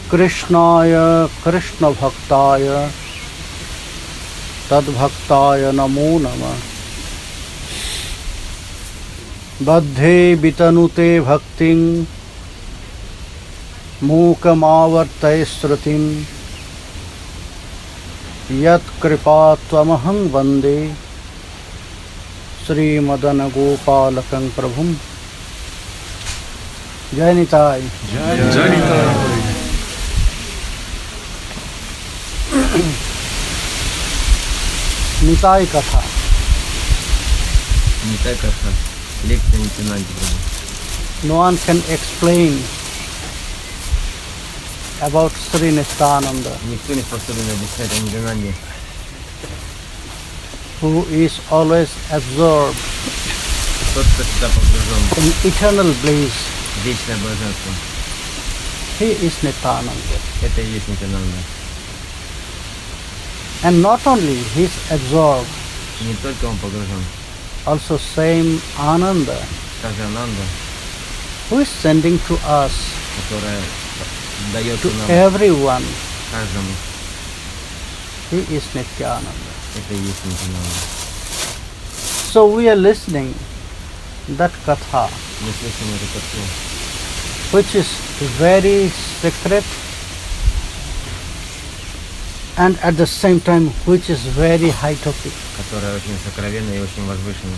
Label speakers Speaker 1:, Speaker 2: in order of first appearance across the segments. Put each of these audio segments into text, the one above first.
Speaker 1: Krishnaya Krishna Bhaktaya Tad Bhaktaya Namo Namah. Baddhe Vitanute Bhakting Mukamavartay Srutim Yat Kripa Tvamaham Vande Sri Madana Gopalakam Prabhum. Jai Nitai.
Speaker 2: Jai Nitai.
Speaker 1: Nitai Katha.
Speaker 2: Nitai Katha. Лекция Nityananda-tattwa.
Speaker 1: No one can explain about Sri Nityananda,
Speaker 2: Никто не способен объяснять о Нитянанде,
Speaker 1: who is always absorbed
Speaker 2: тот, кто всегда погружен
Speaker 1: in eternal bliss.
Speaker 2: в вечное блаженство.
Speaker 1: He is Nityananda.
Speaker 2: Это и есть Нитянанда.
Speaker 1: And not only he is absorbed,
Speaker 2: Не только он погружен,
Speaker 1: also same Ananda,
Speaker 2: также Ананда,
Speaker 1: who is sending to us,
Speaker 2: которая дает
Speaker 1: to
Speaker 2: нам,
Speaker 1: everyone,
Speaker 2: каждому.
Speaker 1: he is Nityananda.
Speaker 2: Это и есть Нитянанда.
Speaker 1: So we are listening that Katha,
Speaker 2: Мы слышим эту карту,
Speaker 1: which is very secret and at the same time which is very high topic.
Speaker 2: которая очень сокровенна и очень возвышена.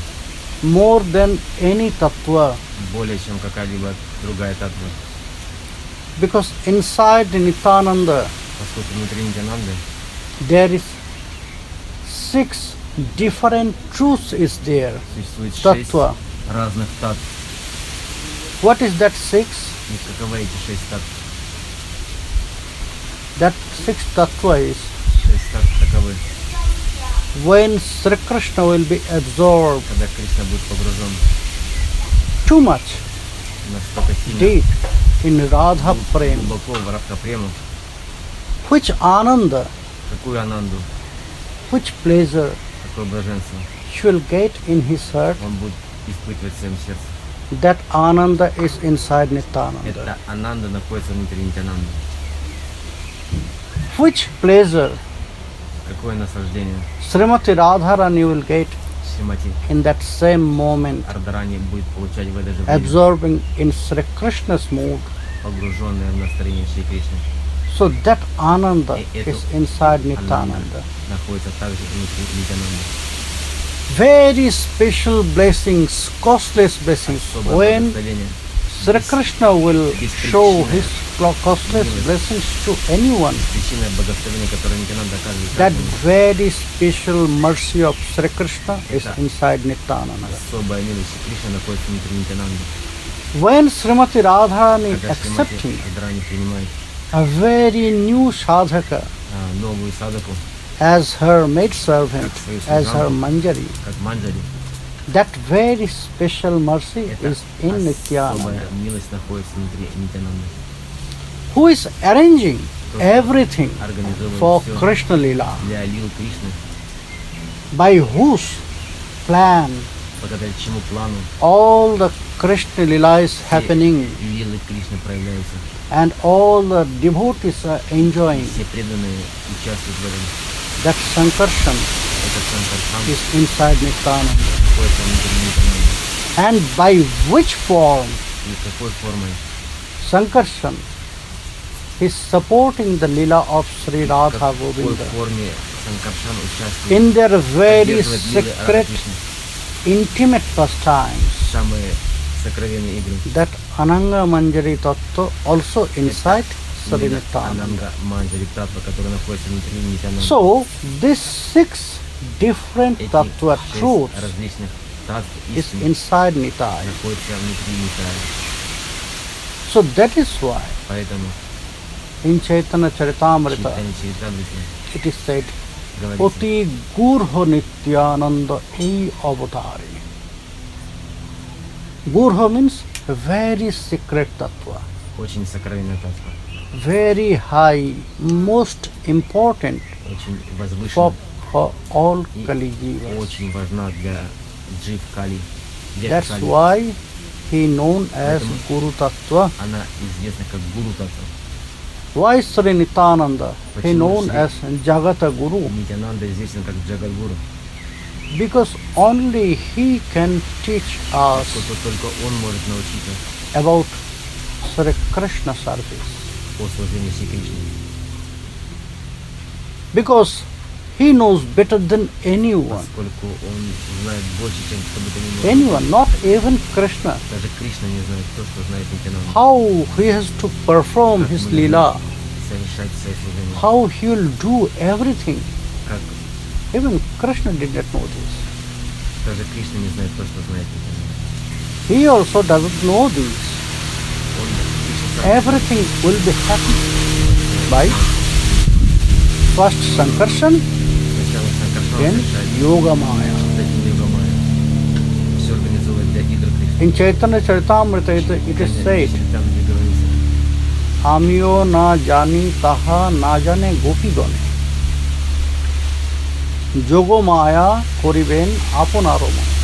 Speaker 1: More than any tattva,
Speaker 2: Более чем какая-либо другая татва.
Speaker 1: because inside Nityananda
Speaker 2: Поскольку внутри Нитянанды
Speaker 1: there is 6 different truths is there.
Speaker 2: существует 6
Speaker 1: Tattva.
Speaker 2: разных татв.
Speaker 1: What is that 6?
Speaker 2: И каковы эти 6 татв?
Speaker 1: That 6 tattva is
Speaker 2: 6 татв таковы.
Speaker 1: when Sri Krishna will be absorbed
Speaker 2: Когда Кришна будет погружен
Speaker 1: too much
Speaker 2: настолько сильно,
Speaker 1: deep in Radha Prem,
Speaker 2: глубоко в Радха-прему,
Speaker 1: which Ananda,
Speaker 2: какую Ананду,
Speaker 1: which pleasure
Speaker 2: какое блаженство
Speaker 1: he will get in his heart,
Speaker 2: он будет испытывать в своем сердце.
Speaker 1: that Ananda is inside Nityananda.
Speaker 2: Это Ананда находится внутри Нитянанды.
Speaker 1: Which pleasure
Speaker 2: Какое наслаждение
Speaker 1: Srimati Radharani will get
Speaker 2: Шримати
Speaker 1: in that same moment,
Speaker 2: Радхарани будет получать в это же время,
Speaker 1: absorbing in Sri Krishna's mood.
Speaker 2: погруженная в настроение Шри Кришны.
Speaker 1: So that Ananda
Speaker 2: И
Speaker 1: is inside
Speaker 2: Ананда
Speaker 1: Nityananda.
Speaker 2: находится также внутри Нитянанды.
Speaker 1: Very special blessings, costless blessings.
Speaker 2: Особое
Speaker 1: When
Speaker 2: благословение.
Speaker 1: Sri Krishna will show his costless blessings to anyone,
Speaker 2: Причина благословения, которое Нитянанда оказывает
Speaker 1: that
Speaker 2: каждому,
Speaker 1: very special mercy of Sri Krishna is inside Nityananda.
Speaker 2: особая милость Кришны находится внутри Нитянанды.
Speaker 1: When Srimati Radharani
Speaker 2: Когда Шримати
Speaker 1: accepting
Speaker 2: Радхарани принимает
Speaker 1: a very new sadhaka
Speaker 2: новую садаку,
Speaker 1: as her maidservant, as her manjari,
Speaker 2: как манджари,
Speaker 1: that very special mercy
Speaker 2: это
Speaker 1: is in
Speaker 2: особая
Speaker 1: Nityananda,
Speaker 2: милость находится внутри Нитянанды,
Speaker 1: who is arranging everything for
Speaker 2: организовывает все
Speaker 1: Krishna Lila,
Speaker 2: для Лил Кришны,
Speaker 1: by whose plan
Speaker 2: благодаря чему плану
Speaker 1: all the Krishna Lila is happening
Speaker 2: Лилы Кришны проявляются.
Speaker 1: and all the devotees are enjoying.
Speaker 2: Все преданные участвуют в этом.
Speaker 1: That Sankarshan
Speaker 2: Этот Санкаршан
Speaker 1: is inside Nityananda.
Speaker 2: находится внутри Нитянанды.
Speaker 1: And by which form
Speaker 2: И какой формой,
Speaker 1: Sankarshan is supporting the Lila of Sri Radha
Speaker 2: в какой
Speaker 1: Govinda
Speaker 2: форме Санкаршан участвует
Speaker 1: in their very
Speaker 2: поддерживает Лилы Рады
Speaker 1: secret,
Speaker 2: Кришны,
Speaker 1: intimate pastimes.
Speaker 2: самые сокровенные игры.
Speaker 1: That Ananga Manjari Tattva also inside Sri
Speaker 2: Именно
Speaker 1: Nityananda.
Speaker 2: Ананга Манджари Татва, которая находится внутри Нитянанды.
Speaker 1: So, these 6 different
Speaker 2: Эти
Speaker 1: Tattva
Speaker 2: 6
Speaker 1: truths
Speaker 2: различных татв
Speaker 1: is
Speaker 2: истины
Speaker 1: inside Nitai.
Speaker 2: находятся внутри Нитая.
Speaker 1: So that is why
Speaker 2: Поэтому
Speaker 1: in Chaitanya Charitamrita
Speaker 2: Чайтанья Чаритамрите
Speaker 1: it is said,
Speaker 2: говорится,
Speaker 1: Oti Gurho Nityananda ei avatari. Gurho means very secret tattva,
Speaker 2: очень сокровенная татва,
Speaker 1: very high, most important
Speaker 2: очень
Speaker 1: for,
Speaker 2: возвышенная
Speaker 1: for all
Speaker 2: и
Speaker 1: Kali Jivas.
Speaker 2: очень важна для джив Кали.
Speaker 1: That's why he known as
Speaker 2: Поэтому
Speaker 1: Guru Tattva.
Speaker 2: она известна как Гуру Татва.
Speaker 1: Why Sri Nityananda, he
Speaker 2: Почему
Speaker 1: known
Speaker 2: Шри
Speaker 1: as Jagata Guru?
Speaker 2: Нитянанда известен как Джагадгуру?
Speaker 1: Because only he can teach us
Speaker 2: Поскольку только он может научить нас
Speaker 1: about Sri Krishna service.
Speaker 2: о служении Шри Кришне.
Speaker 1: Because he knows better than anyone.
Speaker 2: Поскольку он знает больше, чем кто бы то ни был.
Speaker 1: Anyone, not even Krishna.
Speaker 2: Даже Кришна не знает то, что знает Нитянанда.
Speaker 1: How he has to perform
Speaker 2: Как
Speaker 1: his
Speaker 2: мы
Speaker 1: lila.
Speaker 2: должны совершать свои служения.
Speaker 1: How he will do everything.
Speaker 2: Как
Speaker 1: Even Krishna did not know this.
Speaker 2: даже Кришна не знает то, что знает Нитянанда.
Speaker 1: He also doesn't know this.
Speaker 2: Он Кришна сам
Speaker 1: Everything will be happening by first Sankarshan,
Speaker 2: сначала Санкаршана
Speaker 1: then
Speaker 2: совершает,
Speaker 1: Yoga Maya.
Speaker 2: затем Йога Майя. Все организовывает для игр Кришны.
Speaker 1: In Chaitanya Charitamrita it is said,
Speaker 2: Чайтанье говорится,
Speaker 1: Amiyo na jani taha na jane gopi gane. Jogo Maya koriben aponaro mane.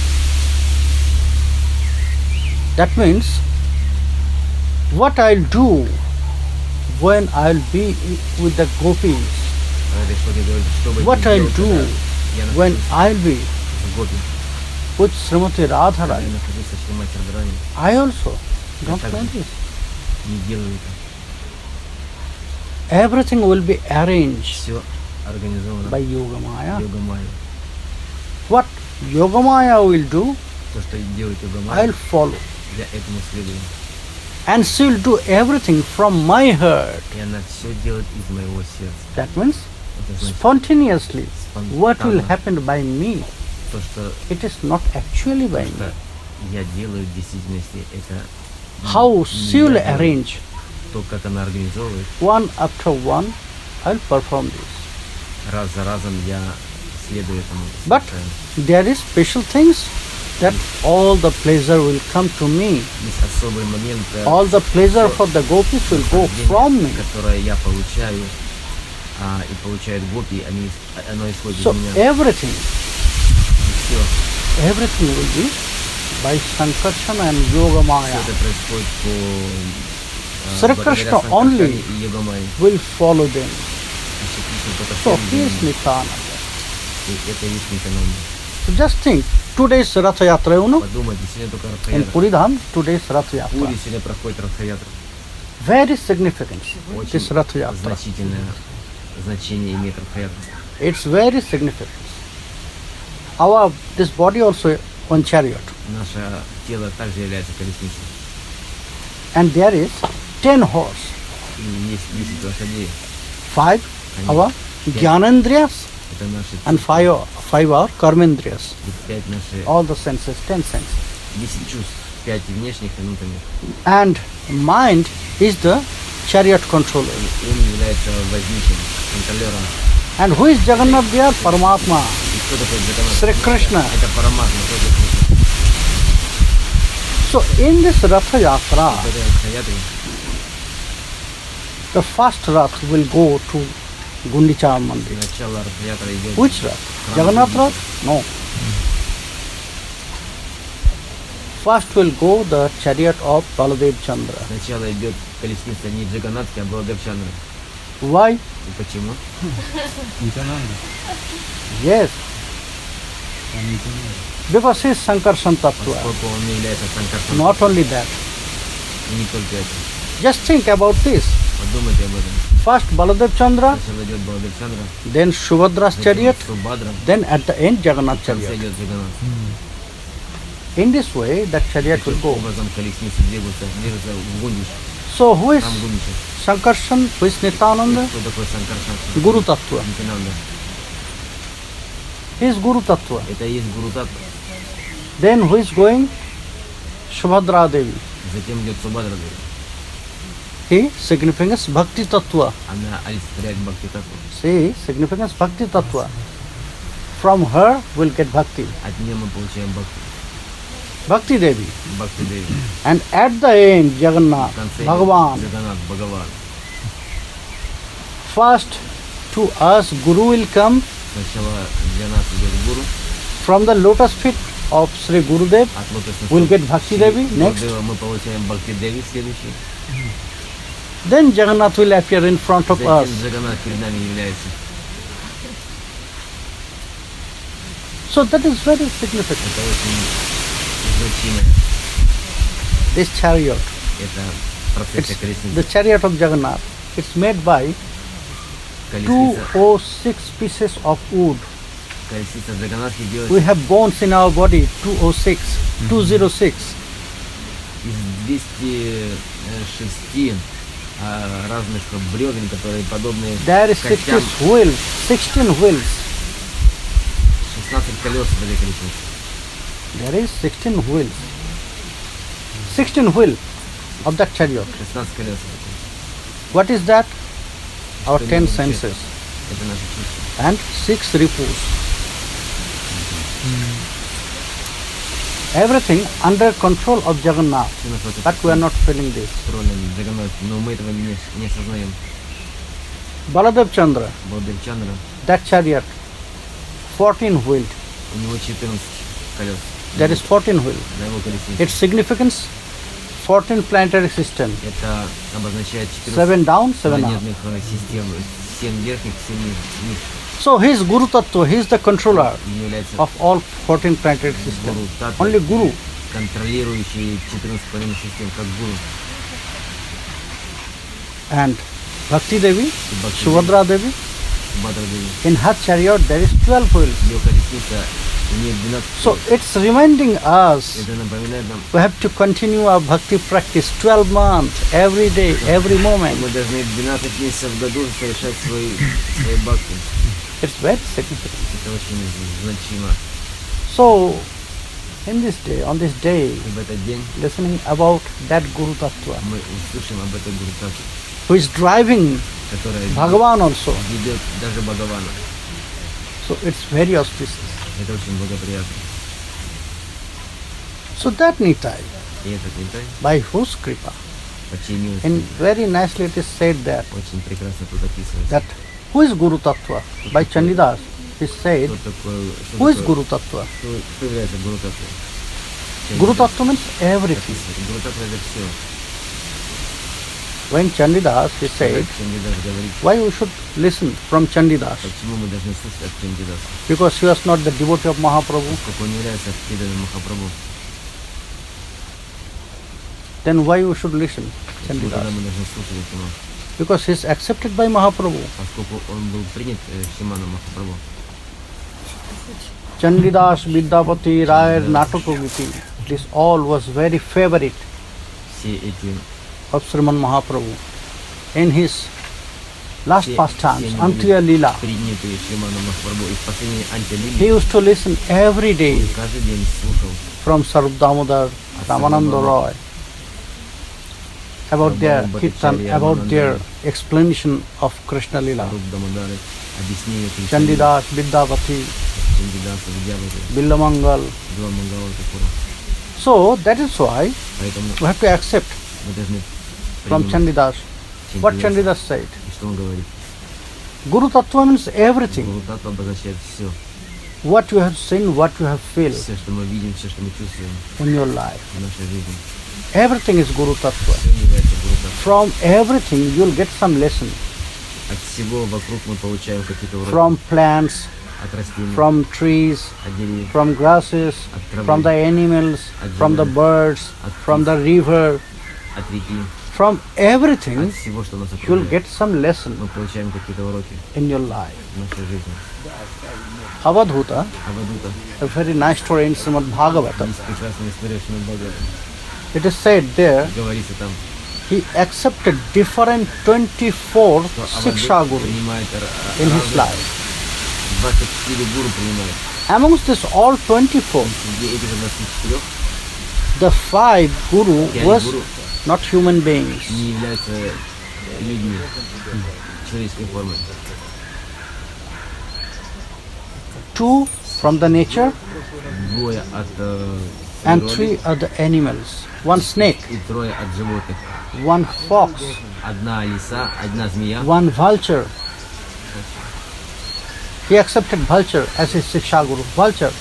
Speaker 1: That means, what I'll do when I'll be with the gopis,
Speaker 2: Господи говорит, что бы
Speaker 1: what
Speaker 2: ты
Speaker 1: I'll
Speaker 2: делал,
Speaker 1: do
Speaker 2: когда я
Speaker 1: when
Speaker 2: нахожусь
Speaker 1: I'll be
Speaker 2: в Гопи,
Speaker 1: with Srimati
Speaker 2: когда я
Speaker 1: Radharani,
Speaker 2: нахожусь со Шримати Радхарани,
Speaker 1: I also don't
Speaker 2: так
Speaker 1: know
Speaker 2: же.
Speaker 1: this.
Speaker 2: не делаю это.
Speaker 1: Everything will be arranged
Speaker 2: Все организовано
Speaker 1: by Yoga Maya.
Speaker 2: Йога Майя.
Speaker 1: What Yoga Maya will do,
Speaker 2: То, что делает Йога
Speaker 1: I'll
Speaker 2: Майя,
Speaker 1: follow.
Speaker 2: я этому следую.
Speaker 1: And she will do everything from my heart.
Speaker 2: И она все делает из моего сердца.
Speaker 1: That means
Speaker 2: Это значит,
Speaker 1: spontaneously, what will
Speaker 2: спонтанно
Speaker 1: happen by me,
Speaker 2: то, что
Speaker 1: it is not actually by me.
Speaker 2: что я делаю в действительности, это
Speaker 1: How
Speaker 2: не
Speaker 1: she
Speaker 2: я
Speaker 1: will
Speaker 2: делаю.
Speaker 1: arrange,
Speaker 2: То, как она организовывает,
Speaker 1: one after one, I'll perform this.
Speaker 2: раз за разом я следую этому.
Speaker 1: But
Speaker 2: совершаю.
Speaker 1: there is special things that all the pleasure will come to me.
Speaker 2: Есть особый момент,
Speaker 1: All the pleasure for the gopis will go from me.
Speaker 2: которое я получаю, и получают гопи, оно исходит
Speaker 1: So
Speaker 2: из меня.
Speaker 1: everything
Speaker 2: Все
Speaker 1: will be by Sankarsana and Yoga Maya.
Speaker 2: это происходит по
Speaker 1: Sri
Speaker 2: благодаря
Speaker 1: Krishna
Speaker 2: Санкаршане
Speaker 1: only
Speaker 2: и Йога Майе.
Speaker 1: will follow them.
Speaker 2: А Шри Кришна только
Speaker 1: So
Speaker 2: следует
Speaker 1: he
Speaker 2: за
Speaker 1: is
Speaker 2: ними.
Speaker 1: Nityananda.
Speaker 2: И это есть Нитянанда.
Speaker 1: So just think, today's Ratha-yatra, you know,
Speaker 2: Подумайте, сегодня только
Speaker 1: in
Speaker 2: Ratha-yatra.
Speaker 1: Puri Dham, today's Ratha-yatra.
Speaker 2: Пури сегодня проходит Ratha-yatra.
Speaker 1: Very significant, this
Speaker 2: Очень
Speaker 1: Ratha-yatra.
Speaker 2: значительное значение имеет Ratha-yatra.
Speaker 1: It's very significant. This body also one chariot.
Speaker 2: Наше тело также является колесницей.
Speaker 1: And there is 10 horse.
Speaker 2: И есть 10 лошадей.
Speaker 1: 5 our Jnanendriyas
Speaker 2: Это наши
Speaker 1: and 5 our Karmendriyas.
Speaker 2: и 5 наши,
Speaker 1: All the senses, 10 senses.
Speaker 2: 10 чувств, 5 внешних и внутренних.
Speaker 1: And mind is the chariot controller.
Speaker 2: Ум является возничим, контролером.
Speaker 1: And who is Jagannath there? Paramatma.
Speaker 2: И кто такой Джаганнат?
Speaker 1: Sri Krishna.
Speaker 2: Это Параматма, тоже Кришна.
Speaker 1: So in this Ratha-yatra,
Speaker 2: В этой Ratha-ятре
Speaker 1: the first Rath will go to Gundicha Mandir.
Speaker 2: начало Ratha-ятры идет.
Speaker 1: Which Rath? Jagannath Rath? No. First will go the chariot of Baladev Chandra.
Speaker 2: Сначала идет колесница не Джаганнатки, а Баладев Чандра.
Speaker 1: Why?
Speaker 2: И почему?
Speaker 1: Yes. Because he is Sankarshan Tattva.
Speaker 2: Поскольку он не является Санкаршаном.
Speaker 1: Not only that.
Speaker 2: И не только это.
Speaker 1: Just think about this.
Speaker 2: Подумайте об этом.
Speaker 1: First Baladev Chandra,
Speaker 2: Сначала идет Баладев Чандра,
Speaker 1: then Subhadra's chariot,
Speaker 2: Субхадра,
Speaker 1: then at the end Jagannath
Speaker 2: в конце
Speaker 1: chariot.
Speaker 2: идет Джаганнат.
Speaker 1: In this way, that chariot will
Speaker 2: Таким
Speaker 1: go.
Speaker 2: образом колесница движется в Гундиш,
Speaker 1: So who is
Speaker 2: там Гундиш.
Speaker 1: Sankarshan, who is Nityananda?
Speaker 2: Кто такой Санкаршан?
Speaker 1: Guru Tattva.
Speaker 2: Нитянанда.
Speaker 1: He is Guru Tattva.
Speaker 2: Это и есть Гуру Таттва.
Speaker 1: Then who is going? Subhadra Devi.
Speaker 2: Затем идет Субхадра Деви.
Speaker 1: He significance Bhakti Tattva.
Speaker 2: Она олицетворяет Бхакти Таттву.
Speaker 1: See, significance Bhakti Tattva. From her we'll get Bhakti.
Speaker 2: От нее мы получаем Бхакти.
Speaker 1: Bhakti Devi.
Speaker 2: Бхакти Деви.
Speaker 1: And at the end Jagannath,
Speaker 2: В конце
Speaker 1: Bhagavan.
Speaker 2: Джаганнат, Бхагаван.
Speaker 1: First to us Guru will come
Speaker 2: Сначала для нас идет Гуру.
Speaker 1: from the lotus feet of Sri Gurudev.
Speaker 2: От лотосных
Speaker 1: We'll
Speaker 2: стоп
Speaker 1: get Bhakti Devi next.
Speaker 2: Гурудева мы получаем Бхакти Деви следующий.
Speaker 1: then Jagannath will appear in front of us.
Speaker 2: Затем Джаганнат перед нами является.
Speaker 1: So that is very significant.
Speaker 2: Это очень значимое.
Speaker 1: This chariot,
Speaker 2: Это процессия
Speaker 1: the
Speaker 2: колесницы.
Speaker 1: chariot of Jagannath, it's made by
Speaker 2: Колесница
Speaker 1: 206 pieces of wood.
Speaker 2: Джаганнатхи делается
Speaker 1: We have bones in our body, 206, 206.
Speaker 2: из 206 разных бревен, которые подобны
Speaker 1: There is
Speaker 2: костям.
Speaker 1: 16 wheels.
Speaker 2: 16 колес в этой колеснице.
Speaker 1: There is 16 wheels. 16 wheels of that chariot.
Speaker 2: 16 колес.
Speaker 1: What is that? Our
Speaker 2: Что
Speaker 1: 10
Speaker 2: именно означает?
Speaker 1: senses.
Speaker 2: Это наши чувства.
Speaker 1: And 6 ripus. Everything under control of Jagannath.
Speaker 2: Все находится
Speaker 1: But we are not feeling this.
Speaker 2: под контролем Джаганнат, но мы этого не осознаем.
Speaker 1: Baladev Chandra,
Speaker 2: Баладев Чандра,
Speaker 1: that chariot, 14 wheeled.
Speaker 2: у него 14 колес.
Speaker 1: There is 14 wheels.
Speaker 2: На его колеснице.
Speaker 1: Its significance, 14 planetary system.
Speaker 2: Это обозначает 14
Speaker 1: 7 down, 7 up.
Speaker 2: планетных систем, 7 верхних, 7 нижних.
Speaker 1: So he is Guru Tattva, he is the controller
Speaker 2: И является
Speaker 1: of all 14 planetary systems.
Speaker 2: Гуру Татва,
Speaker 1: Only Guru.
Speaker 2: контролирующий 14 планетных систем, как гуру.
Speaker 1: And Bhakti Devi,
Speaker 2: Bhakti
Speaker 1: Subhadra Devi,
Speaker 2: Бадрадеви.
Speaker 1: in her chariot there is 12 wheels.
Speaker 2: Ее колесница имеет 12
Speaker 1: So
Speaker 2: колес.
Speaker 1: it's reminding us
Speaker 2: Это напоминает нам,
Speaker 1: we have to continue our bhakti practice 12 months, every day, every moment.
Speaker 2: мы должны 12 месяцев в году совершать свои бхакти.
Speaker 1: It's very significant.
Speaker 2: Это очень значимо.
Speaker 1: So, in this day, on this day,
Speaker 2: И в этот день
Speaker 1: listening about that Guru Tattva,
Speaker 2: мы услышим об этом Гуру Татве,
Speaker 1: who is driving
Speaker 2: которая
Speaker 1: Bhagavan also.
Speaker 2: ведет даже Бхагавана.
Speaker 1: So it's very auspicious.
Speaker 2: Это очень благоприятно.
Speaker 1: So that Nitai,
Speaker 2: И этот Нитай,
Speaker 1: by whose kripa,
Speaker 2: по чьей милости,
Speaker 1: and very nicely it is said that,
Speaker 2: очень прекрасно тут описывается.
Speaker 1: that who is Guru Tattva? By Chandidas, it is said,
Speaker 2: Кто такой,
Speaker 1: who is Guru Tattva?
Speaker 2: Кто является Гуру Татвой?
Speaker 1: Guru Tattva means everything.
Speaker 2: Гуру Татва это все.
Speaker 1: When Chandidas, he said,
Speaker 2: Чандидас говорит,
Speaker 1: why we should listen from Chandidas?
Speaker 2: почему мы должны слушать от Чандидаса,
Speaker 1: Because he was not the devotee of Mahaprabhu.
Speaker 2: поскольку он является преданным Махапрабху.
Speaker 1: Then why we should listen
Speaker 2: Почему тогда
Speaker 1: Chandidas?
Speaker 2: мы должны слушать этому?
Speaker 1: Because he is accepted by Mahaprabhu.
Speaker 2: Поскольку он был принят Шиманом Махапрабху.
Speaker 1: Chandidas, Vidyapati, Rayar, Natakogiti, this all was very favorite
Speaker 2: Все эти
Speaker 1: of Sriman Mahaprabhu. In his last
Speaker 2: все
Speaker 1: pastimes,
Speaker 2: они
Speaker 1: Antiya
Speaker 2: были
Speaker 1: Lila,
Speaker 2: принятые Шиманом Махапрабху. И в последней
Speaker 1: he
Speaker 2: антилилии
Speaker 1: used to listen every day
Speaker 2: он каждый день слушал
Speaker 1: from Sarup Damodar, Ramananda Roy, about their kirtan, about their explanation of Krishna Lila.
Speaker 2: Руб Дамодары, объяснение Кришны,
Speaker 1: Chandidas, Vidyapati,
Speaker 2: Чандидаса, Видьявати,
Speaker 1: Billamangal.
Speaker 2: Два Мангала Такура.
Speaker 1: So that is why
Speaker 2: Поэтому
Speaker 1: we have to accept
Speaker 2: мы должны
Speaker 1: from
Speaker 2: принимать
Speaker 1: Chandidas what
Speaker 2: Чандидаса.
Speaker 1: Chandidas said.
Speaker 2: И что он говорит?
Speaker 1: Guru Tattva means everything.
Speaker 2: Гуру Татва обозначает все.
Speaker 1: What you have seen, what you have felt
Speaker 2: Все, что мы видим, все, что мы чувствуем
Speaker 1: in your life.
Speaker 2: в нашей жизни.
Speaker 1: Everything is Guru Tattva.
Speaker 2: Все является Гуру Татвой.
Speaker 1: From everything you'll get some lesson.
Speaker 2: От всего вокруг мы получаем какие-то уроки.
Speaker 1: From plants,
Speaker 2: От растений,
Speaker 1: from trees,
Speaker 2: от деревьев,
Speaker 1: from grasses,
Speaker 2: от травы,
Speaker 1: from the animals, from the birds, from the river,
Speaker 2: от реки,
Speaker 1: from everything
Speaker 2: от всего, что нас
Speaker 1: you'll
Speaker 2: окружает.
Speaker 1: get some lesson
Speaker 2: Мы получаем какие-то уроки
Speaker 1: in your life.
Speaker 2: в нашей жизни.
Speaker 1: Avadhuta,
Speaker 2: Авадута.
Speaker 1: a very nice story in Srimad Bhagavatam.
Speaker 2: Есть прекрасная история в Шримад Бхагаватам.
Speaker 1: It is said there,
Speaker 2: Говорится там,
Speaker 1: he accepted different 24
Speaker 2: что
Speaker 1: Siksha
Speaker 2: Авадут
Speaker 1: Guru
Speaker 2: принимает
Speaker 1: in his
Speaker 2: разных
Speaker 1: life.
Speaker 2: 24 гуру принимает.
Speaker 1: Amongst this all 24,
Speaker 2: Среди этих 24
Speaker 1: the 5 Guru
Speaker 2: 5
Speaker 1: was
Speaker 2: гуру
Speaker 1: not human beings.
Speaker 2: не являются людьми человеческой формы.
Speaker 1: 2 from the nature
Speaker 2: Двое от
Speaker 1: and
Speaker 2: природы
Speaker 1: 3 are the animals. 1 snake,
Speaker 2: и трое от животных.
Speaker 1: 1 fox,
Speaker 2: Одна лиса, одна змея,
Speaker 1: 1 vulture. He accepted vulture as his Siksha Guru. Vulture,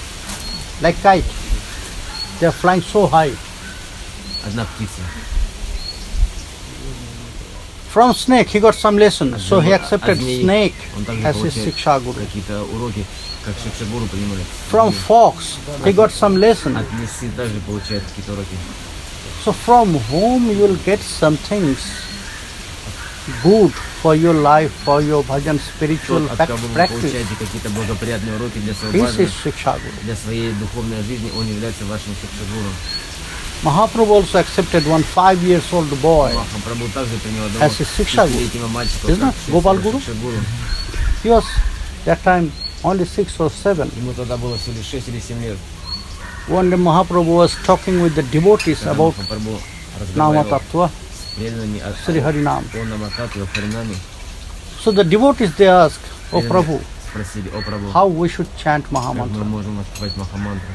Speaker 1: like kite. They are flying so high.
Speaker 2: одна птица.
Speaker 1: From snake he got some lessons, so he accepted
Speaker 2: змеи
Speaker 1: snake
Speaker 2: он также
Speaker 1: as his
Speaker 2: получает
Speaker 1: Siksha Guru.
Speaker 2: какие-то уроки, как Шикша-гуру понимает.
Speaker 1: From fox he got some lessons.
Speaker 2: От лисы также получает какие-то уроки.
Speaker 1: So from whom you will get some things good for your life, for your bhajan, spiritual
Speaker 2: От кого вы
Speaker 1: practice.
Speaker 2: получаете какие-то благоприятные уроки для своего
Speaker 1: This
Speaker 2: баджана,
Speaker 1: is Siksha Guru.
Speaker 2: для своей духовной жизни, он является вашим Шикша-гуру.
Speaker 1: Mahaprabhu also accepted one 5-year-old boy
Speaker 2: Махапрабху также принял одного
Speaker 1: as his Siksha Guru.
Speaker 2: 6-летнего мальчика,
Speaker 1: Isn't
Speaker 2: как
Speaker 1: it? Gopal Guru?
Speaker 2: Шикша-гуру.
Speaker 1: He was that time only 6 or 7.
Speaker 2: Ему тогда было всего лишь 6 или 7 лет.
Speaker 1: One day Mahaprabhu was talking with the devotees
Speaker 2: Когда
Speaker 1: about
Speaker 2: Махапрабху разговаривал
Speaker 1: Nama-tattwa,
Speaker 2: с преданными
Speaker 1: Sri Harinam.
Speaker 2: о Nama-tattve, о Харинаме,
Speaker 1: So the devotees they asked, Oh Prabhu,
Speaker 2: спросили: о Прабху,
Speaker 1: how we should chant
Speaker 2: как мы
Speaker 1: Maha-mantra?
Speaker 2: можем воспевать Маха-мантру?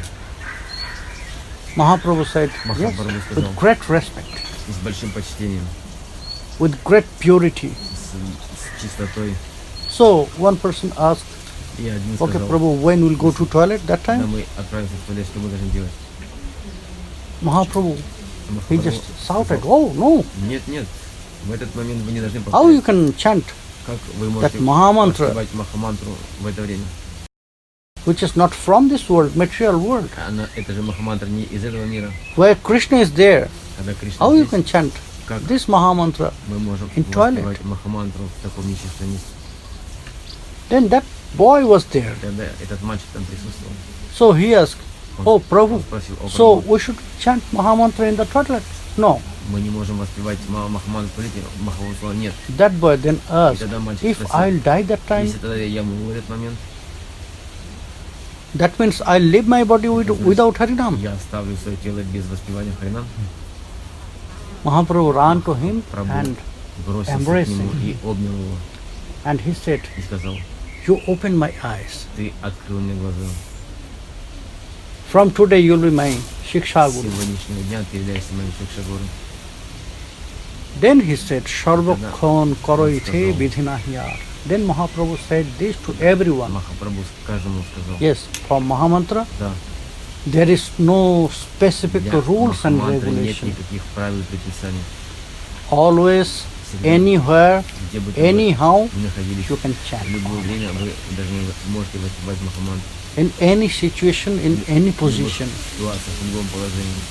Speaker 1: Mahaprabhu said, yes,
Speaker 2: Mahaprabhu сказал:
Speaker 1: with great respect,
Speaker 2: с большим почтением,
Speaker 1: with great purity.
Speaker 2: с чистотой.
Speaker 1: So one person asked,
Speaker 2: И один
Speaker 1: okay
Speaker 2: сказал:
Speaker 1: Prabhu, when we'll go to toilet that
Speaker 2: когда
Speaker 1: time?
Speaker 2: мы отправимся в туалет, что мы должны делать?
Speaker 1: Mahaprabhu, he
Speaker 2: Махапрабху
Speaker 1: just shouted,
Speaker 2: сказал:
Speaker 1: oh no,
Speaker 2: нет, нет, в этот момент вы не должны
Speaker 1: how you
Speaker 2: повторять.
Speaker 1: can chant
Speaker 2: Как вы можете
Speaker 1: that maha-mantra,
Speaker 2: воспевать Маха-мантру в это время?
Speaker 1: which is not from this world, material world,
Speaker 2: Это же Маха-мантра не из этого мира.
Speaker 1: where Krishna is there,
Speaker 2: Когда Кришна
Speaker 1: how you
Speaker 2: здесь,
Speaker 1: can chant
Speaker 2: как
Speaker 1: this maha-mantra?
Speaker 2: мы можем
Speaker 1: in toilet?
Speaker 2: воспевать Маха-мантру в таком нечистом месте?
Speaker 1: Then that boy was there.
Speaker 2: Тогда этот мальчик там присутствовал.
Speaker 1: So he asked, oh
Speaker 2: Он
Speaker 1: Prabhu,
Speaker 2: спросил: о
Speaker 1: so
Speaker 2: Прабху,
Speaker 1: we should chant maha-mantra in the toilet? No.
Speaker 2: мы не можем воспевать Маха-мантру в туалете? Махапрабху сказал: нет.
Speaker 1: That boy then
Speaker 2: И
Speaker 1: asked,
Speaker 2: тогда мальчик
Speaker 1: if
Speaker 2: спросил:
Speaker 1: I'll die that time,
Speaker 2: если тогда я умру в этот момент,
Speaker 1: that means I'll leave my body without Harinam.
Speaker 2: я оставлю свое тело без воспевания Харинам?
Speaker 1: Mahaprabhu ran to him
Speaker 2: Прабху
Speaker 1: and
Speaker 2: бросился к
Speaker 1: embracing
Speaker 2: нему и обнял его
Speaker 1: and he said,
Speaker 2: и сказал:
Speaker 1: you open my eyes.
Speaker 2: ты открыл мне глаза.
Speaker 1: From today you'll be my Shiksha
Speaker 2: С
Speaker 1: Guru.
Speaker 2: сегодняшнего дня ты являешься моим Шикша-гуру.
Speaker 1: Then he said, Sarvakhan karoite vidhinahiyar. Then Mahaprabhu said this to everyone.
Speaker 2: Махапрабху каждому сказал:
Speaker 1: Yes, for Maha-mantra,
Speaker 2: да,
Speaker 1: there is no specific
Speaker 2: для
Speaker 1: rules and
Speaker 2: Маха-мантры нет
Speaker 1: regulations.
Speaker 2: никаких правил и предписаний.
Speaker 1: Always,
Speaker 2: Всегда,
Speaker 1: anywhere,
Speaker 2: где бы ты
Speaker 1: anyhow,
Speaker 2: ни находились,
Speaker 1: you can
Speaker 2: в
Speaker 1: chant.
Speaker 2: любое время вы можете воспевать Маха-мантру.
Speaker 1: In any situation, in any position.
Speaker 2: В любой ситуации, в любом положении.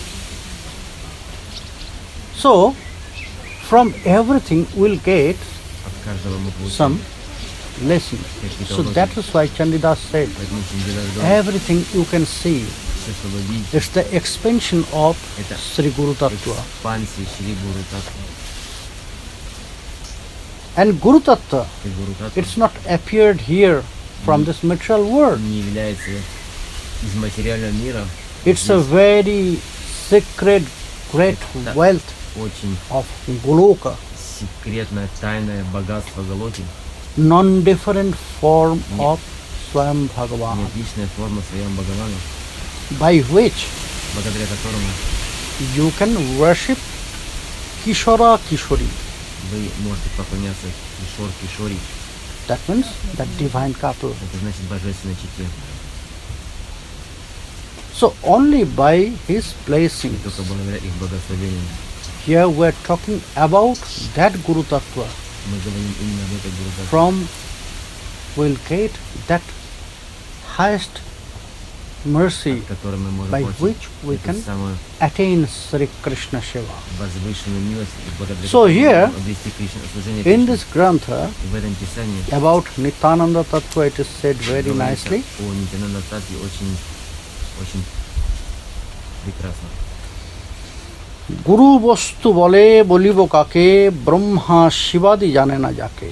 Speaker 1: So, from everything we'll get
Speaker 2: От каждого мы получим.
Speaker 1: some lesson. So that is why Chandidas said,
Speaker 2: Поэтому Чандиdas говорит:
Speaker 1: everything you can see,
Speaker 2: все, что вы видите,
Speaker 1: it's the expansion of
Speaker 2: это
Speaker 1: Sri Guru Tattva.
Speaker 2: экспансия Шри Гуру Таttva.
Speaker 1: And Guru Tattva,
Speaker 2: И Гуру Таttva
Speaker 1: it's not appeared here from this material world.
Speaker 2: не является из материального мира.
Speaker 1: It's a very secret, great wealth
Speaker 2: Очень
Speaker 1: of Goloka,
Speaker 2: секретное, тайное богатство Галоки,
Speaker 1: non-different form of Swam Bhagavan,
Speaker 2: неотличная форма Своям Бхагавана,
Speaker 1: by which
Speaker 2: благодаря которому
Speaker 1: you can worship Kishora Kishori.
Speaker 2: вы можете поклоняться Кишор Кишори.
Speaker 1: That means that divine couple.
Speaker 2: Это значит божественной чите.
Speaker 1: So only by his
Speaker 2: И
Speaker 1: blessings,
Speaker 2: только благодаря их благословению
Speaker 1: here we're talking about that Guru Tattva,
Speaker 2: мы говорим именно об этой Гуру Таttve,
Speaker 1: from we'll get that highest mercy
Speaker 2: которой мы можем
Speaker 1: by
Speaker 2: получить
Speaker 1: which we
Speaker 2: эту
Speaker 1: can
Speaker 2: самую
Speaker 1: attain Sri Krishna Shiva.
Speaker 2: возвышенную милость, и благодаря
Speaker 1: So
Speaker 2: которой мы
Speaker 1: here,
Speaker 2: можем обрести служение
Speaker 1: In
Speaker 2: Кришне.
Speaker 1: this Grantha,
Speaker 2: И в этом писании
Speaker 1: about Nityananda-tattwa, it is said very
Speaker 2: говорится
Speaker 1: nicely.
Speaker 2: о Нитянанда-татве очень, очень прекрасно.
Speaker 1: গুরু বস্তু বলে বলিব কাকে ব্রহ্মা শিবাদি জানে না যাকে.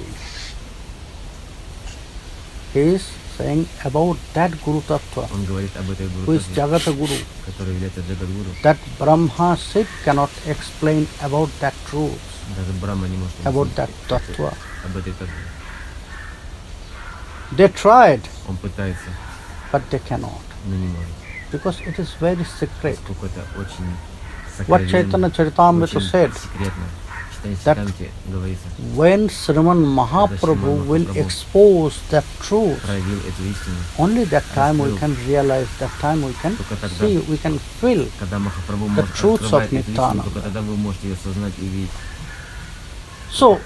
Speaker 1: He is saying about that Guru Tattva,
Speaker 2: Он говорит об этой Гуру
Speaker 1: who is
Speaker 2: Таttве,
Speaker 1: Jagata Guru,
Speaker 2: который является Джагадгуру.
Speaker 1: that Brahma Shiv cannot explain about that truth,
Speaker 2: Даже Брахма не может
Speaker 1: about
Speaker 2: объяснить
Speaker 1: that Tattva.
Speaker 2: об этой Таttве.
Speaker 1: They tried,
Speaker 2: Он пытается,
Speaker 1: but they cannot,
Speaker 2: но не может.
Speaker 1: because it is very secret.
Speaker 2: Поскольку это очень
Speaker 1: What
Speaker 2: сокровенно,
Speaker 1: Chaitanya Charitamrita
Speaker 2: очень
Speaker 1: said,
Speaker 2: секретно. Читайте
Speaker 1: that
Speaker 2: Читамрите говорится,
Speaker 1: when Sriman Mahaprabhu will expose that truth,
Speaker 2: проявил эту истину.
Speaker 1: only that time we can realize, that time we can see, we can feel.
Speaker 2: Когда Махапрабху
Speaker 1: The
Speaker 2: может
Speaker 1: truths of
Speaker 2: раскрывать эту истину,
Speaker 1: Nityananda.
Speaker 2: только тогда вы можете ее осознать и увидеть.
Speaker 1: So,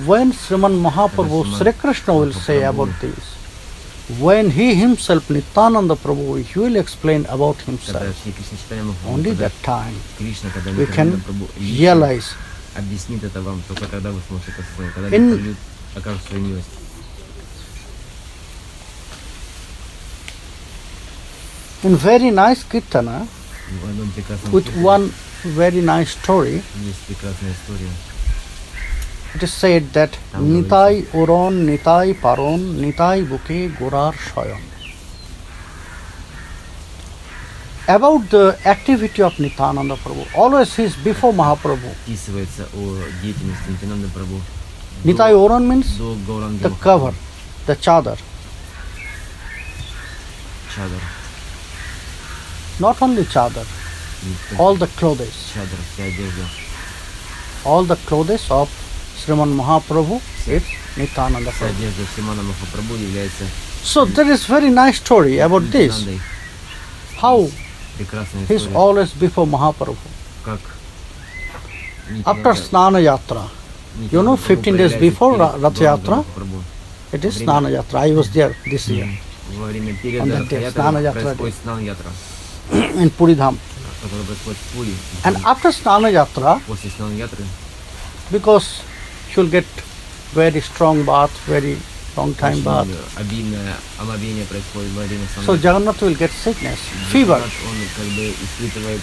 Speaker 1: when Sriman Mahaprabhu
Speaker 2: Sriman
Speaker 1: Sri Krishna will say
Speaker 2: Mahaprabhu
Speaker 1: about this, when he himself, Nityananda Prabhu, he will explain about
Speaker 2: Когда
Speaker 1: himself,
Speaker 2: Шри Кришна Чайтанья Махапрабху,
Speaker 1: only
Speaker 2: когда
Speaker 1: that time
Speaker 2: Кришна, когда
Speaker 1: we can
Speaker 2: Нитянанда Прабху лично
Speaker 1: realize.
Speaker 2: объяснит это вам, только тогда вы сможете это осознать, когда
Speaker 1: In-
Speaker 2: они прольют, окажут свою милость.
Speaker 1: In very nice Kirtana,
Speaker 2: В одном прекрасном
Speaker 1: with
Speaker 2: киртане
Speaker 1: one very nice story,
Speaker 2: есть прекрасная история.
Speaker 1: it is said that Nitai Uron, Nitai Paron, Nitai Buke Gorar Shayan. About the activity of Nityananda Prabhu, always he is before Mahaprabhu.
Speaker 2: Описывается о деятельности Нитянанда Прабху.
Speaker 1: Nitai Uron means
Speaker 2: До Гауранги
Speaker 1: the cover, the chadar.
Speaker 2: Чадар.
Speaker 1: Not only chadar, all the clothes.
Speaker 2: Чадар, вся одежда.
Speaker 1: All the clothes of Sriman Mahaprabhu is Nityananda
Speaker 2: Вся
Speaker 1: Prabhu.
Speaker 2: одежда Шримана Махапрабху является
Speaker 1: So there is very nice story about this.
Speaker 2: Нитянандой.
Speaker 1: How
Speaker 2: Прекрасная
Speaker 1: he is
Speaker 2: история,
Speaker 1: always before Mahaprabhu.
Speaker 2: как
Speaker 1: After
Speaker 2: Нитянанда-
Speaker 1: Snana Yatra, you know,
Speaker 2: Нитянанда Прабху
Speaker 1: 15 days
Speaker 2: появляется
Speaker 1: before
Speaker 2: перед
Speaker 1: Ratha-yatra,
Speaker 2: Гауранга Махапрабху.
Speaker 1: it is Snana Yatra. I was there this year
Speaker 2: Во время периода
Speaker 1: On that day,
Speaker 2: Ratha-yatra
Speaker 1: Снана-ятра
Speaker 2: происходит Снана-ятра,
Speaker 1: in Puridham.
Speaker 2: которая происходит в Пури.
Speaker 1: And after Snana Yatra,
Speaker 2: После Снана-ятры,
Speaker 1: because you will get very strong bath, very long time bath,
Speaker 2: очень обильное омовение происходит во время
Speaker 1: so
Speaker 2: Снана-ятры.
Speaker 1: Jagannath will get sickness, fever.
Speaker 2: Он как бы испытывает,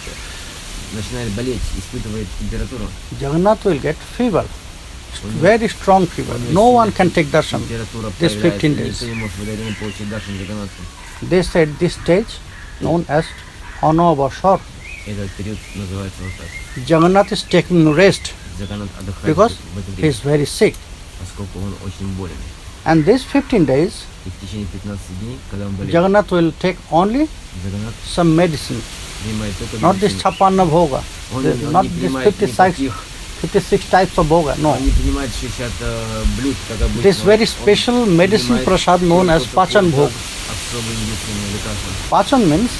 Speaker 2: начинает болеть, испытывает температуру.
Speaker 1: Jagannath will get fever, very strong fever. No one can take darshan.
Speaker 2: Температура
Speaker 1: This
Speaker 2: появляется,
Speaker 1: 15
Speaker 2: и
Speaker 1: days.
Speaker 2: никто не может в это время получить даршан Джаганнатху.
Speaker 1: They said this stage known as Anavashar.
Speaker 2: Этот период называется вот так.
Speaker 1: Jagannath is taking rest
Speaker 2: Джаганнат отдыхает
Speaker 1: because
Speaker 2: в это
Speaker 1: he
Speaker 2: время,
Speaker 1: is very sick.
Speaker 2: поскольку он очень болен.
Speaker 1: And these 15 days,
Speaker 2: И в течение 15 дней, когда он болеет,
Speaker 1: Jagannath will take only
Speaker 2: Джаганнат
Speaker 1: some medicine,
Speaker 2: принимает только
Speaker 1: not this
Speaker 2: медицину.
Speaker 1: chapanna bhoga,
Speaker 2: Он
Speaker 1: not
Speaker 2: не
Speaker 1: this
Speaker 2: принимает
Speaker 1: 56,
Speaker 2: никаких,
Speaker 1: 56 types of bhoga, no.
Speaker 2: он не принимает 60 блюд, как обычно.
Speaker 1: This very
Speaker 2: Он
Speaker 1: special medicine
Speaker 2: принимает
Speaker 1: prasad known as
Speaker 2: только
Speaker 1: Pachan
Speaker 2: какое-то
Speaker 1: Bhog.
Speaker 2: особое медицинное лекарство.
Speaker 1: Pachan means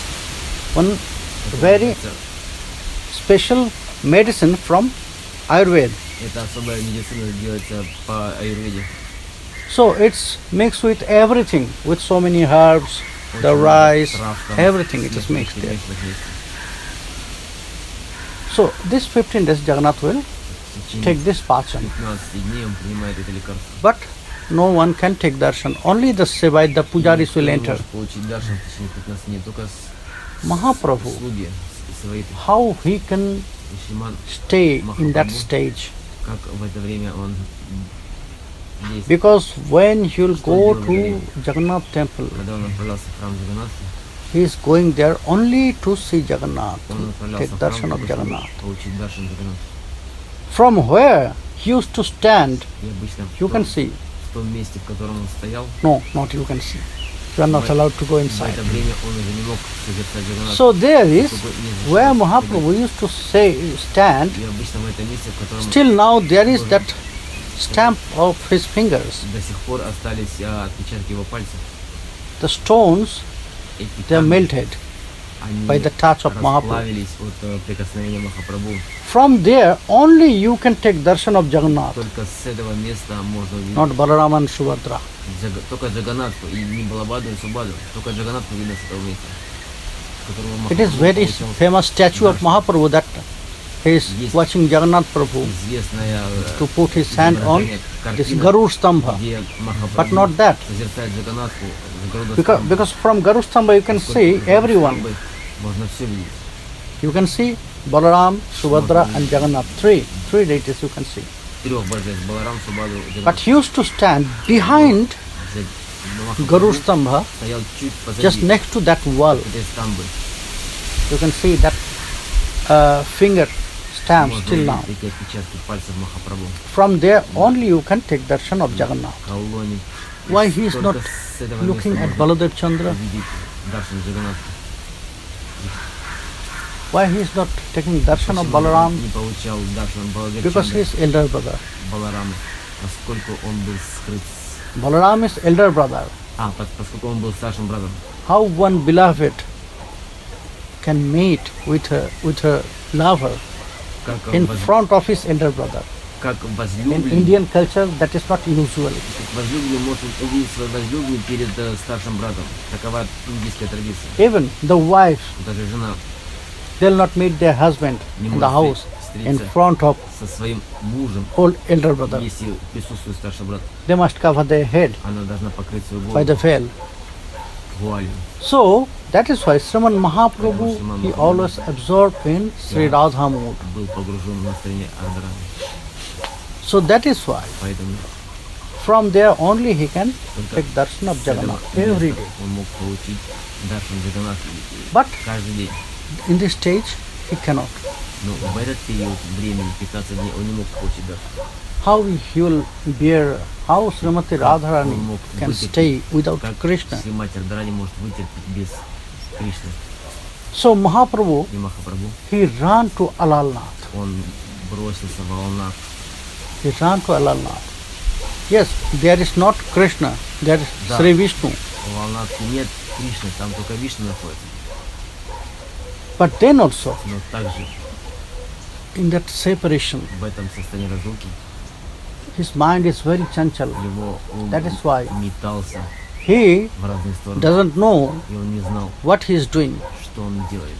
Speaker 1: one
Speaker 2: Это
Speaker 1: very
Speaker 2: называется-
Speaker 1: special medicine from Ayurveda.
Speaker 2: Это особая медицина делается по аюрведе.
Speaker 1: So it's mixed with everything, with so many herbs, the
Speaker 2: Очень много
Speaker 1: rice,
Speaker 2: трав там,
Speaker 1: everything it is
Speaker 2: смешанных
Speaker 1: mixed there.
Speaker 2: вместе.
Speaker 1: So this 15 days Jagannath will
Speaker 2: В течение
Speaker 1: take this Pachan.
Speaker 2: 15 дней он принимает это лекарство.
Speaker 1: But no one can take darshan. Only the Sevai, the pujaris will
Speaker 2: Он
Speaker 1: enter.
Speaker 2: может получить даршан в течение 15 дней только
Speaker 1: Mahaprabhu,
Speaker 2: слуги свои.
Speaker 1: how he can
Speaker 2: Шриман,
Speaker 1: stay in that stage?
Speaker 2: как в это время он действует.
Speaker 1: Because when he will go to Jagannath temple,
Speaker 2: Когда он отправлялся в храм Джаганнатха,
Speaker 1: he is going there only to see Jagannath,
Speaker 2: он
Speaker 1: to
Speaker 2: отправлялся
Speaker 1: take
Speaker 2: в храм,
Speaker 1: darshan of
Speaker 2: только чтобы
Speaker 1: Jagannath.
Speaker 2: получить даршан Джаганнатха.
Speaker 1: From where he used to stand,
Speaker 2: И обычно
Speaker 1: you
Speaker 2: в
Speaker 1: can
Speaker 2: том-
Speaker 1: see.
Speaker 2: в том месте, в котором он стоял,
Speaker 1: No, not you can see. You are not
Speaker 2: в
Speaker 1: allowed to go
Speaker 2: в
Speaker 1: inside.
Speaker 2: это время он уже не мог созерцать Джаганнатха.
Speaker 1: So there is
Speaker 2: Поскольку не
Speaker 1: where
Speaker 2: разрешалось
Speaker 1: Mahaprabhu used to say stand.
Speaker 2: И обычно в этом месте, в котором
Speaker 1: Still now there is that stamp of his fingers.
Speaker 2: до сих пор остались отпечатки его пальцев.
Speaker 1: The stones,
Speaker 2: Эти
Speaker 1: they are
Speaker 2: камни,
Speaker 1: melted
Speaker 2: они
Speaker 1: by the touch of Mahaprabhu.
Speaker 2: расплавились от прикосновения Махапрабху.
Speaker 1: From there only you can take darshan of Jagannath,
Speaker 2: Только с этого места можно увидеть
Speaker 1: not Balarama and Subhadra.
Speaker 2: только Джаганнатху, и не Балабаду, и Субаду, только Джаганнатху видно с этого места, с которого
Speaker 1: It is
Speaker 2: Махапрабху
Speaker 1: very
Speaker 2: получал
Speaker 1: famous statue of Mahaprabhu that he is
Speaker 2: Есть
Speaker 1: watching Jagannath Prabhu
Speaker 2: известная
Speaker 1: to put his hand on
Speaker 2: изображение,
Speaker 1: this
Speaker 2: картина,
Speaker 1: Garur Stambha.
Speaker 2: где
Speaker 1: But not
Speaker 2: Махапрабху
Speaker 1: that.
Speaker 2: созерцает Джаганнатху,
Speaker 1: Because from Garur Stambha you can see everyone.
Speaker 2: Можно все видеть.
Speaker 1: You can see Balaram, Subhadra and Jagannath. Three deities you can see.
Speaker 2: Трех божеств, Баларам, Субаду,
Speaker 1: But he used to stand behind Garur Stambha,
Speaker 2: стоял чуть
Speaker 1: just
Speaker 2: позади
Speaker 1: next to that wall.
Speaker 2: этой стамбы.
Speaker 1: You can see that finger stamp
Speaker 2: Можно
Speaker 1: still now.
Speaker 2: увидеть эти отпечатки пальцев Махапрабху.
Speaker 1: From there only you can take darshan of Jagannath.
Speaker 2: Колони.
Speaker 1: Why he is not
Speaker 2: Только с этого
Speaker 1: looking
Speaker 2: места
Speaker 1: at
Speaker 2: можно
Speaker 1: Baladev Chandra?
Speaker 2: увидеть даршан Джаганнатха.
Speaker 1: Why he is not taking darshan of
Speaker 2: Почему он
Speaker 1: Balaram?
Speaker 2: не получал даршан Баладев
Speaker 1: Because he is elder brother.
Speaker 2: Баларама, поскольку он был скрыт.
Speaker 1: Balaram is elder brother.
Speaker 2: Поскольку он был старшим братом.
Speaker 1: How one beloved can meet with her lover
Speaker 2: Как
Speaker 1: in
Speaker 2: он
Speaker 1: front of his elder brother?
Speaker 2: Как
Speaker 1: In
Speaker 2: возлюбленный,
Speaker 1: Indian culture, that is not usual.
Speaker 2: возлюбленный может увидеть свою возлюбленную перед старшим братом. Такова индийская традиция.
Speaker 1: Even the wife,
Speaker 2: Даже жена
Speaker 1: they'll not meet their husband
Speaker 2: не
Speaker 1: in the
Speaker 2: может
Speaker 1: house in
Speaker 2: встретиться
Speaker 1: front of
Speaker 2: со своим мужем,
Speaker 1: old elder brother.
Speaker 2: если присутствует старший брат.
Speaker 1: They must cover their head
Speaker 2: Она должна покрыть свою
Speaker 1: by the
Speaker 2: голову
Speaker 1: veil.
Speaker 2: вуалью.
Speaker 1: So that is why Sriman Mahaprabhu, he always absorbed in Sri Radha mood.
Speaker 2: Был погружен в настроение Радхарани.
Speaker 1: So that is why
Speaker 2: Поэтому
Speaker 1: from there only he can
Speaker 2: только
Speaker 1: take darshan of
Speaker 2: с этого
Speaker 1: Jagannath every
Speaker 2: места
Speaker 1: day.
Speaker 2: он мог получить даршан Джаганнат
Speaker 1: But
Speaker 2: каждый день.
Speaker 1: in this stage he cannot.
Speaker 2: Но в этот период времени, 15 дней, он не мог получить даршан.
Speaker 1: How he will bear, how Srimati Radharani can stay without
Speaker 2: Как
Speaker 1: Krishna.
Speaker 2: Шримати Радхарани может вытерпеть без Кришны.
Speaker 1: So Mahaprabhu,
Speaker 2: И Махапрабху,
Speaker 1: he ran to Alalnath.
Speaker 2: он бросился в Аланат.
Speaker 1: He ran to Alalnath. Yes, there is not Krishna, there is
Speaker 2: Да.
Speaker 1: Sri Vishnu.
Speaker 2: В Аланатке нет Кришны, там только Вишну находится.
Speaker 1: But then also,
Speaker 2: Но также
Speaker 1: in that separation,
Speaker 2: в этом состоянии разлуки
Speaker 1: his mind is very chanchal.
Speaker 2: его ум
Speaker 1: That is why
Speaker 2: метался
Speaker 1: he
Speaker 2: в разные стороны.
Speaker 1: doesn't know
Speaker 2: И он не знал,
Speaker 1: what he is doing.
Speaker 2: что он делает,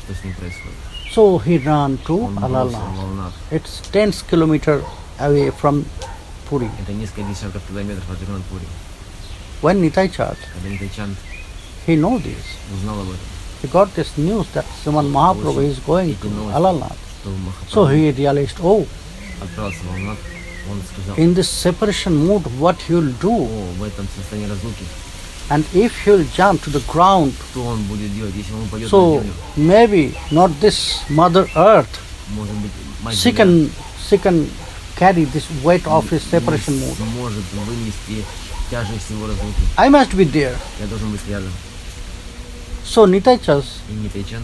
Speaker 2: что с ним происходит.
Speaker 1: So he ran to
Speaker 2: Он бросил
Speaker 1: Alalnath.
Speaker 2: в Аланат.
Speaker 1: It's 10 kilometers away from Puri.
Speaker 2: Это несколько десятков километров от Джаганнатпури.
Speaker 1: When Nitai Chand,
Speaker 2: Когда Нитянанда
Speaker 1: he know this.
Speaker 2: узнал об этом,
Speaker 1: He got this news that Sriman Mahaprabhu is going to Alalnath.
Speaker 2: что
Speaker 1: So
Speaker 2: Махапрабху
Speaker 1: he realized, oh,
Speaker 2: отправился в Аланат, он сказал:
Speaker 1: in this separation mood, what he'll do,
Speaker 2: о, в этом состоянии разлуки,
Speaker 1: and if he'll jump to the ground,
Speaker 2: что он будет делать, если он упадет на
Speaker 1: so
Speaker 2: землю?
Speaker 1: maybe not this Mother Earth,
Speaker 2: Может быть, мать
Speaker 1: she
Speaker 2: Земля
Speaker 1: can carry this weight of his separation mood.
Speaker 2: сможет вынести тяжесть его разлуки.
Speaker 1: I must be there.
Speaker 2: Я должен быть рядом.
Speaker 1: So Nitai Chand
Speaker 2: И Нитайчанд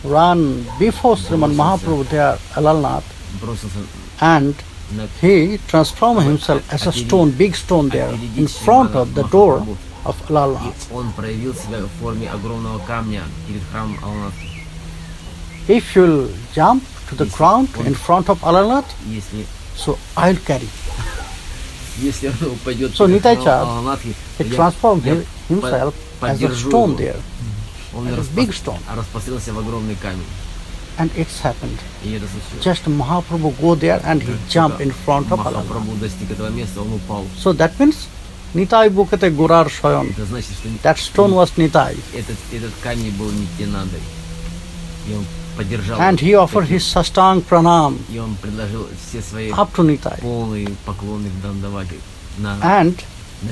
Speaker 1: ran before Sriman Mahaprabhu there, Alalnath,
Speaker 2: бросился
Speaker 1: and
Speaker 2: на
Speaker 1: he transformed himself as a stone, big stone there, in front of the door of
Speaker 2: и
Speaker 1: Alalnath.
Speaker 2: он проявил себя в форме огромного камня перед храмом Аланат.
Speaker 1: If you'll jump to the ground in front of Alalnath, so I'll carry.
Speaker 2: Если он упадет
Speaker 1: So
Speaker 2: перед
Speaker 1: Nitai
Speaker 2: храмом
Speaker 1: Chand,
Speaker 2: Аланатхи,
Speaker 1: he transformed himself as a
Speaker 2: поддержу
Speaker 1: stone
Speaker 2: его.
Speaker 1: there,
Speaker 2: Он
Speaker 1: as a big stone.
Speaker 2: распосрился в огромный камень.
Speaker 1: And it's happened.
Speaker 2: И это случилось.
Speaker 1: Just Mahaprabhu go there and he jump in front of Alalnath.
Speaker 2: Махапрабху достиг этого места, он упал.
Speaker 1: So that means Nitai Bukate Gurar Shoyon.
Speaker 2: Это значит, что
Speaker 1: That stone was Nitai.
Speaker 2: этот камень был Нитянандой. И он поддержал
Speaker 1: And he offered his Sastang Pranam
Speaker 2: и он предложил все свои
Speaker 1: up to Nitai.
Speaker 2: полные поклоны в Дандаваге на
Speaker 1: And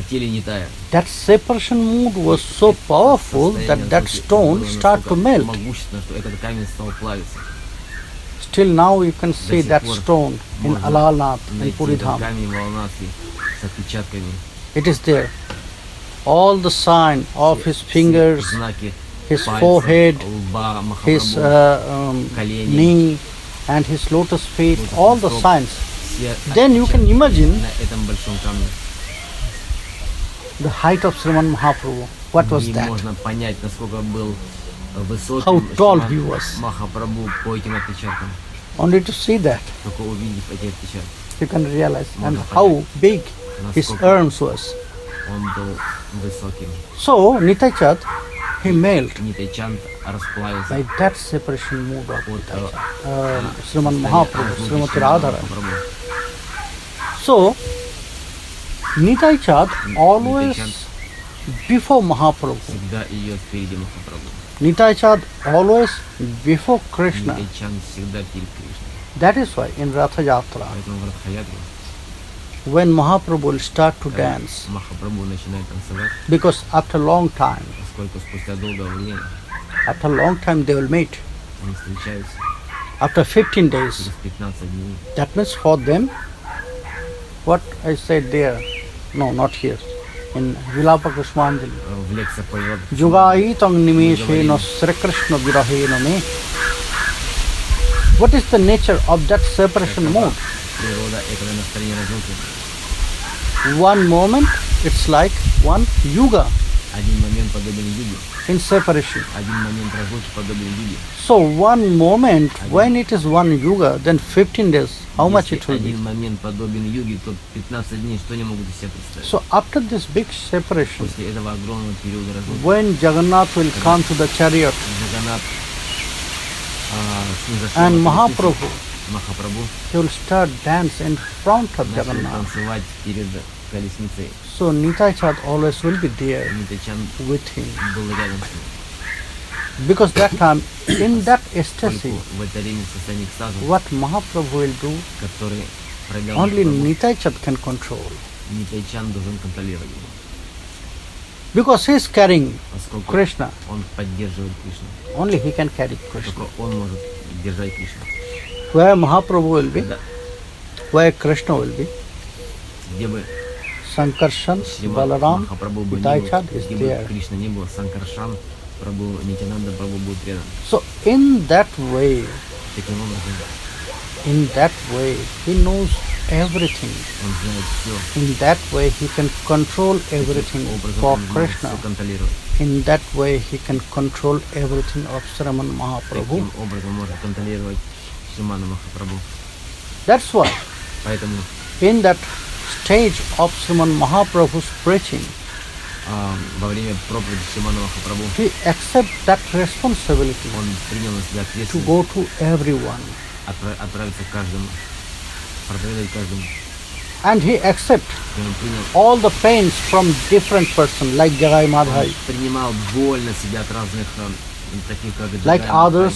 Speaker 2: теле Нитая.
Speaker 1: that separation mood was so powerful that that stone started to melt.
Speaker 2: Могущественно, что этот камень стал плавиться.
Speaker 1: Still now you can see that stone in
Speaker 2: Можно
Speaker 1: Alalnath, in
Speaker 2: найти этот
Speaker 1: Puridham.
Speaker 2: камень в Аланатхе с отпечатками.
Speaker 1: It is there. All the sign of his fingers,
Speaker 2: знаки
Speaker 1: his
Speaker 2: пальцев,
Speaker 1: forehead,
Speaker 2: лба
Speaker 1: his
Speaker 2: Махапрабху, коленей,
Speaker 1: knee, and his lotus feet, all the signs.
Speaker 2: все
Speaker 1: Then you can imagine
Speaker 2: на этом большом камне.
Speaker 1: the height of Sriman Mahaprabhu. What was
Speaker 2: И
Speaker 1: that?
Speaker 2: можно понять, насколько был высоким
Speaker 1: How tall
Speaker 2: Шримад
Speaker 1: he was.
Speaker 2: Махапрабху по этим отпечаткам.
Speaker 1: Only to see that
Speaker 2: Только увидев эти отпечатки,
Speaker 1: you can realize and
Speaker 2: Можно
Speaker 1: how big his
Speaker 2: насколько
Speaker 1: arms was.
Speaker 2: он был высоким.
Speaker 1: So Nitai Chand, he melt
Speaker 2: Нитайчанд расплавился
Speaker 1: by that separation mood of
Speaker 2: от
Speaker 1: Sriman Mahaprabhu, Srimati Radharani.
Speaker 2: Махапрабху.
Speaker 1: So Nitai Chand always before Mahaprabhu.
Speaker 2: Всегда идет впереди Махапрабху.
Speaker 1: Nitai Chand always before Krishna.
Speaker 2: Нитайчанд всегда перед Кришной.
Speaker 1: That is why in Ratha-yatra,
Speaker 2: Поэтому в Радха-ятре,
Speaker 1: when Mahaprabhu will start to
Speaker 2: когда
Speaker 1: dance,
Speaker 2: Махапрабху начинает танцевать,
Speaker 1: because after a long time,
Speaker 2: поскольку спустя долгое время
Speaker 1: they will meet.
Speaker 2: они встречаются
Speaker 1: After 15 days,
Speaker 2: через 15 дней.
Speaker 1: that means for them, what I said there, no, not here, in Vilapa Kushmanjali,
Speaker 2: В лекциях поет
Speaker 1: Yugaitang nimeshena Sri Krishna virahena me. What is the nature of that separation mode?
Speaker 2: природа этого настроения разлуки.
Speaker 1: One moment, it's like one yuga.
Speaker 2: Один момент подобен юге.
Speaker 1: in separation.
Speaker 2: Один момент разлуки подобен юге.
Speaker 1: So one moment, when it is one yuga, then 15 days, how much
Speaker 2: Если
Speaker 1: it will be?
Speaker 2: один момент подобен юге, то 15 дней что они могут из себя представить?
Speaker 1: So after this big separation,
Speaker 2: После этого огромного периода разлуки,
Speaker 1: when Jagannath will come to the chariot
Speaker 2: Джаганнат
Speaker 1: and Mahaprabhu,
Speaker 2: Махапрабху
Speaker 1: he will start dance in front of
Speaker 2: начал
Speaker 1: Jagannath.
Speaker 2: танцевать перед колесницей.
Speaker 1: So Nityananda always will be there
Speaker 2: Нитячан
Speaker 1: with him.
Speaker 2: был рядом с ним.
Speaker 1: Because that time, in that ecstasy,
Speaker 2: Поскольку в это время состояние экстаза,
Speaker 1: what Mahaprabhu will do,
Speaker 2: который проявлял
Speaker 1: only
Speaker 2: Махапрабху,
Speaker 1: Nityananda can control.
Speaker 2: Нитячан должен контролировать его.
Speaker 1: Because he is carrying
Speaker 2: Поскольку
Speaker 1: Krishna,
Speaker 2: он поддерживает Кришну.
Speaker 1: only he can carry Krishna.
Speaker 2: Только он может держать Кришну.
Speaker 1: Where Mahaprabhu will be,
Speaker 2: Когда,
Speaker 1: where Krishna will be,
Speaker 2: где бы
Speaker 1: Sankarshan,
Speaker 2: Шримад
Speaker 1: Balarama,
Speaker 2: Махапрабху бы не
Speaker 1: Nityananda
Speaker 2: был,
Speaker 1: is
Speaker 2: где бы
Speaker 1: there.
Speaker 2: Кришна не был, Санкаршан Прабху, Нитянанда Прабху будет рядом.
Speaker 1: So in that way,
Speaker 2: Таким образом,
Speaker 1: he knows everything.
Speaker 2: он знает все.
Speaker 1: In that way, he can control everything
Speaker 2: Таким образом,
Speaker 1: for
Speaker 2: он может
Speaker 1: Krishna.
Speaker 2: все контролировать.
Speaker 1: In that way, he can control everything of Sriman Mahaprabhu.
Speaker 2: Таким образом может контролировать Шримана Махапрабху.
Speaker 1: That's why,
Speaker 2: Поэтому
Speaker 1: in that stage of Sriman Mahaprabhu's preaching,
Speaker 2: во время проповеди Шримана Махапрабху
Speaker 1: he accepts that responsibility
Speaker 2: он принял на себя
Speaker 1: to
Speaker 2: ответственность
Speaker 1: go to everyone.
Speaker 2: отправиться к каждому, проповедовать каждому.
Speaker 1: And he accepts
Speaker 2: И он принял,
Speaker 1: all the pains from different persons, like Jagai Madhai,
Speaker 2: он принимал боль на себя от разных, таких как
Speaker 1: like
Speaker 2: Джагай Мадхай.
Speaker 1: others.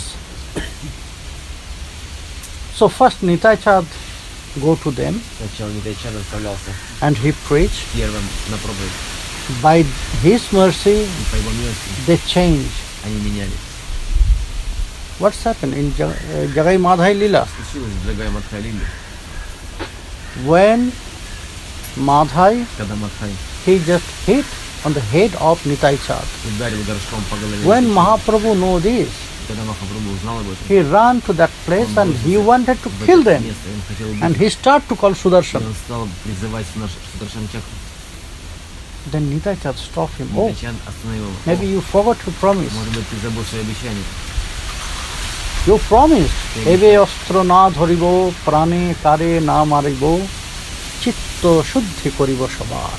Speaker 1: So first Nityananda go to them
Speaker 2: Сначала Нитянанда отправлялся
Speaker 1: and he preached.
Speaker 2: первым на проповедь.
Speaker 1: By his mercy,
Speaker 2: И по его милости
Speaker 1: they change.
Speaker 2: они менялись.
Speaker 1: What's happened in Jagai Madhai Lila?
Speaker 2: Случилось с Джагай Мадхай Лили,
Speaker 1: When Madhai,
Speaker 2: когда Мадхай
Speaker 1: he just hit on the head of Nityananda.
Speaker 2: ударил горшком по голове.
Speaker 1: When
Speaker 2: Нитянанды.
Speaker 1: Mahaprabhu know this,
Speaker 2: Когда Махапрабху узнал об этом,
Speaker 1: he ran to that place and he wanted to
Speaker 2: в
Speaker 1: kill
Speaker 2: это
Speaker 1: them.
Speaker 2: место, он хотел
Speaker 1: And
Speaker 2: убить.
Speaker 1: he started to call
Speaker 2: И
Speaker 1: Sudarshan.
Speaker 2: он стал призывать наш Сударшан Чакру.
Speaker 1: Then Nityananda stopped him. Oh,
Speaker 2: Нитянанд остановил его.
Speaker 1: maybe you forgot to promise.
Speaker 2: Может быть, ты забыл свое обещание.
Speaker 1: You promised. Ebe ostro na dharibo, prane kare na maribo, chitto shuddhi koribo sabar.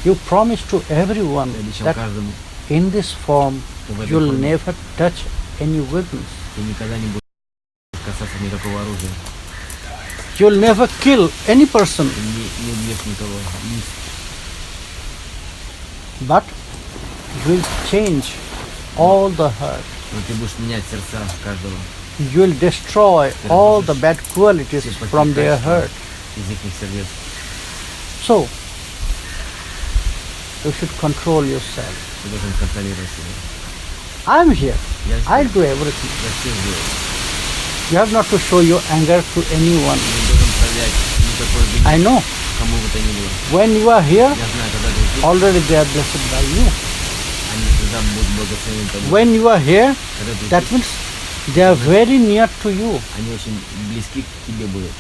Speaker 1: You promised to everyone
Speaker 2: Ты обещал
Speaker 1: that
Speaker 2: каждому,
Speaker 1: in this form
Speaker 2: что в этой
Speaker 1: you'll
Speaker 2: форме
Speaker 1: never touch any weapons.
Speaker 2: ты никогда не будешь касаться никакого оружия.
Speaker 1: You'll never kill any person,
Speaker 2: Ты не убьешь никого.
Speaker 1: but you'll change all the hurt.
Speaker 2: Но ты будешь менять сердца каждого
Speaker 1: You'll destroy all the bad qualities
Speaker 2: все плохие
Speaker 1: from their
Speaker 2: качества
Speaker 1: hurt.
Speaker 2: из их сердец.
Speaker 1: So, you should control yourself.
Speaker 2: Ты должен контролировать себя.
Speaker 1: I'm here.
Speaker 2: Я
Speaker 1: I'll
Speaker 2: здесь.
Speaker 1: do everything.
Speaker 2: Я все сделаю.
Speaker 1: You have not to show your anger to anyone.
Speaker 2: Ты не должен проявлять никакой гнев
Speaker 1: I know.
Speaker 2: кому бы то ни было.
Speaker 1: When you are here,
Speaker 2: Я знаю, когда ты здесь,
Speaker 1: already they are blessed by you.
Speaker 2: они всегда будут благословены тобой.
Speaker 1: When you are here,
Speaker 2: Когда ты
Speaker 1: that
Speaker 2: здесь,
Speaker 1: means they are very near to you.
Speaker 2: они очень близки к тебе будут.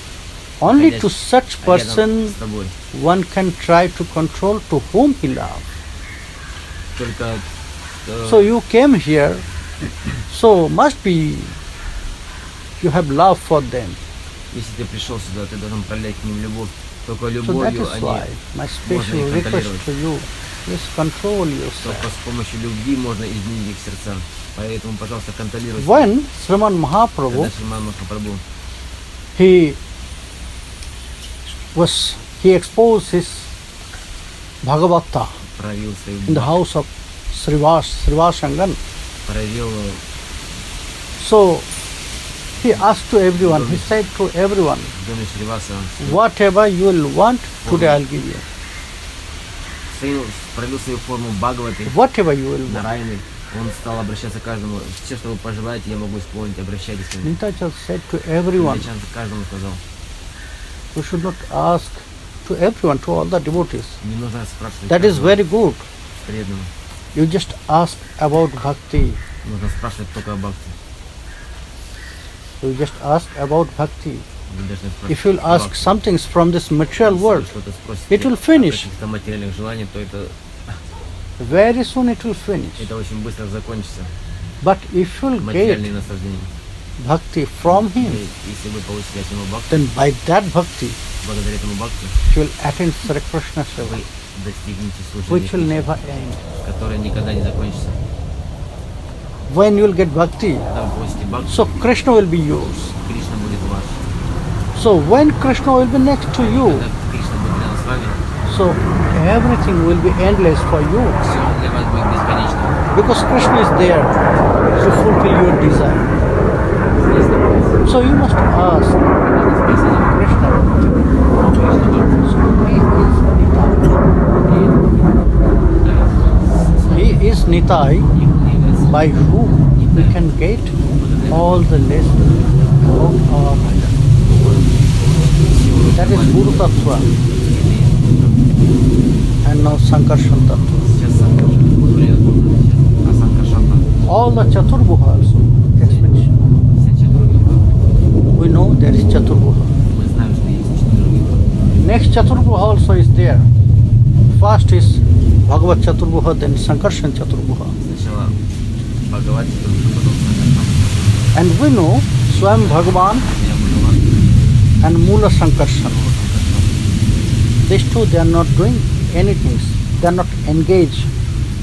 Speaker 1: Only
Speaker 2: Находясь
Speaker 1: to such
Speaker 2: рядом
Speaker 1: person
Speaker 2: с тобой.
Speaker 1: one can try to control to whom he loves.
Speaker 2: Только
Speaker 1: So you came here, so must be you have love for them.
Speaker 2: если ты пришел сюда, ты должен проявлять к ним любовь. Только
Speaker 1: So that
Speaker 2: любовью
Speaker 1: is
Speaker 2: они
Speaker 1: why my special
Speaker 2: их
Speaker 1: request
Speaker 2: контролировать.
Speaker 1: to you is control yourself.
Speaker 2: Только с помощью любви можно изменить их сердца. Поэтому, пожалуйста, контролируй себя.
Speaker 1: When Sriman Mahaprabhu,
Speaker 2: Когда Шриман Махапрабху
Speaker 1: he exposed his Bhagavata
Speaker 2: проявил свою
Speaker 1: in the house of Srivasangan.
Speaker 2: проявил
Speaker 1: So he asked to everyone, he said to everyone,
Speaker 2: в доме Шриваса,
Speaker 1: whatever you will want, today I'll give you.
Speaker 2: проявил свою форму Бхагаваты,
Speaker 1: Whatever you will want.
Speaker 2: Нараяны. Он стал обращаться к каждому. Все, что вы пожелаете, я могу исполнить. Обращайтесь ко мне.
Speaker 1: Nityananda said to everyone,
Speaker 2: Нитянанда каждому сказал.
Speaker 1: we should not ask to everyone, to all the devotees.
Speaker 2: Не нужно спрашивать
Speaker 1: That is
Speaker 2: каждого
Speaker 1: very good.
Speaker 2: преданного.
Speaker 1: You just ask about bhakti.
Speaker 2: Нужно спрашивать только о бхакти.
Speaker 1: You just ask about bhakti.
Speaker 2: Вы должны
Speaker 1: If
Speaker 2: спрашивать
Speaker 1: you'll
Speaker 2: о
Speaker 1: ask
Speaker 2: бхакти.
Speaker 1: something from this material
Speaker 2: Если вы
Speaker 1: world,
Speaker 2: что-то спросите
Speaker 1: it will
Speaker 2: о
Speaker 1: finish.
Speaker 2: каких-то материальных желаниях, то это
Speaker 1: very soon it will finish.
Speaker 2: Это очень быстро закончится.
Speaker 1: But if you'll
Speaker 2: Материальные
Speaker 1: get
Speaker 2: наслаждения.
Speaker 1: bhakti from him,
Speaker 2: Если вы получите от него бхакти,
Speaker 1: then by that bhakti
Speaker 2: благодаря этому бхакти,
Speaker 1: you will attend Sri Krishna Seva,
Speaker 2: вы достигнете
Speaker 1: which will
Speaker 2: служения,
Speaker 1: never end.
Speaker 2: которое никогда не закончится.
Speaker 1: When you will get bhakti,
Speaker 2: Когда вы получите бхакти,
Speaker 1: so Krishna will be yours.
Speaker 2: Кришна будет ваш.
Speaker 1: So when Krishna will be next to you,
Speaker 2: Когда Кришна будет рядом с вами,
Speaker 1: so everything will be endless for you.
Speaker 2: все для вас будет бесконечно.
Speaker 1: Because Krishna is there to fulfill your desire. So you must ask Krishna. He is Nitai, by whom we can get all the lessons of our life. That is Guru Tattva. And now Sankarshan Tattva. All the Chaturbhuha also, expansion. We know there is Chaturbhuha. Next Chaturbhuha also is there. First is Bhagavad Chaturbhuha, then Sankarshan Chaturbhuha. And we know Swam Bhagavan and Mula Sankarshan. These two, they are not doing anything. They are not engaged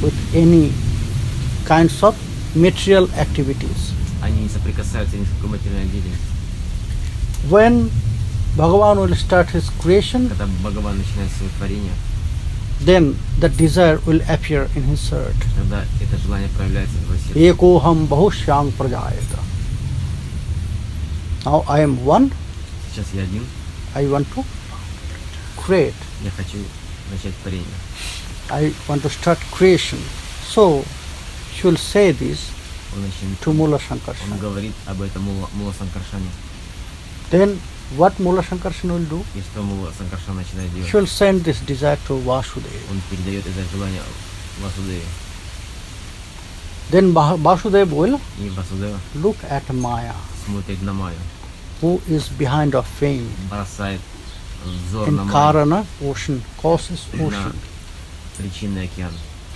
Speaker 1: with any kinds of material activities.
Speaker 2: Они не соприкасаются ни с какой материальной деятельностью.
Speaker 1: When Bhagavan will start his creation,
Speaker 2: Когда Бхагаван начинает свое творение,
Speaker 1: then the desire will appear in his heart.
Speaker 2: тогда это желание проявляется в его сердце.
Speaker 1: Ekoham bahushyam prajayata. Now I am one,
Speaker 2: Сейчас я один,
Speaker 1: I want to create.
Speaker 2: я хочу начать творение.
Speaker 1: I want to start creation. So, she will say this
Speaker 2: Он начнет,
Speaker 1: to Mula
Speaker 2: он
Speaker 1: Sankarshan.
Speaker 2: говорит об этом Мула Санкаршане.
Speaker 1: Then what Mula Sankarshan will do?
Speaker 2: И что Мула Санкаршан начинает делать?
Speaker 1: She will send this desire to Vasudeva.
Speaker 2: Он передает это желание Васудеве.
Speaker 1: Then Vasudeva will
Speaker 2: И Васудева
Speaker 1: look at Maya,
Speaker 2: смотрит на Майю,
Speaker 1: who is behind of fame,
Speaker 2: бросает взор
Speaker 1: in
Speaker 2: на Майю,
Speaker 1: Karana ocean, causes
Speaker 2: на
Speaker 1: ocean,
Speaker 2: причинный океан,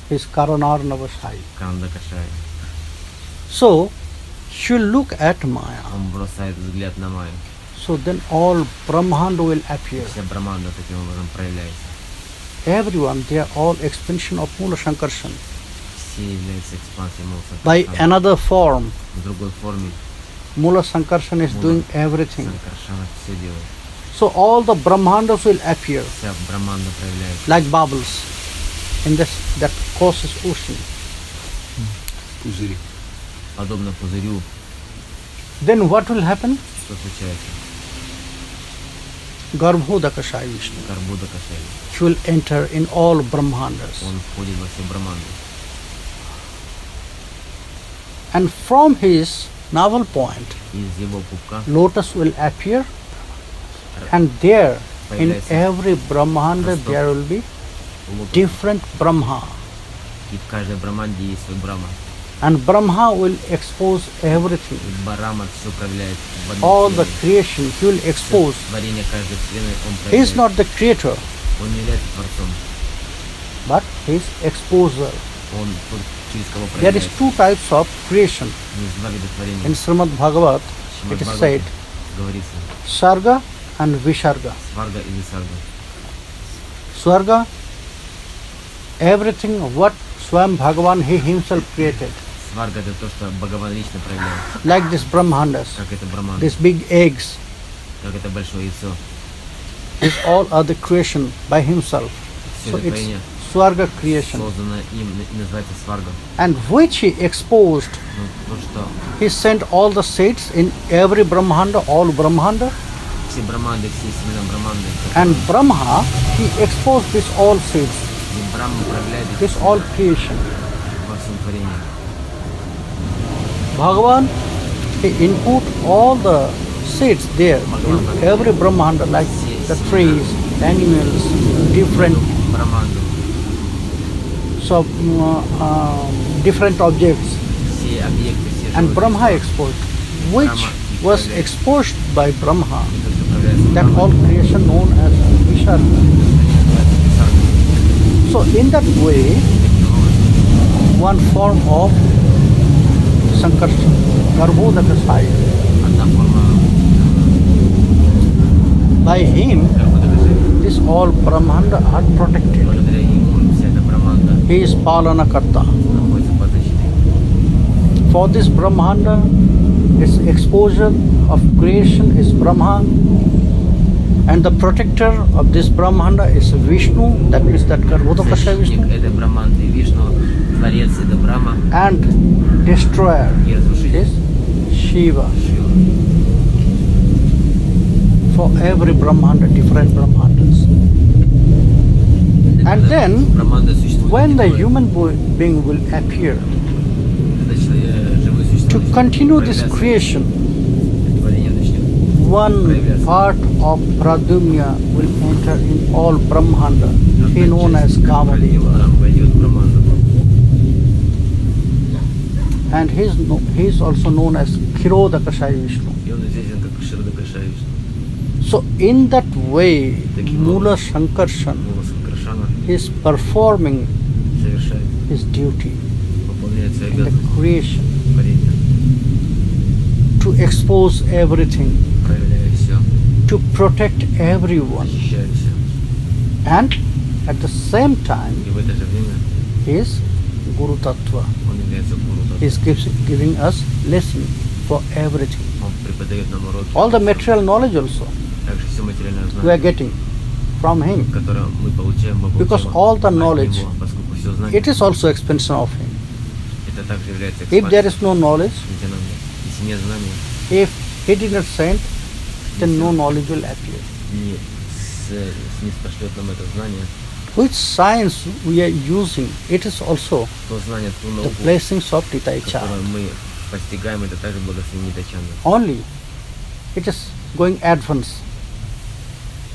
Speaker 1: is Karanarnava Sai.
Speaker 2: Кандакашай.
Speaker 1: So, she will look at Maya.
Speaker 2: Он бросает взгляд на Майю.
Speaker 1: So then all Brahmanda will appear.
Speaker 2: Вся Браманда таким образом проявляется.
Speaker 1: Everyone, they are all expansion of Mula Sankarshan.
Speaker 2: Все являются экспансией Мула
Speaker 1: By
Speaker 2: Санкаршана.
Speaker 1: another form,
Speaker 2: В другой форме
Speaker 1: Mula Sankarshan is
Speaker 2: Mula
Speaker 1: doing everything.
Speaker 2: Санкаршана все делает.
Speaker 1: So all the Brahmandas will appear
Speaker 2: Вся Браманда проявляется.
Speaker 1: like bubbles in this that causes ocean.
Speaker 2: Пузырь. Подобно пузырю.
Speaker 1: Then what will happen?
Speaker 2: Что случается?
Speaker 1: Garbhodakashai Vishnu.
Speaker 2: Гарбуда-кашай.
Speaker 1: She will enter in all Brahmandas.
Speaker 2: Он входит во все Браманды.
Speaker 1: And from his navel point,
Speaker 2: Из его пупка
Speaker 1: lotus will appear, and there in
Speaker 2: появляется
Speaker 1: every Brahmanda there will be
Speaker 2: лотос.
Speaker 1: different Brahma.
Speaker 2: И в каждой Браманде есть свой Брама.
Speaker 1: And Brahma will expose everything.
Speaker 2: И Барама все проявляет в одной
Speaker 1: All the
Speaker 2: вселенной.
Speaker 1: creation he will expose.
Speaker 2: Творение каждой вселенной он
Speaker 1: He is
Speaker 2: проявляет.
Speaker 1: not the creator,
Speaker 2: Он не является Творцом.
Speaker 1: but he is exposer.
Speaker 2: Он тот, через кого
Speaker 1: There is
Speaker 2: проявляется.
Speaker 1: two types of creation.
Speaker 2: Есть два вида творения.
Speaker 1: In Srimad Bhagavat,
Speaker 2: Шримад
Speaker 1: it is
Speaker 2: Бхагавате
Speaker 1: said
Speaker 2: говорится
Speaker 1: Sarga and Visarga.
Speaker 2: Сварга и Висарга.
Speaker 1: Swarga, everything what Swam Bhagavan he himself created,
Speaker 2: Сварга это то, что Бхагаван лично проявляет.
Speaker 1: like this Brahmandas,
Speaker 2: Как это Браман,
Speaker 1: these big eggs,
Speaker 2: как это большое яйцо.
Speaker 1: these all are the creation by himself.
Speaker 2: Все
Speaker 1: So
Speaker 2: это
Speaker 1: it's
Speaker 2: творение
Speaker 1: Swarga creation.
Speaker 2: создано им и называется Сварга.
Speaker 1: And which he exposed,
Speaker 2: Ну, то, что
Speaker 1: he sent all the seeds in every Brahmanda, all Brahmanda,
Speaker 2: все Браманды, все семена Браманды,
Speaker 1: and Brahma, he exposed this all seeds,
Speaker 2: и Брахма проявляет их
Speaker 1: this all creation.
Speaker 2: во всем творении.
Speaker 1: Bhagavan, he input all the seeds there in every Brahmanda, like the trees, animals, different,
Speaker 2: Браманду,
Speaker 1: so different objects,
Speaker 2: все объекты, все
Speaker 1: and
Speaker 2: животные,
Speaker 1: Brahma exposed, which was exposed by Brahma,
Speaker 2: и то, что проявляется
Speaker 1: that
Speaker 2: Брахма,
Speaker 1: all creation known as Visarga.
Speaker 2: называется Висарга.
Speaker 1: So in that way,
Speaker 2: Таким образом,
Speaker 1: one form of Sankarshan, Garbhodakasaya.
Speaker 2: Одна форма
Speaker 1: By him, this all Brahmanda are protected.
Speaker 2: благодаря ему вся эта браманда
Speaker 1: He is Palanakarta.
Speaker 2: находится под защитой.
Speaker 1: For this Brahmanda, its exposure of creation is Brahma, and the protector of this Brahmanda is Vishnu, that means that Garbhodakasaya
Speaker 2: Защитник
Speaker 1: Vishnu,
Speaker 2: этой браманды Вишну, творец это Брахма
Speaker 1: and destroyer
Speaker 2: и разрушитель
Speaker 1: is Shiva.
Speaker 2: Шива.
Speaker 1: For every Brahmanda, different Brahmandas. And then,
Speaker 2: Браманда существует
Speaker 1: when
Speaker 2: не
Speaker 1: the
Speaker 2: только,
Speaker 1: human being will appear
Speaker 2: когда живое существо
Speaker 1: to
Speaker 2: начнет
Speaker 1: continue this
Speaker 2: проявляться,
Speaker 1: creation,
Speaker 2: творение начнет.
Speaker 1: one part of Pradumya will enter in all Brahmanda. He known as Kamadeva.
Speaker 2: Там войдет Браманда.
Speaker 1: And he is also known as Kirodakasaya Vishnu.
Speaker 2: И он известен как Кширдакаша Вишну.
Speaker 1: So in that way, Mula Sankarshan
Speaker 2: Мула Санкаршана
Speaker 1: is performing
Speaker 2: совершает,
Speaker 1: his duty
Speaker 2: выполняет свои
Speaker 1: in the
Speaker 2: обязанности
Speaker 1: creation
Speaker 2: творения,
Speaker 1: to expose everything,
Speaker 2: проявляя все,
Speaker 1: to protect everyone,
Speaker 2: защищая все.
Speaker 1: and at the same time
Speaker 2: И в это же время
Speaker 1: he is Guru Tattva.
Speaker 2: он является гуру.
Speaker 1: He is giving us lesson for everything.
Speaker 2: Он преподает нам уроки.
Speaker 1: All the material knowledge also
Speaker 2: Также все материальное
Speaker 1: we are
Speaker 2: знание,
Speaker 1: getting from him,
Speaker 2: которое мы получаем
Speaker 1: because all the
Speaker 2: от
Speaker 1: knowledge,
Speaker 2: него, поскольку все знание,
Speaker 1: it is also expansion of him.
Speaker 2: это также является
Speaker 1: If there
Speaker 2: экспансией
Speaker 1: is no knowledge,
Speaker 2: Нитянанды. Если нет знания,
Speaker 1: if he did not send, then no knowledge will appear.
Speaker 2: не спошлет нам это знание,
Speaker 1: Which science we are using, it is also
Speaker 2: то знание, ту
Speaker 1: the
Speaker 2: науку,
Speaker 1: blessings of Nityananda.
Speaker 2: которую мы постигаем, это также благословение Нитянанды.
Speaker 1: Only it is going advance.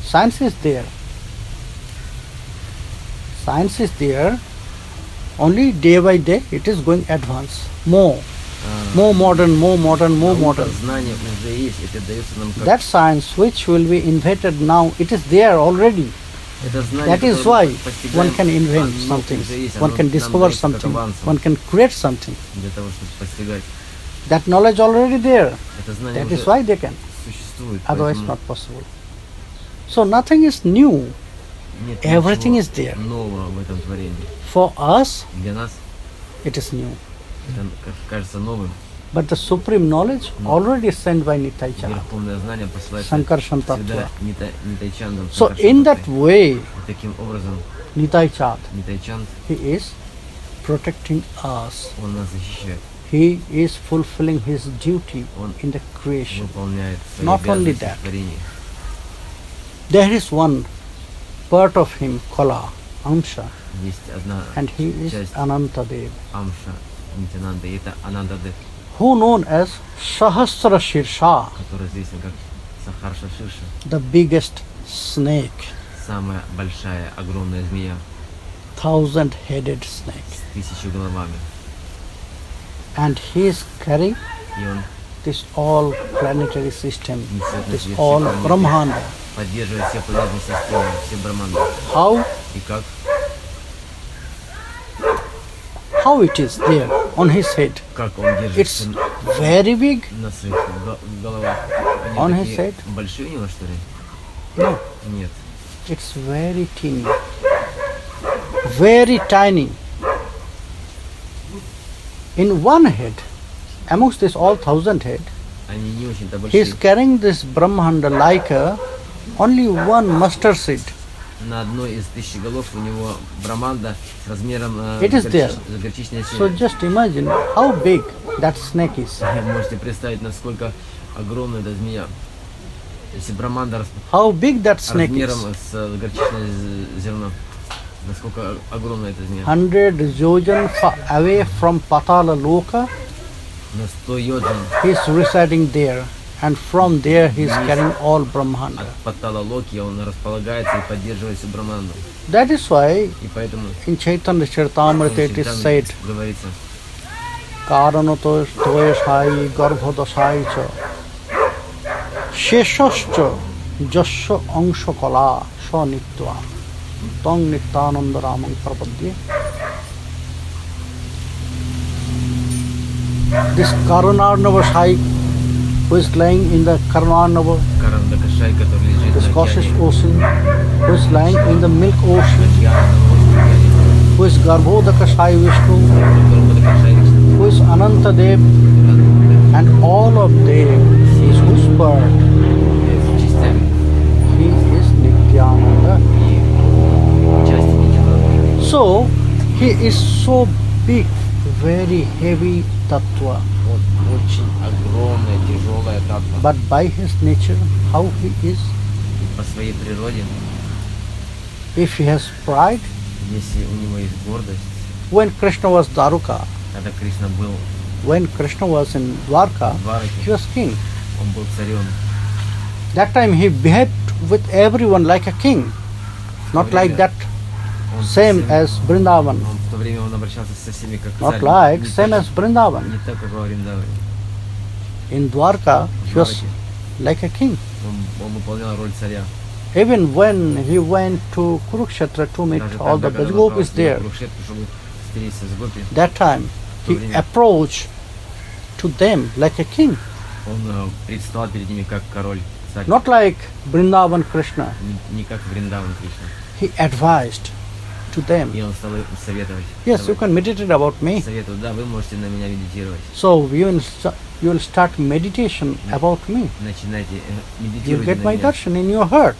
Speaker 1: Science is there. Science is there. Only day by day it is going advance. More modern, more modern, more
Speaker 2: Наука,
Speaker 1: modern.
Speaker 2: знание уже есть, это дается нам как
Speaker 1: That science which will be invented now, it is there already.
Speaker 2: это знание,
Speaker 1: That is
Speaker 2: которое
Speaker 1: why
Speaker 2: мы постигаем,
Speaker 1: one can invent
Speaker 2: оно
Speaker 1: something,
Speaker 2: уже есть,
Speaker 1: one
Speaker 2: оно
Speaker 1: can
Speaker 2: нам
Speaker 1: discover
Speaker 2: дается как
Speaker 1: something,
Speaker 2: авансом
Speaker 1: one can create something.
Speaker 2: для того, чтобы постигать.
Speaker 1: That knowledge already there.
Speaker 2: Это знание
Speaker 1: That
Speaker 2: уже
Speaker 1: is why they can.
Speaker 2: существует,
Speaker 1: Otherwise
Speaker 2: поэтому
Speaker 1: not possible. So nothing is new.
Speaker 2: нет
Speaker 1: Everything
Speaker 2: ничего
Speaker 1: is there.
Speaker 2: нового в этом творении.
Speaker 1: For us,
Speaker 2: Для нас
Speaker 1: it is new.
Speaker 2: это кажется новым.
Speaker 1: But the supreme knowledge already sent by Nityananda,
Speaker 2: Верховное знание посылается
Speaker 1: Sankarshan
Speaker 2: всегда
Speaker 1: Tattva.
Speaker 2: Нитайчандом.
Speaker 1: So in that way,
Speaker 2: Таким образом,
Speaker 1: Nityananda,
Speaker 2: Нитайчанд,
Speaker 1: he is protecting us.
Speaker 2: он нас защищает.
Speaker 1: He is fulfilling his duty
Speaker 2: Он
Speaker 1: in the creation.
Speaker 2: выполняет свои
Speaker 1: Not only
Speaker 2: обязанности
Speaker 1: that.
Speaker 2: в творении.
Speaker 1: There is one part of him, Kala, Amsha,
Speaker 2: Есть одна
Speaker 1: and he is
Speaker 2: часть
Speaker 1: Anantadev,
Speaker 2: Амша Нитянанды, и это Анандадев,
Speaker 1: who known as Sahasra Shirsha,
Speaker 2: который известен как Сахарша Ширша,
Speaker 1: the biggest snake,
Speaker 2: самая большая, огромная змея
Speaker 1: 1,000-headed snake.
Speaker 2: с 1000 головами.
Speaker 1: And he is carrying
Speaker 2: И он
Speaker 1: this all planetary system,
Speaker 2: несет на
Speaker 1: this
Speaker 2: себе
Speaker 1: all
Speaker 2: все планеты,
Speaker 1: Brahmanda.
Speaker 2: поддерживает все планетные системы, все браманды.
Speaker 1: How?
Speaker 2: И как?
Speaker 1: How it is there on his head?
Speaker 2: Как он держит
Speaker 1: It's
Speaker 2: все
Speaker 1: very big.
Speaker 2: на своих головах? Они
Speaker 1: On
Speaker 2: такие
Speaker 1: his head?
Speaker 2: большие у него, что ли?
Speaker 1: No,
Speaker 2: Нет.
Speaker 1: it's very teeny, very tiny. In one head, amongst this all 1,000 head,
Speaker 2: Они не очень-то
Speaker 1: he
Speaker 2: большие.
Speaker 1: is carrying this Brahmanda like only one mustard seed.
Speaker 2: На одной из 1000 голов у него браманда с размером
Speaker 1: It is there.
Speaker 2: горчичное
Speaker 1: So
Speaker 2: семя.
Speaker 1: just imagine how big that snake is.
Speaker 2: Можете представить, насколько огромная эта змея. Если браманда
Speaker 1: How big that snake
Speaker 2: размером
Speaker 1: is.
Speaker 2: с горчичное зерно, насколько огромная эта змея.
Speaker 1: 100 yojan away from Patala Loka,
Speaker 2: На 100 йоджин
Speaker 1: he is residing there, and from there he is carrying all Brahmanda.
Speaker 2: от Паттала Локи он располагается и поддерживает всю браманду.
Speaker 1: That is why
Speaker 2: И поэтому
Speaker 1: in Chaitanya Charitamrita it is said,
Speaker 2: говорится,
Speaker 1: Karanato Toyashai Garbhodasai cha Sheshascha Jasya Angsha Kala Sa Nitya Tang Nityananda Ramang Prapadye. this Karanarnava Shaik who is lying in the Karanarnava,
Speaker 2: Карандакашай, который лежит
Speaker 1: this
Speaker 2: на
Speaker 1: cautious
Speaker 2: океане,
Speaker 1: ocean, who is lying in the milk ocean,
Speaker 2: океанового океане,
Speaker 1: who is Garbhodaka Sai Vishnu,
Speaker 2: Гarbhodaka-Kashai Vishnu,
Speaker 1: who is Anantadev, and all of them is whispered,
Speaker 2: частями
Speaker 1: he is Nityananda.
Speaker 2: и части Нитянанды.
Speaker 1: So, he is so big, very heavy tattva.
Speaker 2: Вот очень огромная, тяжелая татва.
Speaker 1: But by his nature, how he is,
Speaker 2: По своей природе,
Speaker 1: if he has pride,
Speaker 2: если у него есть гордость,
Speaker 1: when Krishna was Daruka,
Speaker 2: когда Кришна был
Speaker 1: when Krishna was in Dwarka,
Speaker 2: в Двараке,
Speaker 1: he was king.
Speaker 2: он был царем.
Speaker 1: That time he behaved with everyone like a king, not like that,
Speaker 2: Он
Speaker 1: same
Speaker 2: совсем-
Speaker 1: as Vrindavan,
Speaker 2: В то время он обращался со всеми как
Speaker 1: not
Speaker 2: царь.
Speaker 1: like
Speaker 2: Не
Speaker 1: same
Speaker 2: так,
Speaker 1: as Vrindavan.
Speaker 2: не так, как во Вриндаване.
Speaker 1: In Dwarka,
Speaker 2: В
Speaker 1: he was
Speaker 2: Двараке
Speaker 1: like a king.
Speaker 2: он выполнял роль царя.
Speaker 1: Even when he went to Kurukshetra to meet
Speaker 2: Даже
Speaker 1: all the
Speaker 2: тогда, когда
Speaker 1: Brajgopis
Speaker 2: попался
Speaker 1: there,
Speaker 2: на Курукшетру, чтобы встретиться с Гопи,
Speaker 1: that time he
Speaker 2: время.
Speaker 1: approached to them like a king,
Speaker 2: он предстал перед ними как король, царь.
Speaker 1: not like Vrindavan Krishna.
Speaker 2: Не как Вриндаван Кришна.
Speaker 1: He advised to them,
Speaker 2: И он стал им советовать.
Speaker 1: yes, you can meditate about me.
Speaker 2: Советовать, да, вы можете на меня медитировать.
Speaker 1: So you will start meditation about me.
Speaker 2: Начинайте
Speaker 1: You'll
Speaker 2: медитировать
Speaker 1: get
Speaker 2: на
Speaker 1: my
Speaker 2: меня
Speaker 1: darshan in your heart.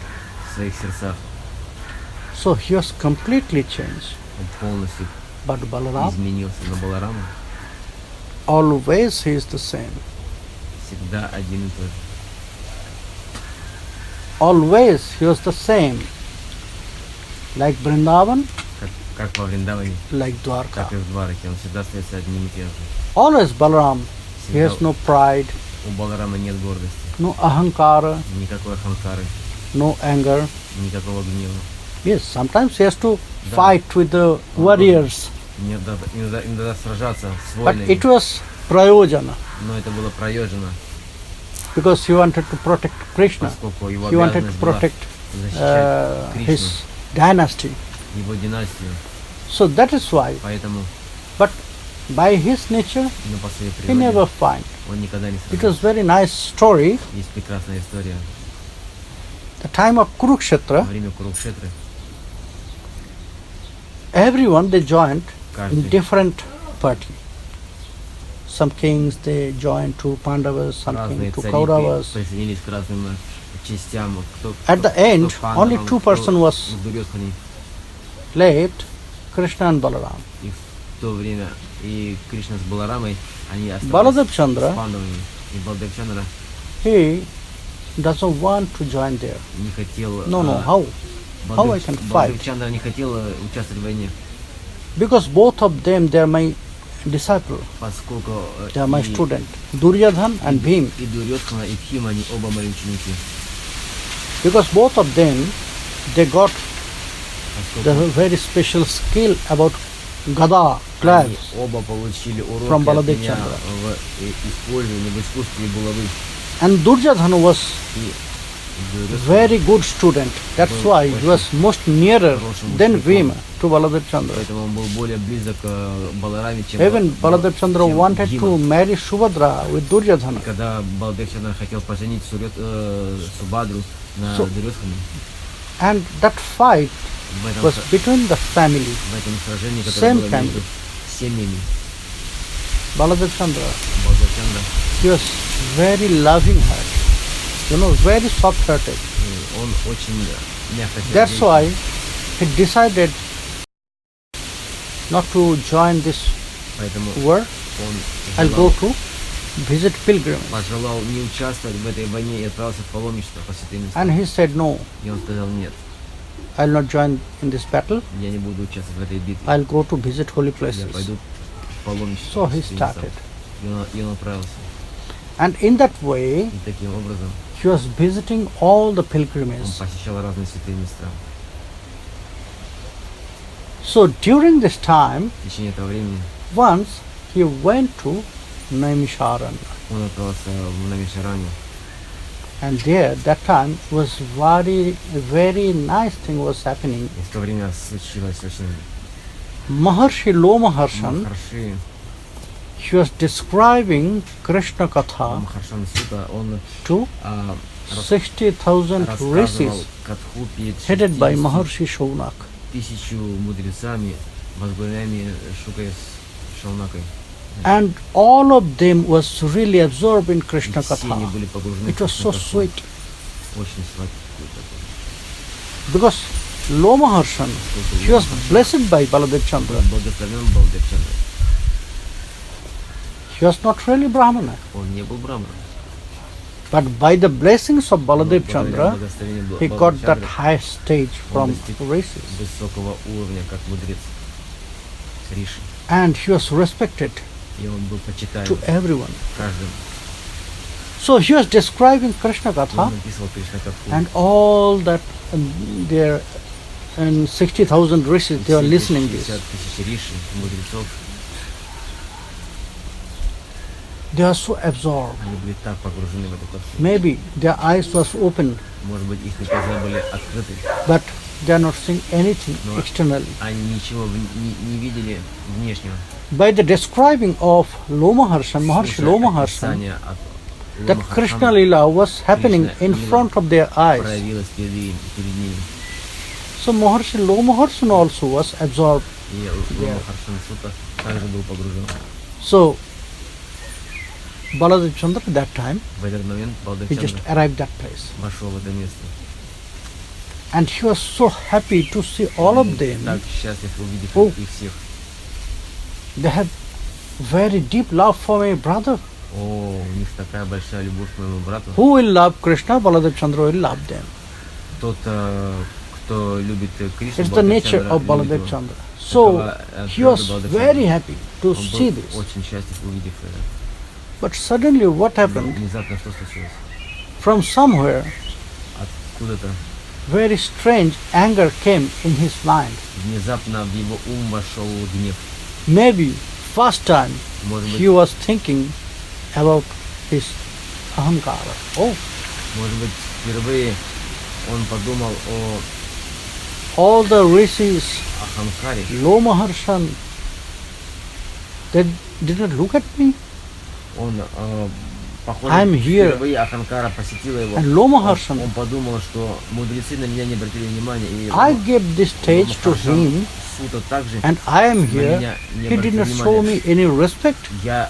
Speaker 2: в своих сердцах.
Speaker 1: So he was completely changed.
Speaker 2: Он полностью
Speaker 1: But Balarama,
Speaker 2: изменился. Но Баларама
Speaker 1: always he is the same.
Speaker 2: всегда один и тот же.
Speaker 1: Always he was the same. Like Vrindavan,
Speaker 2: Как во Вриндаване,
Speaker 1: like
Speaker 2: так
Speaker 1: Dwarka.
Speaker 2: и в Двараке. Он всегда остается одним и тем же.
Speaker 1: Always Balaram. He has no pride,
Speaker 2: У Баларама нет гордости,
Speaker 1: no ahankara,
Speaker 2: никакой ханкары,
Speaker 1: no anger.
Speaker 2: никакого гнева.
Speaker 1: Yes, sometimes he has to
Speaker 2: Да.
Speaker 1: fight with the warriors.
Speaker 2: Иногда сражаться с
Speaker 1: But
Speaker 2: воинами,
Speaker 1: it was prayojana
Speaker 2: но это было проезжено,
Speaker 1: because he wanted to protect Krishna.
Speaker 2: поскольку его
Speaker 1: He wanted to
Speaker 2: обязанность была
Speaker 1: protect
Speaker 2: защищать Кришну,
Speaker 1: his dynasty.
Speaker 2: его династию.
Speaker 1: So that is why.
Speaker 2: Поэтому,
Speaker 1: But by his nature,
Speaker 2: но по своей
Speaker 1: he never
Speaker 2: природе,
Speaker 1: fight.
Speaker 2: он никогда не
Speaker 1: It was
Speaker 2: сражался.
Speaker 1: very nice story.
Speaker 2: Есть прекрасная история.
Speaker 1: The time of
Speaker 2: Во
Speaker 1: Kurukshetra,
Speaker 2: время Курукшетры
Speaker 1: everyone they joined in
Speaker 2: каждый,
Speaker 1: different party. Some kings they joined to Pandavas, some
Speaker 2: разные
Speaker 1: king to
Speaker 2: цари
Speaker 1: Kauravas.
Speaker 2: присоединились к разным частям.
Speaker 1: At the end, only two person was
Speaker 2: в Дурьодхане.
Speaker 1: left, Krishna and Balaram.
Speaker 2: И в то время и Кришна с Баларамой, они остались
Speaker 1: Baladev
Speaker 2: с
Speaker 1: Chandra,
Speaker 2: пандавами. И Баладев Чандра
Speaker 1: he doesn't want to join there.
Speaker 2: не хотел...
Speaker 1: No, no, how? How I can
Speaker 2: Баладев
Speaker 1: fight?
Speaker 2: Чандра не хотел участвовать в войне,
Speaker 1: Because both of them, they are my disciple,
Speaker 2: поскольку
Speaker 1: they are my
Speaker 2: и,
Speaker 1: student. Duryodhan and Bhim.
Speaker 2: и Дурьодхана, и Бхима, они оба мои ученики.
Speaker 1: Because both of them, they got the
Speaker 2: Поскольку
Speaker 1: very special skill about Gada,
Speaker 2: они
Speaker 1: claves.
Speaker 2: оба получили уроки
Speaker 1: From
Speaker 2: от
Speaker 1: Baladev
Speaker 2: меня
Speaker 1: Chandra.
Speaker 2: в использовании, в искусстве булавы.
Speaker 1: And Duryodhan was
Speaker 2: И Дурьодхан
Speaker 1: very good student. That's why he was most nearer than Bhim to Baladev Chandra.
Speaker 2: Поэтому он был более близок к Балараме, чем
Speaker 1: Even Baladev Chandra
Speaker 2: чем
Speaker 1: wanted
Speaker 2: Бхима.
Speaker 1: to marry Subhadra with Duryodhana.
Speaker 2: Когда Баладев Чандра хотел поженить Субадру на
Speaker 1: So-
Speaker 2: Дурьодхане,
Speaker 1: And that fight
Speaker 2: в этом,
Speaker 1: was between the family.
Speaker 2: в этом сражении,
Speaker 1: Same
Speaker 2: которое было
Speaker 1: family.
Speaker 2: между семьями,
Speaker 1: Baladev Chandra,
Speaker 2: Баладев Чандра,
Speaker 1: he was very loving heart. Very soft hearted.
Speaker 2: он очень мягко
Speaker 1: That's
Speaker 2: сердечный.
Speaker 1: why he decided not to join this
Speaker 2: Поэтому
Speaker 1: war.
Speaker 2: он
Speaker 1: I'll go to visit pilgrimage.
Speaker 2: пожелал не участвовать в этой войне и отправился в паломничество по святым
Speaker 1: And
Speaker 2: местам.
Speaker 1: he said, no,
Speaker 2: И он сказал, нет,
Speaker 1: I'll not join in this battle.
Speaker 2: я не буду участвовать в этой битве.
Speaker 1: I'll go to visit holy
Speaker 2: Я
Speaker 1: places.
Speaker 2: пойду в паломничество
Speaker 1: So
Speaker 2: по
Speaker 1: he
Speaker 2: святым местам.
Speaker 1: started.
Speaker 2: И он отправился.
Speaker 1: And in that way,
Speaker 2: И таким образом
Speaker 1: he was visiting all the
Speaker 2: он
Speaker 1: pilgrimages.
Speaker 2: посещал разные святые места.
Speaker 1: So during this time,
Speaker 2: В течение этого времени
Speaker 1: once he went to Naimisharanya.
Speaker 2: он отправился в Намишараню.
Speaker 1: And there, that time was very nice thing was happening.
Speaker 2: И в то время случилось очень
Speaker 1: Maharshi Lomaharshan,
Speaker 2: Махарши,
Speaker 1: he was describing Krishna Katha
Speaker 2: Махаршан Сута, он
Speaker 1: to
Speaker 2: а,
Speaker 1: 60,000
Speaker 2: рассказывал
Speaker 1: rishis
Speaker 2: Катху перед
Speaker 1: headed by
Speaker 2: 60
Speaker 1: Maharshi Shaunak.
Speaker 2: тысячу мудрецами, возглавляемыми Шукой с Шаунакой.
Speaker 1: And all of them was really absorbed in Krishna
Speaker 2: И все они
Speaker 1: Katha.
Speaker 2: были погружены
Speaker 1: It
Speaker 2: в
Speaker 1: was so
Speaker 2: Кришна-катху.
Speaker 1: sweet.
Speaker 2: Очень сладкий такой.
Speaker 1: Because Lomaharshan, he was blessed by Baladev Chandra.
Speaker 2: Был благословен Балдев Чандра.
Speaker 1: He was not really Brahmana.
Speaker 2: Он не был браманом.
Speaker 1: But by the blessings of Baladev
Speaker 2: Благодаря
Speaker 1: Chandra,
Speaker 2: благословению
Speaker 1: he
Speaker 2: Балдев
Speaker 1: got that
Speaker 2: Чандры
Speaker 1: high stage from
Speaker 2: достиг
Speaker 1: rishis.
Speaker 2: высокого уровня, как мудрец Риши.
Speaker 1: And he was respected
Speaker 2: И он был почитаем
Speaker 1: to everyone.
Speaker 2: каждым.
Speaker 1: So he was describing Krishna
Speaker 2: Он
Speaker 1: Katha
Speaker 2: написывал Кришна-катху.
Speaker 1: and all that there and 60,000 rishis, they were listening this.
Speaker 2: 60 тысяч Риши, мудрецов,
Speaker 1: They are so absorbed.
Speaker 2: они были так погружены в эту катху.
Speaker 1: Maybe their eyes was open,
Speaker 2: Может быть, их глаза были открыты,
Speaker 1: but they are not seeing anything
Speaker 2: No.
Speaker 1: externally.
Speaker 2: они ничего не видели внешнего.
Speaker 1: By the describing of Lomaharshan, Maharshi
Speaker 2: Слушая
Speaker 1: Lomaharshan,
Speaker 2: описание от
Speaker 1: that
Speaker 2: Лома
Speaker 1: Krishna
Speaker 2: Харшана,
Speaker 1: Lila was happening in
Speaker 2: Krishna
Speaker 1: front of their eyes.
Speaker 2: проявилось перед ними.
Speaker 1: So Maharshi Lomaharshan also was absorbed.
Speaker 2: И Лома Харшан Сута также был погружен.
Speaker 1: So Baladev Chandra at that time,
Speaker 2: В этот момент Балдев
Speaker 1: he just
Speaker 2: Чандра
Speaker 1: arrived that place.
Speaker 2: вошел в это место.
Speaker 1: And he was so happy to see all of
Speaker 2: Он
Speaker 1: them.
Speaker 2: так счастлив, увидев
Speaker 1: Oh.
Speaker 2: их всех.
Speaker 1: They had very deep love for my brother.
Speaker 2: О, у них такая большая любовь к моему брату.
Speaker 1: Who will love Krishna? Baladev Chandra will love them.
Speaker 2: Тот, кто любит Кришну,
Speaker 1: It's the nature of Baladev Chandra. So he was very happy to
Speaker 2: Он
Speaker 1: see
Speaker 2: был
Speaker 1: this.
Speaker 2: очень счастлив, увидев это.
Speaker 1: But suddenly what
Speaker 2: Но
Speaker 1: happened?
Speaker 2: внезапно что случилось?
Speaker 1: From somewhere,
Speaker 2: Откуда-то
Speaker 1: very strange anger came in his mind.
Speaker 2: внезапно в его ум вошел гнев.
Speaker 1: Maybe first time
Speaker 2: Может
Speaker 1: he
Speaker 2: быть,
Speaker 1: was thinking about his ahankara. Oh,
Speaker 2: может быть, впервые он подумал о
Speaker 1: all the rishis,
Speaker 2: Аханкаре.
Speaker 1: Lomaharshan, they did not look at me.
Speaker 2: Он, похоже,
Speaker 1: I'm here.
Speaker 2: впервые Аханкара посетила его.
Speaker 1: And Lomaharshan,
Speaker 2: Он подумал, что мудрецы на меня не обратили внимания. И
Speaker 1: I gave this stage to him,
Speaker 2: Сута также
Speaker 1: and I am
Speaker 2: на
Speaker 1: here.
Speaker 2: меня не
Speaker 1: He did
Speaker 2: обратил
Speaker 1: not show me
Speaker 2: внимания.
Speaker 1: any respect.
Speaker 2: Я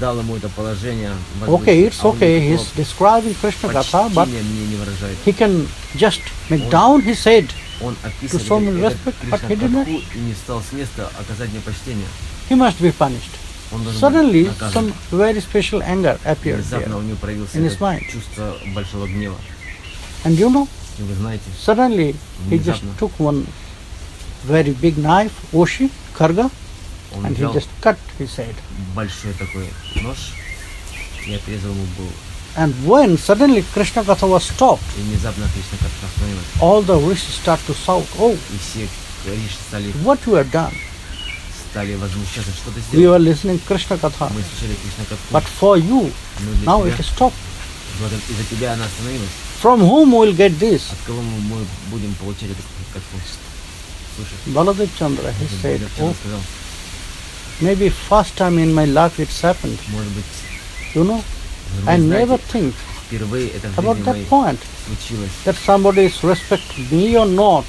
Speaker 2: дал ему это положение.
Speaker 1: Okay, it's
Speaker 2: а он
Speaker 1: okay.
Speaker 2: никакого
Speaker 1: He's describing Krishna Katha, but
Speaker 2: почтения мне не выражает.
Speaker 1: he can just make down his head.
Speaker 2: Он описывает
Speaker 1: show me
Speaker 2: этот
Speaker 1: respect, but he did not.
Speaker 2: Кришна-катху и не встал с места оказать мне почтение.
Speaker 1: He must be punished.
Speaker 2: Он должен
Speaker 1: Suddenly,
Speaker 2: быть наказан.
Speaker 1: some very special anger appeared there.
Speaker 2: Внезапно у него проявился
Speaker 1: in his
Speaker 2: это
Speaker 1: mind.
Speaker 2: чувство большого гнева.
Speaker 1: And you know,
Speaker 2: И вы знаете,
Speaker 1: suddenly he just
Speaker 2: Внезапно.
Speaker 1: took one very big knife, oshi, karga,
Speaker 2: он
Speaker 1: and he
Speaker 2: взял
Speaker 1: just cut his head.
Speaker 2: большой такой нож и отрезал ему голову.
Speaker 1: And when suddenly Krishna Katha was stopped,
Speaker 2: И внезапно Кришна-катха остановилась.
Speaker 1: all the rishis start to shout, oh,
Speaker 2: И все риши
Speaker 1: what you have done.
Speaker 2: стали возмущаться, что ты
Speaker 1: We
Speaker 2: сделал.
Speaker 1: were listening Krishna Katha,
Speaker 2: Мы слушали Кришна-катху,
Speaker 1: but for you,
Speaker 2: но для
Speaker 1: now
Speaker 2: тебя,
Speaker 1: it is stopped.
Speaker 2: из-за тебя она остановилась.
Speaker 1: From whom we will get this?
Speaker 2: От кого мы будем получать эту катху? Слушай,
Speaker 1: Baladev Chandra, he said,
Speaker 2: Балдев
Speaker 1: oh,
Speaker 2: сказал,
Speaker 1: maybe first time in my life it's happened.
Speaker 2: может быть,
Speaker 1: You know,
Speaker 2: вы
Speaker 1: I
Speaker 2: знаете,
Speaker 1: never think
Speaker 2: впервые это в
Speaker 1: about
Speaker 2: жизни
Speaker 1: that
Speaker 2: моей
Speaker 1: point,
Speaker 2: случилось.
Speaker 1: that somebody is respecting me or not.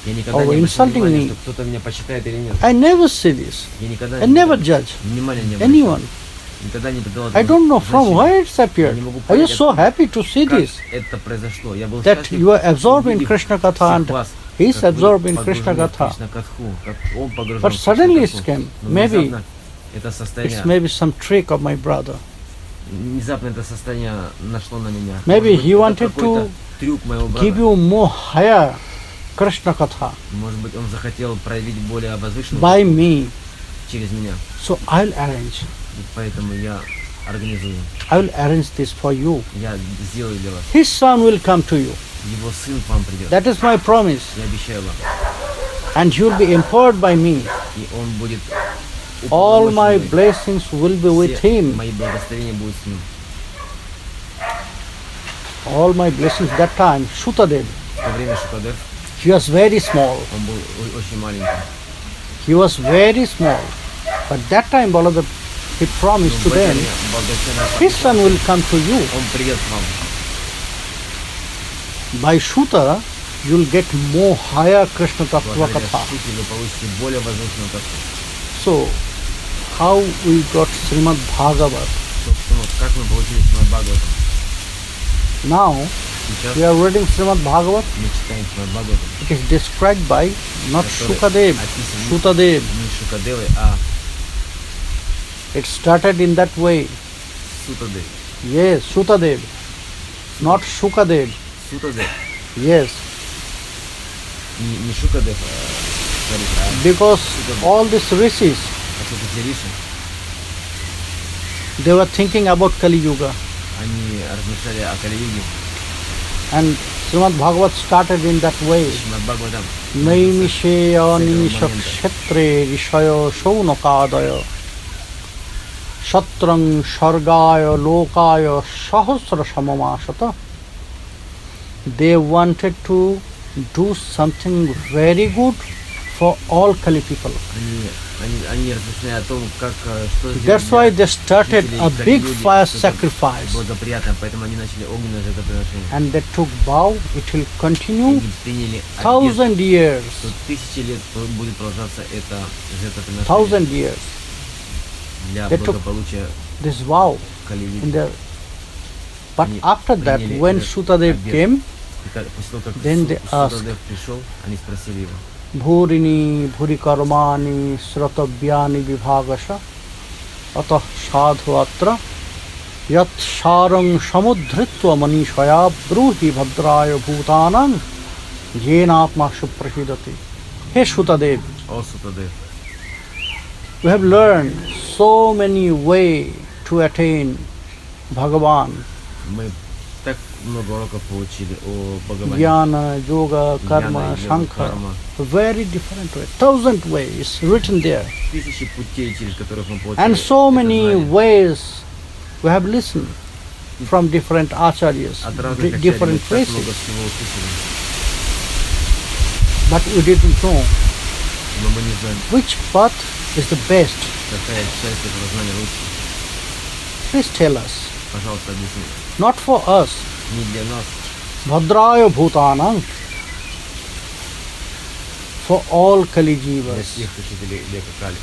Speaker 2: Я никогда
Speaker 1: Oh,
Speaker 2: не обращал
Speaker 1: insulting
Speaker 2: внимания,
Speaker 1: me.
Speaker 2: что кто-то меня почитает или нет.
Speaker 1: I never see this.
Speaker 2: Я никогда
Speaker 1: I never
Speaker 2: не
Speaker 1: judge
Speaker 2: внимания не
Speaker 1: anyone.
Speaker 2: обращал. Никогда не придал
Speaker 1: I don't know from
Speaker 2: значения.
Speaker 1: where it's appeared. I was so happy to see
Speaker 2: Как
Speaker 1: this,
Speaker 2: это произошло? Я был
Speaker 1: that
Speaker 2: счастлив,
Speaker 1: you are absorbed in
Speaker 2: увидев
Speaker 1: Krishna Katha
Speaker 2: всех
Speaker 1: and
Speaker 2: вас,
Speaker 1: he is
Speaker 2: как вы
Speaker 1: absorbed in
Speaker 2: погружены
Speaker 1: Krishna
Speaker 2: в
Speaker 1: Katha.
Speaker 2: Кришна-катху, как он погружен
Speaker 1: But
Speaker 2: в
Speaker 1: suddenly it
Speaker 2: Кришна-катху.
Speaker 1: came.
Speaker 2: Но
Speaker 1: Maybe
Speaker 2: внезапно это состояние,
Speaker 1: it's maybe some trick of my brother.
Speaker 2: внезапно это состояние нашло на меня.
Speaker 1: Maybe
Speaker 2: Может быть,
Speaker 1: he
Speaker 2: это
Speaker 1: wanted
Speaker 2: какой-то
Speaker 1: to
Speaker 2: трюк моего брата.
Speaker 1: Give you more higher Krishna Katha
Speaker 2: Может быть, он захотел проявить более возвышенную
Speaker 1: by me.
Speaker 2: через меня.
Speaker 1: So I'll arrange.
Speaker 2: И поэтому я организую.
Speaker 1: I will arrange this for you.
Speaker 2: Я сделаю для вас.
Speaker 1: His son will come to you.
Speaker 2: Его сын к вам придет.
Speaker 1: That is my promise.
Speaker 2: Я обещаю вам.
Speaker 1: And you will be empowered by me.
Speaker 2: И он будет
Speaker 1: All my
Speaker 2: уполномочен мной.
Speaker 1: blessings will be with
Speaker 2: Все
Speaker 1: him.
Speaker 2: мои благословения будут с ним.
Speaker 1: All my blessings that time. Shutadev.
Speaker 2: В то время Шукадев,
Speaker 1: He was very small.
Speaker 2: он был очень маленький.
Speaker 1: He was very small. But that time Baladev He promised to
Speaker 2: в
Speaker 1: them,
Speaker 2: этом Богдачара
Speaker 1: his son will come to you.
Speaker 2: он придет к вам.
Speaker 1: By Shuta, you will get more higher Krishna Tattva
Speaker 2: Благодаря
Speaker 1: Katha.
Speaker 2: Шуте вы получите более возвышенную кассу.
Speaker 1: So, how we got Srimad Bhagavat?
Speaker 2: Собственно, как мы получили Шримад Бхагаватам?
Speaker 1: Now,
Speaker 2: Сейчас
Speaker 1: we are reading Srimad Bhagavat.
Speaker 2: мы читаем Шримад Бхагаватам.
Speaker 1: It is described by not
Speaker 2: Который
Speaker 1: Shukadev,
Speaker 2: описан
Speaker 1: Shutadev.
Speaker 2: не Шукадевой, а
Speaker 1: It started in that way.
Speaker 2: Сутадев.
Speaker 1: Yes, Shutadev, not Shukadev.
Speaker 2: Сутадев.
Speaker 1: Yes,
Speaker 2: Не Шукадев, а
Speaker 1: because all these rishis,
Speaker 2: Риши,
Speaker 1: they were thinking about Kali Yuga.
Speaker 2: они размышляли о Кали-юге.
Speaker 1: And Srimad Bhagavat started in that way.
Speaker 2: Шримад Бхагаватам
Speaker 1: Naimisheya nimisha kshetre rishayo shaunakadaya shatrang shargaya lokaya sahasra samamashata. They wanted to do something very good for all Kali people.
Speaker 2: Они размышляли о том, как что
Speaker 1: That's why they started a big fire sacrifice.
Speaker 2: благоприятно, поэтому они начали огненное жертвоприношение.
Speaker 1: And they took vow it will continue
Speaker 2: Они приняли
Speaker 1: 1,000 years.
Speaker 2: что 1000 лет будет продолжаться это жертвоприношение
Speaker 1: 1,000 years.
Speaker 2: для
Speaker 1: They took
Speaker 2: благополучия
Speaker 1: this vow
Speaker 2: Кали-юги.
Speaker 1: in their. But
Speaker 2: Они
Speaker 1: after that,
Speaker 2: приняли
Speaker 1: when
Speaker 2: этот
Speaker 1: Shutadev
Speaker 2: обет.
Speaker 1: came,
Speaker 2: После того, как
Speaker 1: then they asked,
Speaker 2: Шукадев пришел, они спросили его,
Speaker 1: Bhurini bhuri karmani sratavyani vibhagasha atah sadhuatra yat sarang samudhritva manishaya bruhi bhadraya bhutanam yenatma suprahidati. Hey Shutadev,
Speaker 2: о Сутадев,
Speaker 1: we have learned so many ways to attain Bhagavan.
Speaker 2: мы так много уроков получили о Бхагаване.
Speaker 1: Jnana, yoga, karma,
Speaker 2: Jnana, yoga,
Speaker 1: shankha.
Speaker 2: karma.
Speaker 1: Very different way. 1,000 ways written there.
Speaker 2: 1000 путей, через которых мы получили
Speaker 1: And so
Speaker 2: это
Speaker 1: many
Speaker 2: знание.
Speaker 1: ways we have listened from different acharyas,
Speaker 2: От разных ачарьев
Speaker 1: different
Speaker 2: мы так много
Speaker 1: places.
Speaker 2: всего услышали,
Speaker 1: But we didn't know
Speaker 2: но мы не знаем,
Speaker 1: which path is the best.
Speaker 2: какая часть этого знания лучше.
Speaker 1: Please tell us.
Speaker 2: Пожалуйста, объясни.
Speaker 1: Not for us.
Speaker 2: Не для нас,
Speaker 1: Bhadraya bhutanam. For all Kali
Speaker 2: для
Speaker 1: jivas.
Speaker 2: всех жителей века Кали.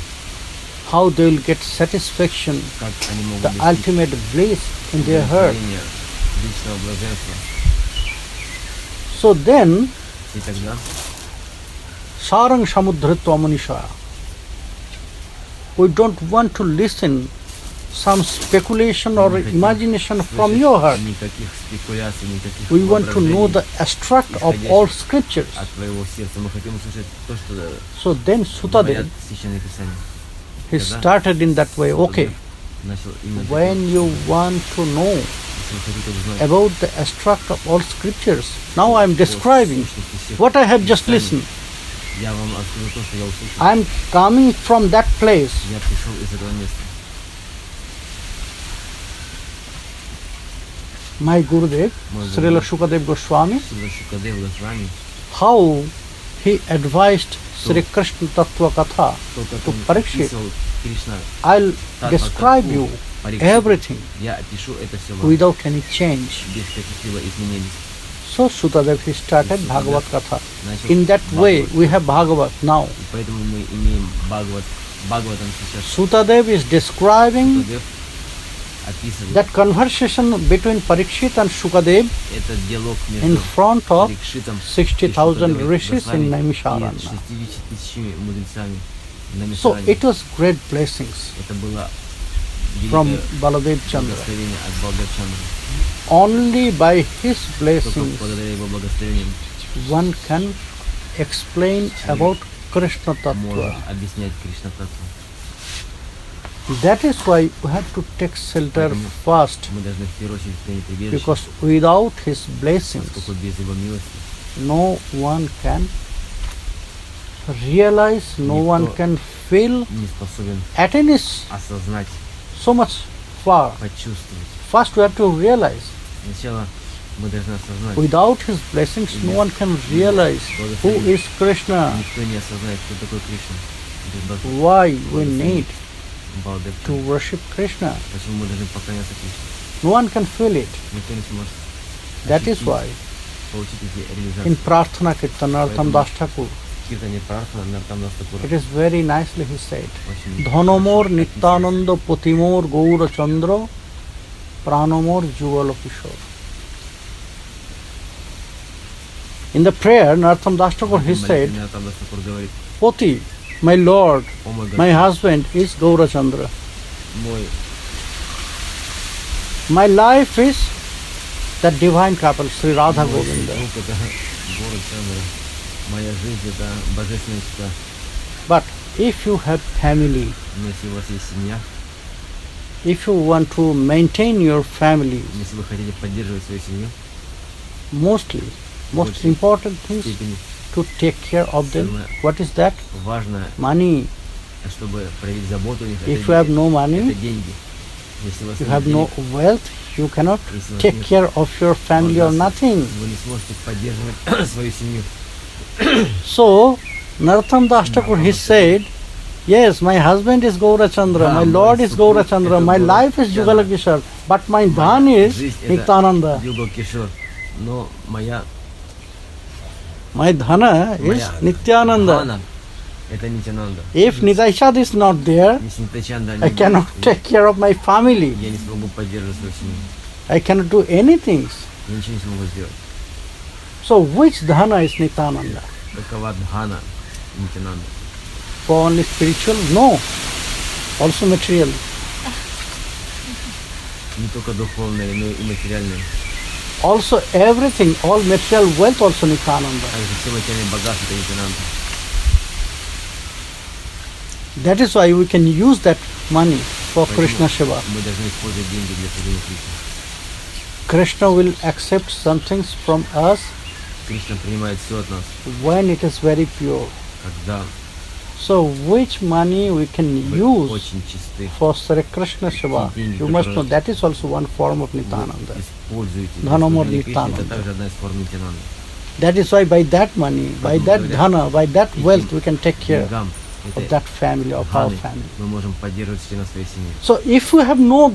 Speaker 1: How they will get satisfaction,
Speaker 2: Как они могут
Speaker 1: the
Speaker 2: достичь
Speaker 1: ultimate bliss in their heart.
Speaker 2: удовлетворения, личного блаженства.
Speaker 1: So then,
Speaker 2: И тогда
Speaker 1: Sarang Samudhritva Manisha. We don't want to listen some speculation or imagination from your heart.
Speaker 2: никаких спекуляций, никаких
Speaker 1: We want to know
Speaker 2: воображений
Speaker 1: the extract of all scriptures.
Speaker 2: от твоего сердца. Мы хотим услышать то, что
Speaker 1: So then
Speaker 2: говорят
Speaker 1: Sutadev,
Speaker 2: Священное Писание.
Speaker 1: he started in that way. Okay,
Speaker 2: Начал именно
Speaker 1: when you want to know
Speaker 2: если вы хотите узнать
Speaker 1: about the extract of all scriptures, now I am
Speaker 2: о
Speaker 1: describing
Speaker 2: сущности всех
Speaker 1: what I have just
Speaker 2: Писаний,
Speaker 1: listened.
Speaker 2: я вам расскажу то, что я услышал.
Speaker 1: I am coming from that place.
Speaker 2: Я пришел из этого места.
Speaker 1: My Gurudev,
Speaker 2: Мой
Speaker 1: Srila
Speaker 2: Гуру,
Speaker 1: Shukadev Goswami,
Speaker 2: Шрила Шукадев Госвами,
Speaker 1: how he advised Sri Krishna Tattva Katha
Speaker 2: то, как
Speaker 1: to
Speaker 2: он
Speaker 1: Parikshit.
Speaker 2: описывал Кришна,
Speaker 1: I'll
Speaker 2: Tattva
Speaker 1: describe
Speaker 2: Kathu
Speaker 1: you
Speaker 2: Парикшиту.
Speaker 1: everything
Speaker 2: Я опишу это все вам
Speaker 1: without any change.
Speaker 2: без каких-либо изменений.
Speaker 1: So Sutadev he started
Speaker 2: Sutadev
Speaker 1: Bhagavad Katha.
Speaker 2: Начал
Speaker 1: In that way
Speaker 2: Бхагават.
Speaker 1: we have Bhagavat now.
Speaker 2: И поэтому мы имеем Бхагаватам сейчас.
Speaker 1: Sutadev is describing
Speaker 2: Шукадев описывает
Speaker 1: that conversation between Parikshit and Shukadev
Speaker 2: этот диалог
Speaker 1: in
Speaker 2: между
Speaker 1: front of
Speaker 2: Парикшитом
Speaker 1: 60,000
Speaker 2: и
Speaker 1: rishis in
Speaker 2: Шукадевой и
Speaker 1: Naimisharanya.
Speaker 2: 60 тысячами мудрецами на
Speaker 1: So
Speaker 2: Мишаране.
Speaker 1: it was great blessings
Speaker 2: Это было
Speaker 1: from
Speaker 2: великое
Speaker 1: Baladev Chandra.
Speaker 2: благословение от Балдев-чандры.
Speaker 1: Only by his
Speaker 2: Только
Speaker 1: blessings
Speaker 2: благодаря его благословениям
Speaker 1: one can explain about Krishna
Speaker 2: можно
Speaker 1: Tattva.
Speaker 2: объяснять Кришна-таттву.
Speaker 1: That is why we have to take shelter
Speaker 2: Поэтому
Speaker 1: first,
Speaker 2: мы должны в первую очередь принять прибежище,
Speaker 1: because without his blessings,
Speaker 2: поскольку без его милости
Speaker 1: no one can realize, no one can feel,
Speaker 2: не способен
Speaker 1: attain
Speaker 2: осознать,
Speaker 1: so much far.
Speaker 2: почувствовать.
Speaker 1: First we have to realize.
Speaker 2: Сначала мы должны осознать.
Speaker 1: Without his blessings, no one can realize who is Krishna,
Speaker 2: Никто не осознает, кто такой Кришна. Без Бога.
Speaker 1: why we need
Speaker 2: Балдев.
Speaker 1: to worship Krishna.
Speaker 2: Почему мы должны поклоняться Кришне?
Speaker 1: No one can feel it.
Speaker 2: Никто не сможет
Speaker 1: That is
Speaker 2: ощутить,
Speaker 1: why
Speaker 2: получить эти
Speaker 1: in
Speaker 2: реализации.
Speaker 1: Prarthana Kirtanartham Das Thakur,
Speaker 2: Kirtane Prarthana Nartam Das Thakur.
Speaker 1: it is very nicely he said,
Speaker 2: Очень
Speaker 1: Dhanomor
Speaker 2: хорошо
Speaker 1: Nityananda Potimor Gaura Chandra Pranomor Jugala Kishore. In the prayer, Nartham Das Thakur, he said,
Speaker 2: Нарtam Das Thakur говорит:
Speaker 1: Poti, my Lord,
Speaker 2: о мой
Speaker 1: my
Speaker 2: Господь,
Speaker 1: husband is Gaura Chandra.
Speaker 2: мой
Speaker 1: My life is that divine couple, Sri Radha Govinda.
Speaker 2: супруг — это город Чандра. Моя жизнь — это божественная мечта.
Speaker 1: But if you have family,
Speaker 2: Но если у вас есть семья,
Speaker 1: if you want to maintain your family,
Speaker 2: если вы хотите поддерживать свою семью,
Speaker 1: most
Speaker 2: Очень
Speaker 1: important
Speaker 2: в
Speaker 1: things
Speaker 2: степени
Speaker 1: to take care of them. What is that?
Speaker 2: важно,
Speaker 1: Money.
Speaker 2: чтобы проявить заботу о них,
Speaker 1: If you have no
Speaker 2: это
Speaker 1: money,
Speaker 2: деньги. Если у вас
Speaker 1: you
Speaker 2: нет
Speaker 1: have no
Speaker 2: денег,
Speaker 1: wealth, you cannot
Speaker 2: если у вас
Speaker 1: take
Speaker 2: нет
Speaker 1: care of your family or
Speaker 2: богатства,
Speaker 1: nothing.
Speaker 2: вы не сможете поддерживать свою семью.
Speaker 1: So, Nartham Das Thakur, he said, yes, my husband is Gaura Chandra, my Lord is Gaura Chandra, my life is Jugala Kishore, but my dhan is
Speaker 2: Жизнь — это
Speaker 1: Nityananda.
Speaker 2: Югал Кишор, но моя
Speaker 1: My dhana is Nityananda.
Speaker 2: Дхана — это Нитянанда.
Speaker 1: If Nityananda is not there,
Speaker 2: Если Нитянанда
Speaker 1: I cannot take care of my family.
Speaker 2: я не смогу поддерживать свою семью.
Speaker 1: I cannot do anything.
Speaker 2: Я ничего не смогу сделать.
Speaker 1: So which dhana is Nityananda?
Speaker 2: Какова Дхана Нитянанда?
Speaker 1: For only spiritual? No. Also material.
Speaker 2: Не только духовное, но и материальное.
Speaker 1: Also everything, all material wealth also Nityananda.
Speaker 2: Также все материальные богатства — это Нитянанда.
Speaker 1: That is why we can use that money for Krishna Shiva.
Speaker 2: Мы должны использовать деньги для служения Кришне.
Speaker 1: Krishna will accept some things from us
Speaker 2: Кришна принимает все от нас,
Speaker 1: when it is very pure.
Speaker 2: когда
Speaker 1: So which money we can
Speaker 2: вы
Speaker 1: use
Speaker 2: очень чисты.
Speaker 1: for Sri Krishna Shiva? You must know that is also one form of Nityananda.
Speaker 2: Используйте
Speaker 1: Дханамор
Speaker 2: служение Кришне, это
Speaker 1: Нитянанда.
Speaker 2: также одна из форм Нитянанды.
Speaker 1: That is why by that money, by that dhana, by that wealth we can take care
Speaker 2: Деньгам
Speaker 1: of
Speaker 2: этой
Speaker 1: that family, of our
Speaker 2: Дханы
Speaker 1: family.
Speaker 2: мы можем поддерживать членов своей семьи.
Speaker 1: So if we have no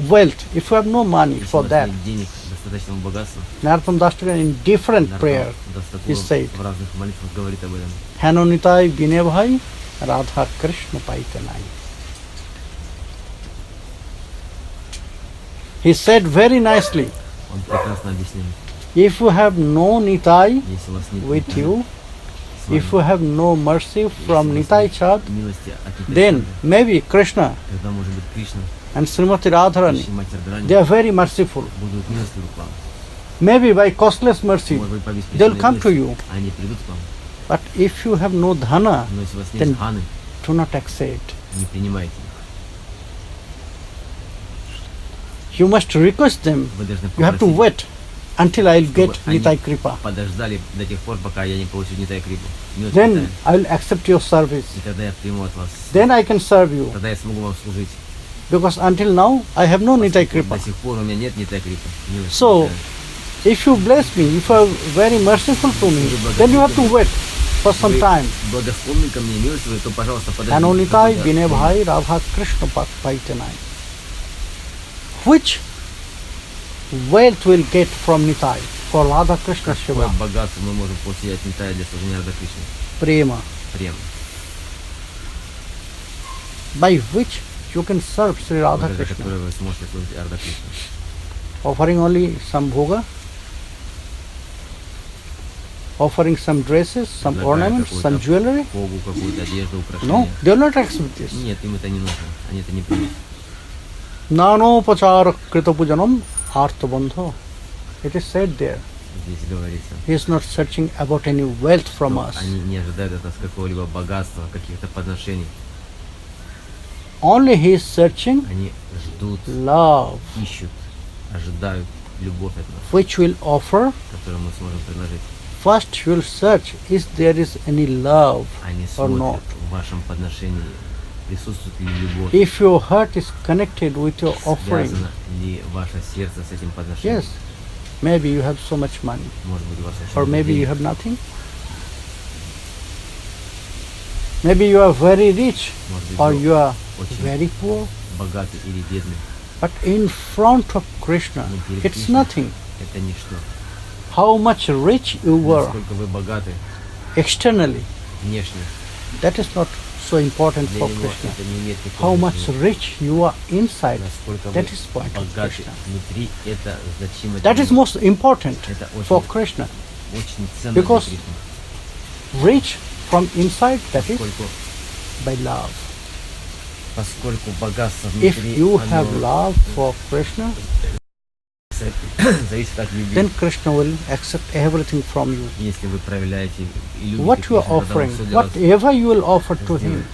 Speaker 1: wealth, if we have no money
Speaker 2: Если
Speaker 1: for
Speaker 2: у нас
Speaker 1: that,
Speaker 2: нет денег, достаточного богатства,
Speaker 1: Nartham Das Thakur in different
Speaker 2: Нарком
Speaker 1: prayer, he
Speaker 2: Дастакуров
Speaker 1: said,
Speaker 2: в разных молитвах говорит об этом.
Speaker 1: Hanonitai bine bhai, Radha Krishna paite nai. He said very nicely,
Speaker 2: Он прекрасно объяснил.
Speaker 1: if you have no Nitai
Speaker 2: Если у вас нет
Speaker 1: with you,
Speaker 2: с вами,
Speaker 1: if you have no mercy from Nitai Chad,
Speaker 2: милости от
Speaker 1: then
Speaker 2: Нитянанды,
Speaker 1: maybe Krishna
Speaker 2: тогда, может быть, Кришна
Speaker 1: and Srimati Radharani,
Speaker 2: и Матерь Радхарани
Speaker 1: they are very merciful.
Speaker 2: будут милостивы к вам.
Speaker 1: Maybe by costless mercy,
Speaker 2: Может быть, по
Speaker 1: they'll
Speaker 2: беспричинной
Speaker 1: come to
Speaker 2: милости
Speaker 1: you.
Speaker 2: они придут к вам.
Speaker 1: But if you have no dhana,
Speaker 2: Но если у вас
Speaker 1: Then-
Speaker 2: нет дханы,
Speaker 1: do not accept.
Speaker 2: не принимайте их.
Speaker 1: You must request them.
Speaker 2: Вы должны
Speaker 1: You have to
Speaker 2: попросить,
Speaker 1: wait until I'll get
Speaker 2: чтобы они
Speaker 1: Nitai Kripa.
Speaker 2: подождали до тех пор, пока я не получу Нитай Крипу. Милость
Speaker 1: Then
Speaker 2: Нитая.
Speaker 1: I'll accept your service.
Speaker 2: И тогда я приму от вас.
Speaker 1: Then I can serve you.
Speaker 2: Тогда я смогу вам служить.
Speaker 1: Because until now I have no Nitai
Speaker 2: До
Speaker 1: Kripa.
Speaker 2: сих пор у меня нет Нитай Крипы. Милость
Speaker 1: So,
Speaker 2: Нитая.
Speaker 1: if you bless me, if you are very merciful to me, then you have to wait for some
Speaker 2: Вы
Speaker 1: time.
Speaker 2: благосклонны ко мне, милостивы, то, пожалуйста, подождите.
Speaker 1: Hanonitai
Speaker 2: какой-то
Speaker 1: bine
Speaker 2: срок.
Speaker 1: bhai Radha Krishna paitenai. Which wealth will get from Nitai for Radha Krishna
Speaker 2: Какое
Speaker 1: Shiva?
Speaker 2: богатство мы можем получить от Нитая для служения Радha Кришны?
Speaker 1: Prema,
Speaker 2: Прем.
Speaker 1: by which you can serve Sri Radha
Speaker 2: Благодаря
Speaker 1: Krishna.
Speaker 2: которой вы сможете служить Радha Кришне.
Speaker 1: Offering only some bhoga, offering some dresses, some
Speaker 2: Предлагая
Speaker 1: ornaments,
Speaker 2: какую-то
Speaker 1: some jewelry.
Speaker 2: Богу какую-то одежду,
Speaker 1: No,
Speaker 2: украшения.
Speaker 1: they will not accept this.
Speaker 2: Нет, им это не нужно. Они это не примут.
Speaker 1: Nanopachara krita pujanam arthabandha. It is said there.
Speaker 2: Здесь говорится,
Speaker 1: He is not searching about any wealth from
Speaker 2: что
Speaker 1: us.
Speaker 2: они не ожидают от нас какого-либо богатства, каких-то подношений.
Speaker 1: Only he is searching
Speaker 2: Они ждут,
Speaker 1: love,
Speaker 2: ищут, ожидают любовь от нас,
Speaker 1: which will offer.
Speaker 2: которую мы сможем предложить.
Speaker 1: First you will search is there is any love
Speaker 2: Они
Speaker 1: or not.
Speaker 2: смотрят в вашем подношении, присутствует ли любовь,
Speaker 1: If your heart is connected with your offering,
Speaker 2: связано ли ваше сердце с этим подношением.
Speaker 1: yes, maybe you have so much money,
Speaker 2: Может быть, у вас очень
Speaker 1: or
Speaker 2: много
Speaker 1: maybe you
Speaker 2: денег,
Speaker 1: have nothing. Maybe you are very rich,
Speaker 2: может быть,
Speaker 1: or
Speaker 2: вы
Speaker 1: you are
Speaker 2: очень
Speaker 1: very poor.
Speaker 2: богатый или бедный.
Speaker 1: But in front of Krishna,
Speaker 2: Но перед
Speaker 1: it's
Speaker 2: Кришной
Speaker 1: nothing.
Speaker 2: это ничто.
Speaker 1: How much rich you were
Speaker 2: Насколько вы богаты
Speaker 1: externally,
Speaker 2: внешне,
Speaker 1: that is not so important
Speaker 2: для
Speaker 1: for
Speaker 2: него
Speaker 1: Krishna.
Speaker 2: это не имеет
Speaker 1: How
Speaker 2: никакого
Speaker 1: much
Speaker 2: значения.
Speaker 1: rich you are inside,
Speaker 2: Насколько
Speaker 1: that
Speaker 2: вы
Speaker 1: is point of
Speaker 2: богаты
Speaker 1: Krishna.
Speaker 2: внутри, это значимо
Speaker 1: That
Speaker 2: для
Speaker 1: is
Speaker 2: него.
Speaker 1: most important
Speaker 2: Это
Speaker 1: for
Speaker 2: очень,
Speaker 1: Krishna.
Speaker 2: очень ценно для
Speaker 1: Because
Speaker 2: Кришны.
Speaker 1: Rich from inside, that is
Speaker 2: Поскольку,
Speaker 1: by love.
Speaker 2: поскольку богатство
Speaker 1: If
Speaker 2: внутри,
Speaker 1: you
Speaker 2: оно
Speaker 1: have love for Krishna,
Speaker 2: зависит от любви.
Speaker 1: then Krishna will accept everything from you.
Speaker 2: Если вы проявляете и любите
Speaker 1: What you are
Speaker 2: Кришну, тогда он
Speaker 1: offering,
Speaker 2: всё для вас
Speaker 1: whatever you will offer to him,
Speaker 2: сделает,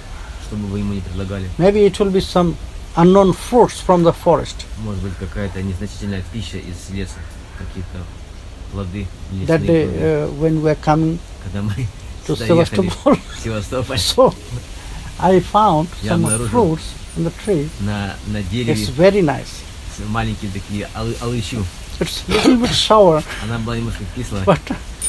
Speaker 2: что бы вы ему не предлагали.
Speaker 1: maybe it will be some unknown fruits from the forest.
Speaker 2: Может быть, какая-то незначительная пища из леса, какие-то плоды,
Speaker 1: That
Speaker 2: лесные
Speaker 1: day
Speaker 2: плоды.
Speaker 1: when we are coming
Speaker 2: Когда мы
Speaker 1: to
Speaker 2: сюда ехали
Speaker 1: Sevastopol,
Speaker 2: в Севастополь,
Speaker 1: so I found
Speaker 2: Я
Speaker 1: some
Speaker 2: обнаружил
Speaker 1: fruits in the tree.
Speaker 2: на
Speaker 1: It's
Speaker 2: дереве
Speaker 1: very nice.
Speaker 2: маленькие такие алычу.
Speaker 1: It's a little bit sour,
Speaker 2: Она была немножко кислая,
Speaker 1: but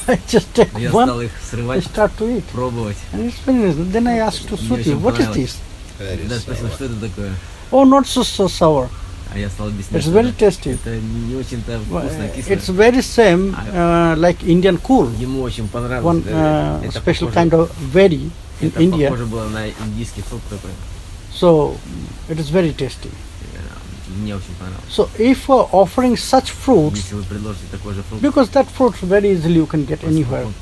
Speaker 1: I just take
Speaker 2: но я
Speaker 1: one
Speaker 2: стал их
Speaker 1: and
Speaker 2: срывать,
Speaker 1: start to eat.
Speaker 2: пробовать.
Speaker 1: And it's very nice. Then I asked to
Speaker 2: Мне
Speaker 1: Suti,
Speaker 2: очень
Speaker 1: what is
Speaker 2: понравилось.
Speaker 1: this?
Speaker 2: Когда спросил, что это такое,
Speaker 1: Oh, not so sour.
Speaker 2: а я стал объяснять,
Speaker 1: It's
Speaker 2: что
Speaker 1: very tasty.
Speaker 2: это не очень-то вкусно,
Speaker 1: It's
Speaker 2: кислое.
Speaker 1: very same like Indian cool.
Speaker 2: Ему очень понравилось.
Speaker 1: One
Speaker 2: Это
Speaker 1: special
Speaker 2: похоже-
Speaker 1: kind of berry in
Speaker 2: это
Speaker 1: India.
Speaker 2: похоже было на индийский фрукт такой.
Speaker 1: So it is very tasty.
Speaker 2: Мне очень понравилось.
Speaker 1: So if you are offering such fruits,
Speaker 2: Если вы предложите такой же фрукт,
Speaker 1: because that fruit very easily you can get anywhere.
Speaker 2: поскольку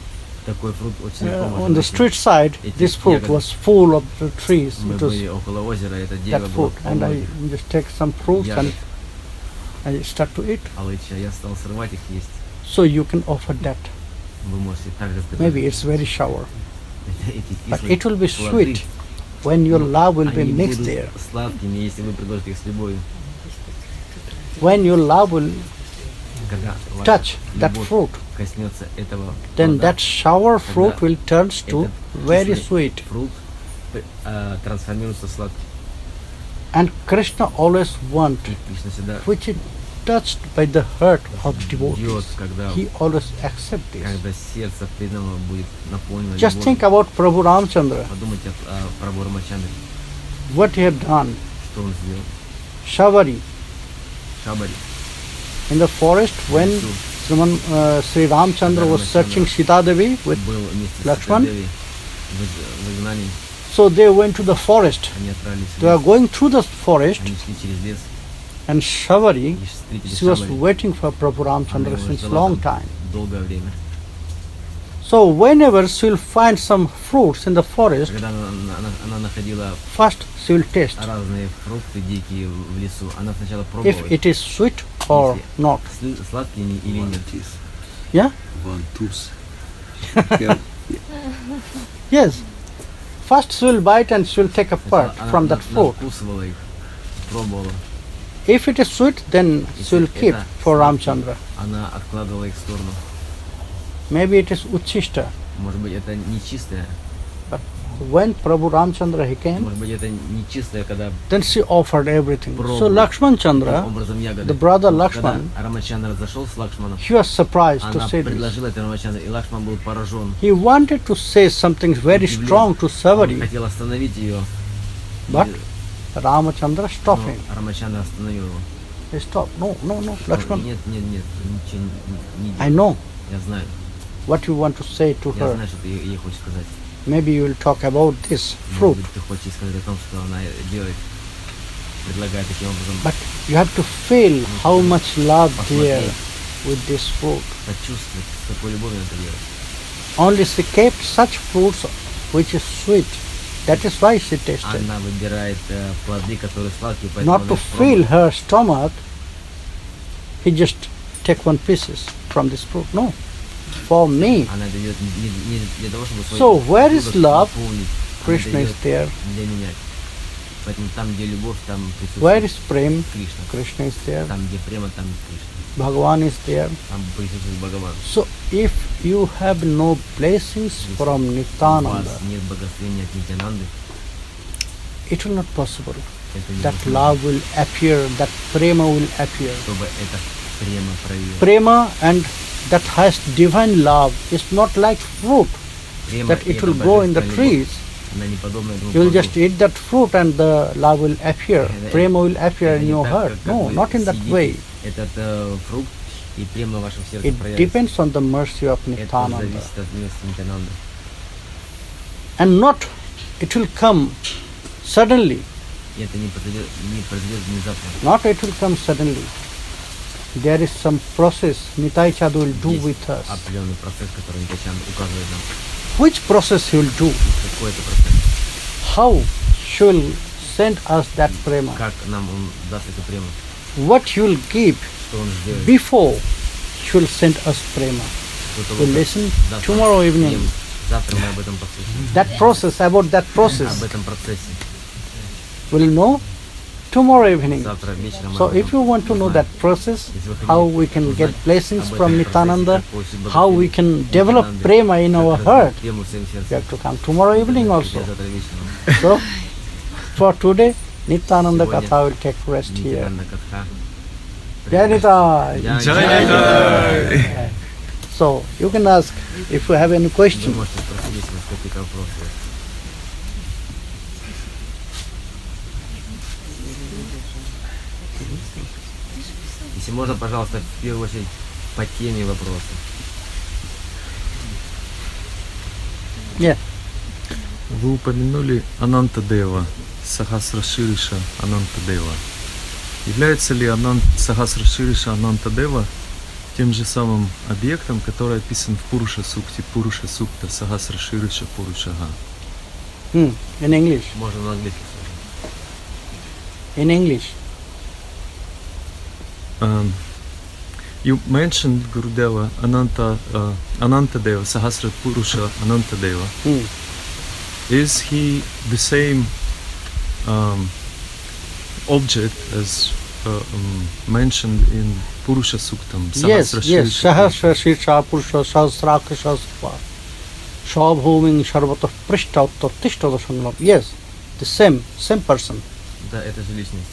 Speaker 2: такой фрукт очень легко
Speaker 1: On
Speaker 2: можно
Speaker 1: the
Speaker 2: найти.
Speaker 1: street side,
Speaker 2: Эти
Speaker 1: this fruit
Speaker 2: ягоды.
Speaker 1: was full of the trees.
Speaker 2: Мы
Speaker 1: It was
Speaker 2: были около озера, это
Speaker 1: that
Speaker 2: дерево было
Speaker 1: fruit, and I
Speaker 2: полно
Speaker 1: just take some fruits
Speaker 2: ягод,
Speaker 1: and I start to eat.
Speaker 2: алыча. Я стал срывать их есть.
Speaker 1: So you can offer that.
Speaker 2: Вы можете также
Speaker 1: Maybe it's very sour,
Speaker 2: эти
Speaker 1: but
Speaker 2: кислые
Speaker 1: it will be
Speaker 2: плоды,
Speaker 1: sweet when your love will be
Speaker 2: они
Speaker 1: mixed
Speaker 2: будут
Speaker 1: there.
Speaker 2: сладкими, если вы предложите их с любовью.
Speaker 1: When your love will
Speaker 2: Когда ваша
Speaker 1: touch that
Speaker 2: любовь
Speaker 1: fruit,
Speaker 2: коснется этого
Speaker 1: then
Speaker 2: плода,
Speaker 1: that sour fruit will turn to
Speaker 2: этот
Speaker 1: very
Speaker 2: кислый
Speaker 1: sweet.
Speaker 2: фрукт трансформируется в сладкий.
Speaker 1: And Krishna always want,
Speaker 2: И Кришна всегда
Speaker 1: which is touched by the heart of
Speaker 2: ждет,
Speaker 1: devotees.
Speaker 2: когда,
Speaker 1: He always accepts this.
Speaker 2: когда сердце преданного будет наполнено
Speaker 1: Just think
Speaker 2: любовью.
Speaker 1: about Prabhu Ramchandra,
Speaker 2: Подумайте о Прабху Рамачандре,
Speaker 1: what he had done.
Speaker 2: что он сделал.
Speaker 1: Shavari,
Speaker 2: Шабари.
Speaker 1: in the forest when Sri Ramchandra was searching Sita Devi with,
Speaker 2: Был вместе с
Speaker 1: Lakshman?
Speaker 2: Ситадеви в изгнании.
Speaker 1: so they went to the forest.
Speaker 2: Они отправились в
Speaker 1: They are
Speaker 2: лес.
Speaker 1: going through the forest,
Speaker 2: Они шли через лес
Speaker 1: and Shavari,
Speaker 2: и встретили
Speaker 1: she was
Speaker 2: Шабари.
Speaker 1: waiting for Prabhu
Speaker 2: Она
Speaker 1: Ramchandra
Speaker 2: его
Speaker 1: since
Speaker 2: ждала
Speaker 1: long
Speaker 2: там
Speaker 1: time.
Speaker 2: долгое время.
Speaker 1: So whenever she will find some fruits in the forest,
Speaker 2: Когда она находила
Speaker 1: first she will taste
Speaker 2: разные фрукты дикие в лесу, она сначала
Speaker 1: if
Speaker 2: пробовала,
Speaker 1: it is sweet or not.
Speaker 2: сладкие они или нет.
Speaker 1: Yeah?
Speaker 3: One tooth.
Speaker 1: Yes. First she will bite and she will take a part
Speaker 2: Сначала
Speaker 1: from
Speaker 2: она
Speaker 1: that fruit.
Speaker 2: надкусывала их, пробовала.
Speaker 1: If it is sweet, then she will keep for Ramchandra.
Speaker 2: Она откладывала их в сторону.
Speaker 1: Maybe it is Uchishta.
Speaker 2: Может быть, это не чистое,
Speaker 1: But when Prabhu Ramchandra he came,
Speaker 2: может быть, это не чистое, когда
Speaker 1: then she offered everything. So
Speaker 2: Пробовала.
Speaker 1: Lakshman
Speaker 2: таким
Speaker 1: Chandra,
Speaker 2: образом ягоды.
Speaker 1: the brother
Speaker 2: Когда
Speaker 1: Lakshman,
Speaker 2: Рамачандра зашел с Лакшманом,
Speaker 1: he was surprised to
Speaker 2: она
Speaker 1: see this.
Speaker 2: предложила это Рамачандре, и Лакшман был поражен.
Speaker 1: He wanted to say something very
Speaker 2: Удивлен.
Speaker 1: strong to
Speaker 2: Он
Speaker 1: Savari,
Speaker 2: хотел остановить ее,
Speaker 1: but Ramachandra stopped
Speaker 2: но
Speaker 1: him.
Speaker 2: Рамачандра остановил его.
Speaker 1: He stopped. No, Lakshman.
Speaker 2: Нет, ничего не
Speaker 1: I
Speaker 2: делай.
Speaker 1: know
Speaker 2: Я знаю.
Speaker 1: what you want to say to
Speaker 2: Я
Speaker 1: her.
Speaker 2: знаю, что ты ей хочешь сказать.
Speaker 1: Maybe you will talk about this
Speaker 2: Может
Speaker 1: fruit,
Speaker 2: быть, ты хочешь сказать о том, что она делает, предлагает таким образом
Speaker 1: but you have to feel how much love there with this fruit.
Speaker 2: почувствовать, с какой любовью она это делает.
Speaker 1: Only she kept such fruits which is sweet. That is why she tasted.
Speaker 2: Она выбирает плоды, которые сладкие, поэтому
Speaker 1: Not
Speaker 2: она
Speaker 1: to
Speaker 2: их
Speaker 1: fill
Speaker 2: пробует.
Speaker 1: her stomach, he just take one pieces from this fruit. No, for me,
Speaker 2: Она это делает не для того, чтобы свой
Speaker 1: So, where is
Speaker 2: желудок
Speaker 1: love?
Speaker 2: наполнить. Она
Speaker 1: Krishna
Speaker 2: это
Speaker 1: is there.
Speaker 2: делает для меня. Поэтому там, где любовь, там
Speaker 1: Where
Speaker 2: присутствует
Speaker 1: is Prem?
Speaker 2: Кришна.
Speaker 1: Krishna is there.
Speaker 2: Там, где према, там Кришна.
Speaker 1: Bhagavan is there.
Speaker 2: Там присутствует Бхагаван.
Speaker 1: So, if you have no blessings from
Speaker 2: У
Speaker 1: Nityananda,
Speaker 2: вас нет благословения от Нитянанды,
Speaker 1: it will not possible.
Speaker 2: это
Speaker 1: That
Speaker 2: невозможно,
Speaker 1: love will appear, that prema will appear.
Speaker 2: чтобы это према проявилось.
Speaker 1: Prema and that highest divine love is not like fruit
Speaker 2: Према
Speaker 1: that
Speaker 2: и
Speaker 1: it
Speaker 2: эта
Speaker 1: will grow in the
Speaker 2: божественная любовь
Speaker 1: trees.
Speaker 2: Она не подобна этому
Speaker 1: You will
Speaker 2: плоду.
Speaker 1: just eat that fruit and the love will appear, prema will appear
Speaker 2: Это
Speaker 1: in
Speaker 2: не
Speaker 1: your
Speaker 2: так,
Speaker 1: heart.
Speaker 2: как
Speaker 1: No,
Speaker 2: вы
Speaker 1: not in that
Speaker 2: съедите
Speaker 1: way.
Speaker 2: этот фрукт, и према в вашем сердце
Speaker 1: It
Speaker 2: проявится.
Speaker 1: depends on the mercy of
Speaker 2: Это
Speaker 1: Nityananda.
Speaker 2: зависит от милости Нитянанды.
Speaker 1: And not, it will come suddenly.
Speaker 2: И это не произойдет внезапно.
Speaker 1: Not it will come suddenly. There is some process Nitai Chadu will do
Speaker 2: Есть
Speaker 1: with us.
Speaker 2: определенный процесс, который Нитянанда указывает нам.
Speaker 1: Which process he will do?
Speaker 2: Какой это процесс?
Speaker 1: How she will send us that prema?
Speaker 2: Как нам он даст эту прему?
Speaker 1: What he will give
Speaker 2: Что он сделает?
Speaker 1: before she will send us prema?
Speaker 2: До того,
Speaker 1: We
Speaker 2: как
Speaker 1: listen
Speaker 2: даст
Speaker 1: tomorrow
Speaker 2: нам
Speaker 1: evening.
Speaker 2: прему. Завтра мы об этом послушаем.
Speaker 1: That process, about that process,
Speaker 2: Об этом процессе.
Speaker 1: we'll know tomorrow evening.
Speaker 2: Завтра вечером мы
Speaker 1: So
Speaker 2: об
Speaker 1: if
Speaker 2: этом
Speaker 1: you want to know
Speaker 2: узнаем.
Speaker 1: that process,
Speaker 2: Если вы хотите
Speaker 1: how we can get
Speaker 2: узнать
Speaker 1: blessings
Speaker 2: об
Speaker 1: from
Speaker 2: этом
Speaker 1: Nityananda,
Speaker 2: процессе, как
Speaker 1: how we can develop
Speaker 2: Нитянанды,
Speaker 1: prema in our
Speaker 2: как
Speaker 1: heart,
Speaker 2: прему в своем сердце.
Speaker 1: you have to come tomorrow evening also.
Speaker 2: Завтра вечером.
Speaker 1: So for today, Nityananda
Speaker 2: Сегодня
Speaker 1: Katha will take rest here.
Speaker 2: Нитянанда-катха.
Speaker 1: Jai Nitai.
Speaker 2: Jai Nitai.
Speaker 1: So you can ask if you have any
Speaker 2: Вы
Speaker 1: question.
Speaker 2: можете спросить, если у вас какие-то вопросы. Если можно, пожалуйста, в первую очередь по теме вопроса.
Speaker 1: Yeah.
Speaker 3: Вы упомянули Ананта-дева, Сахасра-шириша Ананта-дева. Является ли Сахасра-шириша Ананта-дева тем же самым объектом, который описан в Пуруша-сукте, Пуруша-сукта, Сахасра-шириша Пурушага?
Speaker 1: In English.
Speaker 2: Можно на английском.
Speaker 1: In English.
Speaker 3: You mentioned Gurudeva Ananta-deva, Sahasra Purusha Ananta-deva. Is he the same object as mentioned in Purusha Suktam?
Speaker 1: Yes, yes. Sahasra Shirsha Purusha Sahasraka Sahasrapa Shabhuming Sharvata Prishta Tishta Sangnam. Yes, the same person.
Speaker 2: Да, это же личность.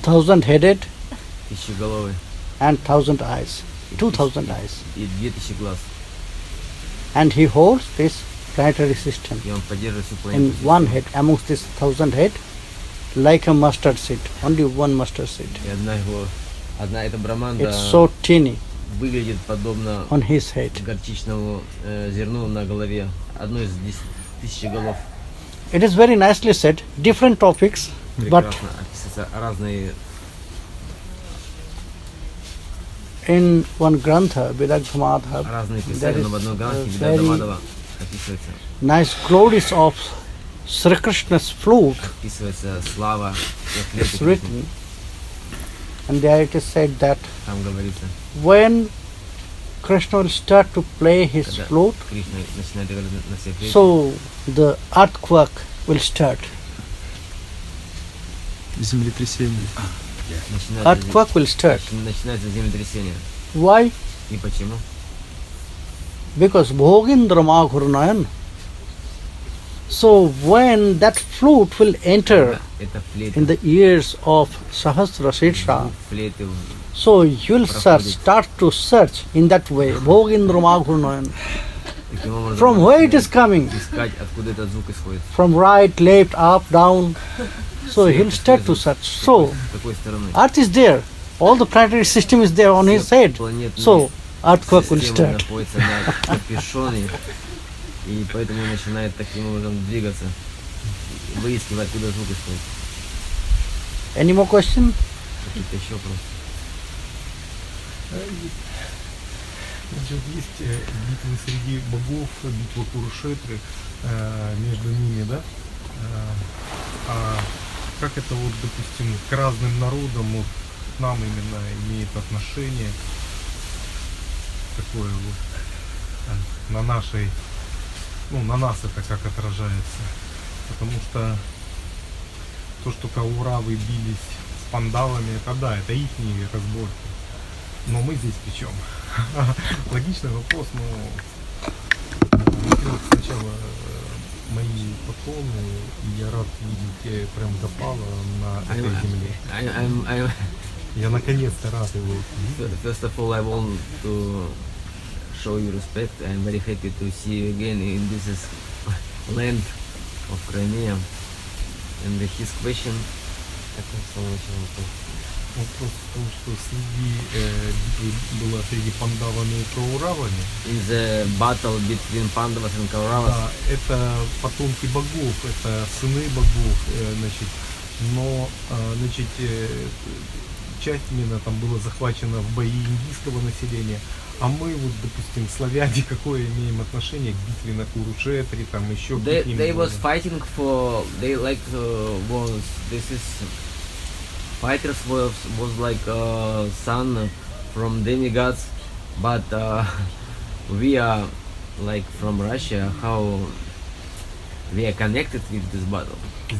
Speaker 1: 1,000-headed
Speaker 2: Тысячеголовый.
Speaker 1: and 1,000 eyes. 2,000 eyes.
Speaker 2: И 2000 глаз.
Speaker 1: And he holds this planetary system
Speaker 2: И он поддерживает всю
Speaker 1: in
Speaker 2: планету.
Speaker 1: one head, amongst this 1,000 head, like a mustard seed. Only one mustard seed.
Speaker 2: И одна эта браманда
Speaker 1: It's so teeny
Speaker 2: выглядит подобно
Speaker 1: on his head.
Speaker 2: горчичному зерну на голове. Одно из 10 голов.
Speaker 1: It is very nicely said. Different topics, but
Speaker 2: Прекрасно описываются разные.
Speaker 1: in one grantha, Vidagdha Madhav,
Speaker 2: Разные
Speaker 1: there
Speaker 2: писания,
Speaker 1: is
Speaker 2: но в одной гранте
Speaker 1: a
Speaker 2: Видагдха
Speaker 1: very
Speaker 2: Мадхава описывается.
Speaker 1: nice glories of Sri Krishna's flute.
Speaker 2: Описывается слава и
Speaker 1: It's
Speaker 2: ответы Кришны.
Speaker 1: written, and there it is said that
Speaker 2: Там говорится,
Speaker 1: when Krishna will start to play his
Speaker 2: когда
Speaker 1: flute,
Speaker 2: Кришна начинает играть на всех флейте,
Speaker 1: so the earthquake will start.
Speaker 3: Землетрясение.
Speaker 1: Earthquake will start.
Speaker 2: начинается землетрясение.
Speaker 1: Why?
Speaker 2: И почему?
Speaker 1: Because Bhogindra Maghurnayan. So when that flute will enter
Speaker 2: Это флейта.
Speaker 1: in the ears of Sahasra Shirsha,
Speaker 2: Флейты
Speaker 1: so you'll start to search in that way. Bhogindra Maghurnayan.
Speaker 2: таким образом
Speaker 1: From where it is coming?
Speaker 2: искать, откуда этот звук исходит.
Speaker 1: From right, left, up, down. So he'll start to search. So
Speaker 2: С какой стороны?
Speaker 1: Earth is there. All the planetary system is there on his head. So earthquake will
Speaker 2: Система
Speaker 1: start.
Speaker 2: находится на капюшоне, и поэтому начинает таким образом двигаться, выискивать, откуда звук исходит.
Speaker 1: Any more question?
Speaker 2: Какие-то еще вопросы?
Speaker 4: Значит, есть битвы среди богов, битва Курушетры, между ними, да? А как это вот, допустим, к разным народам, вот, к нам именно имеет отношение такое вот на нашей, ну, на нас это как отражается? Потому что то, что кауравы бились с пандавами, это да, это ихние разборки. Но мы здесь при чем? Логичный вопрос, но во-первых, сначала мои поклоны, и я рад видеть прям запала на этой земле. Я наконец-то рад его видеть.
Speaker 2: First of all, I want to show you respect. I'm very happy to see you again in this land of Crimea. And his question.
Speaker 4: Вопрос в том, что битва была среди пандавами и кауравами.
Speaker 2: In the battle between Pandavas and Kauravas.
Speaker 4: Да, это потомки богов, это сыны богов, значит, но, значит, часть именно там была захвачена в бои индийского населения, а мы вот, допустим, славяне, какое имеем отношение к битве на Курушетре, там еще
Speaker 2: They was fighting for, they like was, this is, fighters was like son from demigods, but we are like from Russia, how we are connected with this battle.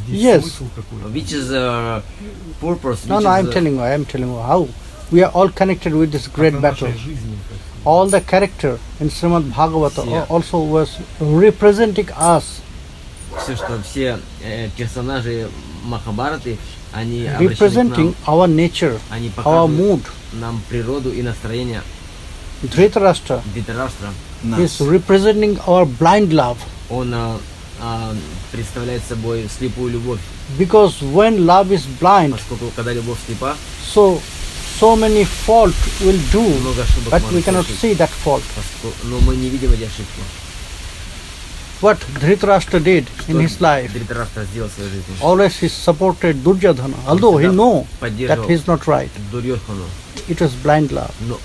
Speaker 4: Здесь
Speaker 1: Yes.
Speaker 4: смысл какой?
Speaker 2: Which is purpose.
Speaker 1: No,
Speaker 2: which
Speaker 1: no,
Speaker 2: is,
Speaker 1: I'm telling you how we are all connected with this great
Speaker 4: Это
Speaker 1: battle.
Speaker 4: нашей жизни, так сказать.
Speaker 1: All the character in Srimad Bhagavata
Speaker 2: Yeah.
Speaker 1: also was representing us,
Speaker 2: все, что все персонажи Махабхараты, они обращены к
Speaker 1: representing
Speaker 2: нам,
Speaker 1: our nature,
Speaker 2: они
Speaker 1: our
Speaker 2: показывают
Speaker 1: mood.
Speaker 2: нам природу и настроение
Speaker 1: Dhritarashtra
Speaker 2: Dhritarashtra.
Speaker 1: is representing our blind love,
Speaker 2: Он представляет собой слепую любовь,
Speaker 1: because when love is blind,
Speaker 2: поскольку когда любовь слепа,
Speaker 1: so many fault will do,
Speaker 2: много ошибок
Speaker 1: but we
Speaker 2: может
Speaker 1: cannot
Speaker 2: совершить.
Speaker 1: see that fault.
Speaker 2: Но мы не видим эти ошибки.
Speaker 1: What Dhritarashtra did in
Speaker 2: Что
Speaker 1: his life,
Speaker 2: Dhritarashtra сделал в своей жизни?
Speaker 1: always he supported Duryodhana, although he
Speaker 2: всегда
Speaker 1: know that
Speaker 2: поддерживал
Speaker 1: he is not right.
Speaker 2: Дурьодхану,
Speaker 1: It was blind love.
Speaker 2: но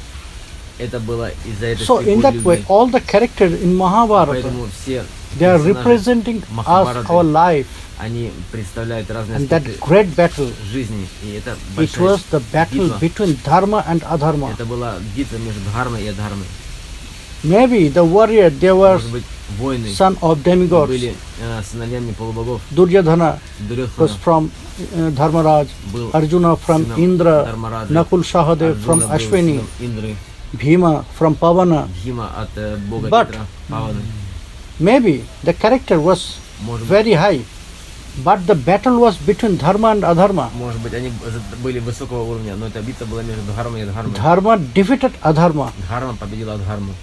Speaker 2: это было из-за этой
Speaker 1: So in
Speaker 2: слепой
Speaker 1: that way,
Speaker 2: любви.
Speaker 1: all the characters in Mahabharata,
Speaker 2: Поэтому все
Speaker 1: they are
Speaker 2: персонажи
Speaker 1: representing us,
Speaker 2: Mahabharata,
Speaker 1: our life,
Speaker 2: они представляют разные
Speaker 1: and that
Speaker 2: аспекты
Speaker 1: great battle.
Speaker 2: жизни. И это
Speaker 1: It
Speaker 2: большая
Speaker 1: was the battle
Speaker 2: битва.
Speaker 1: between Dharma and Adharma.
Speaker 2: Это была битва между Дхармой и Адхармой.
Speaker 1: Maybe the warrior, they were
Speaker 2: Может быть, войны
Speaker 1: son of demigods.
Speaker 2: были сыновьями полубогов.
Speaker 1: Duryodhana was
Speaker 2: Дурьодхана
Speaker 1: from Dharmaraj,
Speaker 2: был
Speaker 1: Arjuna from
Speaker 2: сыном
Speaker 1: Indra,
Speaker 2: Дharmaraja,
Speaker 1: Nakul Sahadev
Speaker 2: Арджуна
Speaker 1: from
Speaker 2: был
Speaker 1: Ashwini,
Speaker 2: сыном Индры,
Speaker 1: Bhima from Pavana.
Speaker 2: Бхима от бога
Speaker 1: But-
Speaker 2: ветра, Паваны.
Speaker 1: Maybe the character was
Speaker 2: Может быть,
Speaker 1: very high, but the battle was between Dharma and Adharma.
Speaker 2: может быть, они были высокого уровня, но эта битва была между Дхармой и Адхармой.
Speaker 1: Dharma defeated Adharma.
Speaker 2: Дхарма победила Адхарму.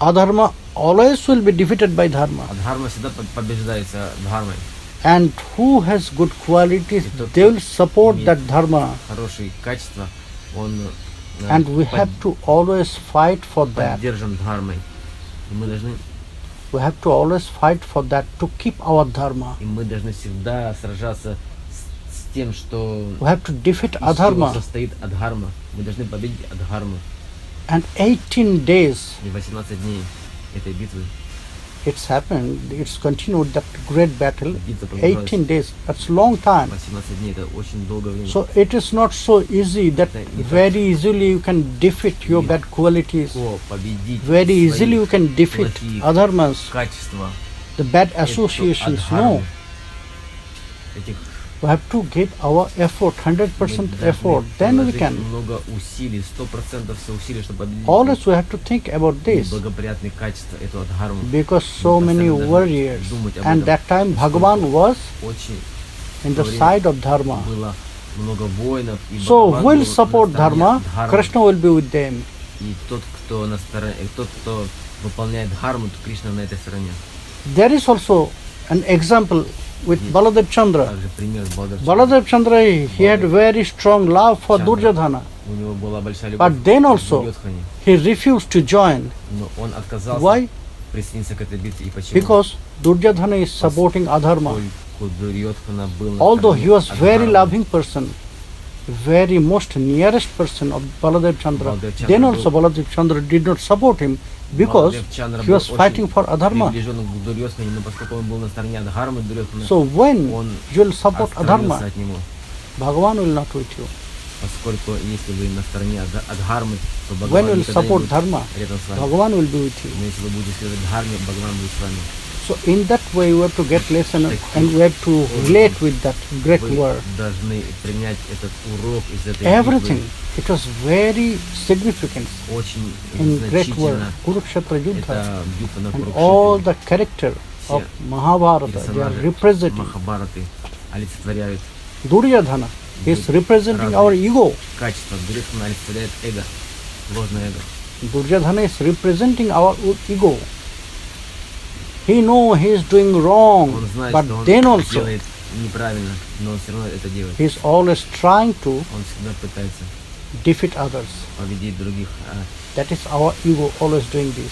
Speaker 1: Adharma always will be defeated by Dharma.
Speaker 2: Адхарма всегда побеждается Дхармой.
Speaker 1: And who has good qualities, they will support that Dharma.
Speaker 2: Хорошие качества, он
Speaker 1: And we have to always fight for that.
Speaker 2: поддержан Дхармой. И мы должны
Speaker 1: To keep our Dharma.
Speaker 2: всегда сражаться с тем, что
Speaker 1: We have to defeat
Speaker 2: из чего
Speaker 1: Adharma.
Speaker 2: состоит Адхарма. Мы должны победить Адхарму.
Speaker 1: And 18 days
Speaker 2: И 18 дней этой битвы,
Speaker 1: it's happened, it's continued that great battle.
Speaker 2: битва продолжалась.
Speaker 1: 18 days, that's a long time.
Speaker 2: 18 дней, это очень долгое время.
Speaker 1: So it is not so easy that very easily you can defeat your bad qualities.
Speaker 2: Легко победить
Speaker 1: Very easily you
Speaker 2: свои
Speaker 1: can defeat
Speaker 2: плохие
Speaker 1: Adharmas,
Speaker 2: качества,
Speaker 1: the bad
Speaker 2: эту
Speaker 1: associations.
Speaker 2: Адхарму,
Speaker 1: No,
Speaker 2: этих
Speaker 1: we have to give our effort, 100%
Speaker 2: мы
Speaker 1: effort.
Speaker 2: должны
Speaker 1: Then we
Speaker 2: приложить
Speaker 1: can.
Speaker 2: много усилий, 100% все усилий, чтобы победить
Speaker 1: Always we have to think about this,
Speaker 2: благоприятные качества, эту Адхарму.
Speaker 1: because so many warriors. And that time Bhagavan was
Speaker 2: Очень
Speaker 1: in the side of Dharma.
Speaker 2: было много воинов, и
Speaker 1: So
Speaker 2: Бхагаван
Speaker 1: will
Speaker 2: был
Speaker 1: support
Speaker 2: на стороне
Speaker 1: Dharma,
Speaker 2: Дхармы.
Speaker 1: Krishna will be with them.
Speaker 2: И тот, кто на стороне, тот, кто выполняет Дхарму, то Кришна на этой стороне.
Speaker 1: There is also an example with Baladev Chandra.
Speaker 2: Также пример с Баладарчаном.
Speaker 1: Baladev Chandra, he had very strong love for
Speaker 2: Chandra.
Speaker 1: Duryodhana,
Speaker 2: У него была большая любовь
Speaker 1: but then
Speaker 2: к
Speaker 1: also
Speaker 2: Дурьодхане.
Speaker 1: he refused to join.
Speaker 2: Но он отказался
Speaker 1: Why?
Speaker 2: присоединиться к этой битве. И почему?
Speaker 1: Because Duryodhana is supporting Adharma.
Speaker 2: Поскольку Дурьодхана был на
Speaker 1: Although
Speaker 2: стороне
Speaker 1: he was very
Speaker 2: Адхармы.
Speaker 1: loving person, very most nearest person of Baladev Chandra,
Speaker 2: Baladev Chandra
Speaker 1: then
Speaker 2: был-
Speaker 1: also Baladev Chandra did not support him because
Speaker 2: Баладев Чандра
Speaker 1: he
Speaker 2: был
Speaker 1: was fighting for
Speaker 2: очень
Speaker 1: Adharma.
Speaker 2: приближен к Дурьодхане, но поскольку он был на стороне Адхармы, Дурьодхана,
Speaker 1: So when
Speaker 2: он
Speaker 1: you will support
Speaker 2: отстранился
Speaker 1: Adharma,
Speaker 2: от него.
Speaker 1: Bhagavan will not with you.
Speaker 2: Поскольку если вы на стороне Адхармы, то
Speaker 1: When
Speaker 2: Бхагаван
Speaker 1: you will
Speaker 2: никогда не
Speaker 1: support
Speaker 2: будет
Speaker 1: Dharma,
Speaker 2: рядом с вами.
Speaker 1: Bhagavan will be with you.
Speaker 2: Но если вы будете следовать Дхарме, Бхагаван будет с вами.
Speaker 1: So in that way we have to get lesson and we have to relate with that great
Speaker 2: Вы
Speaker 1: word.
Speaker 2: должны принять этот урок из этой
Speaker 1: Everything.
Speaker 2: битвы.
Speaker 1: It was very significant
Speaker 2: Очень
Speaker 1: in great word,
Speaker 2: значительно.
Speaker 1: Kurukshetra Yuddha.
Speaker 2: Это битва на
Speaker 1: And all
Speaker 2: Курукшетре.
Speaker 1: the character of
Speaker 2: Все
Speaker 1: Mahabharata, they are
Speaker 2: персонажи
Speaker 1: representing.
Speaker 2: Махабхараты олицетворяют
Speaker 1: Duryodhana is representing our ego.
Speaker 2: качество. Дурьодхана олицетворяет эго, ложное эго.
Speaker 1: Duryodhana is representing our ego. He knows he is doing wrong,
Speaker 2: Он знает,
Speaker 1: but
Speaker 2: что он
Speaker 1: then also
Speaker 2: делает неправильно, но он все равно это делает.
Speaker 1: he is always trying to
Speaker 2: Он всегда пытается
Speaker 1: defeat others.
Speaker 2: победить других,
Speaker 1: That is our ego always doing this.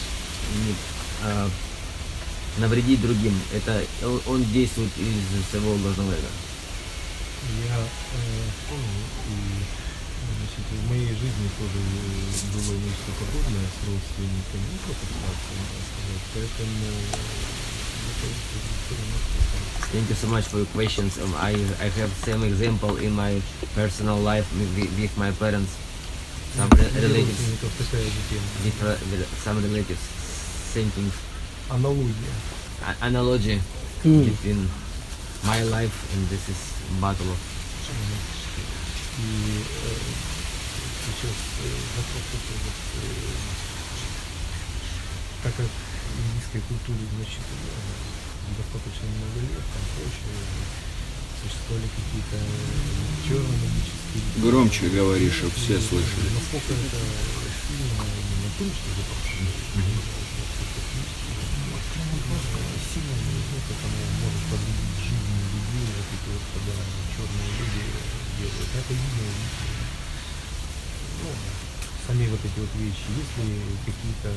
Speaker 2: навредить другим. Это он действует из своего ложного эго.
Speaker 4: Я помню, и значит, в моей жизни тоже было нечто подобное с родственниками, ну просто вкратце, можно сказать. Поэтому
Speaker 2: Thank you so much for your questions. I have same example in my personal life with my parents. Some relatives,
Speaker 4: родственников такая же тема.
Speaker 2: with some relatives, same things.
Speaker 4: Аналогия.
Speaker 2: Analogy between my life and this is battle of.
Speaker 4: И сейчас вопрос такой вот, так как в индийской культуре, значит, достаточно много лет, там прочее, существовали какие-то черно-магические...
Speaker 5: Громче говори, чтобы все слышали.
Speaker 4: Насколько это сильно, не точно, сильно, как оно может подвигать жизнь людей, вот эти вот, когда черные люди делают. Это видно, ну, сами вот эти вот вещи. Если какие-то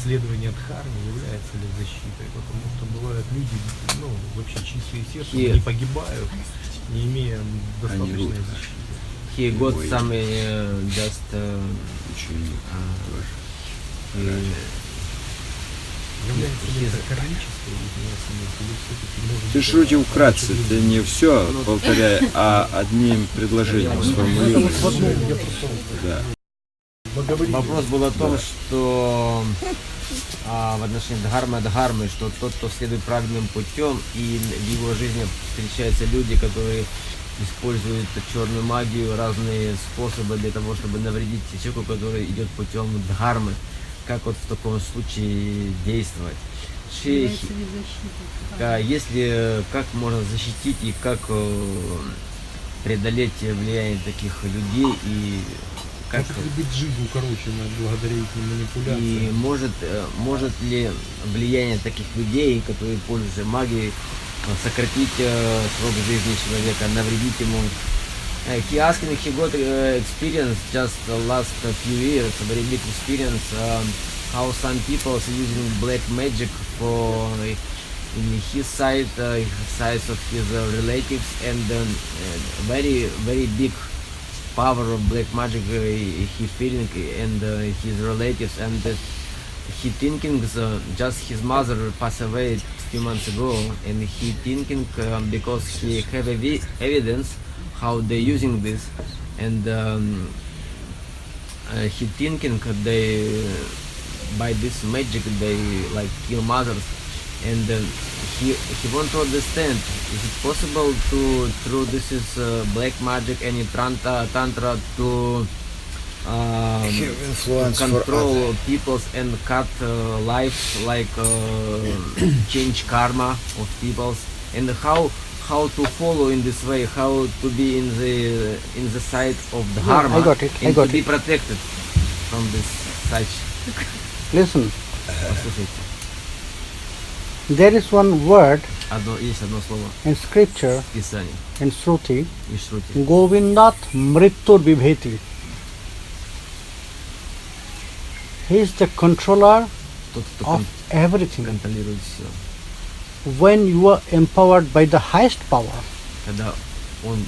Speaker 4: следования дхармы являются ли защитой, потому что бывают люди, ну, вообще чистые сердцем,
Speaker 2: Yes.
Speaker 4: они погибают, не имея достаточной
Speaker 5: врут.
Speaker 4: защиты.
Speaker 2: He got
Speaker 5: Ой.
Speaker 2: some just
Speaker 5: Ученик ваш.
Speaker 4: Является ли это кармической смертью, или все-таки может
Speaker 5: Ты
Speaker 4: быть
Speaker 5: шутил
Speaker 4: это
Speaker 5: вкратце,
Speaker 4: раньше
Speaker 5: ты
Speaker 4: жизни?
Speaker 5: не все повторяй, а одним предложением сформулируй. Да.
Speaker 2: Вопрос был о том, что в отношении дхармы, что тот, кто следует правильным путем, и в его жизни встречаются люди, которые используют черную магию, разные способы для того, чтобы навредить человеку, который идет путем дхармы. Как вот в таком случае действовать? Если как можно защитить и как преодолеть влияние таких людей и как
Speaker 4: Может ли быть жизнь укороченная благодаря этим манипуляциям?
Speaker 2: и может ли влияние таких людей, которые пользуются магией, сократить срок жизни человека, навредить ему? He asked me, he got experience just the last few years, a very big experience, how some people are using black magic for in his side, sides of his relatives, and very very big power of black magic he feeling and his relatives, and he thinking just his mother passed away a few months ago, and he thinking because he have evidence how they using this, and he thinking they by this magic they like kill mothers, and he want to understand, is it possible to through this is black magic and tantra to
Speaker 5: influence for
Speaker 2: control peoples and cut lives, like change karma of peoples, and how to follow in this way, how to be in the side of the dharma,
Speaker 1: I got it,
Speaker 2: and
Speaker 1: I got
Speaker 2: to be
Speaker 1: it.
Speaker 2: protected from this such.
Speaker 1: Listen,
Speaker 2: Послушайте,
Speaker 1: there is one word
Speaker 2: есть одно слово
Speaker 1: in scripture,
Speaker 2: в Писании
Speaker 1: in Shruti,
Speaker 2: и Шрути.
Speaker 1: Govindat Mrittur Vibheti. He is the controller
Speaker 2: Тот, кто
Speaker 1: of everything.
Speaker 2: контролирует все.
Speaker 1: When you are empowered by the highest power,
Speaker 2: Когда он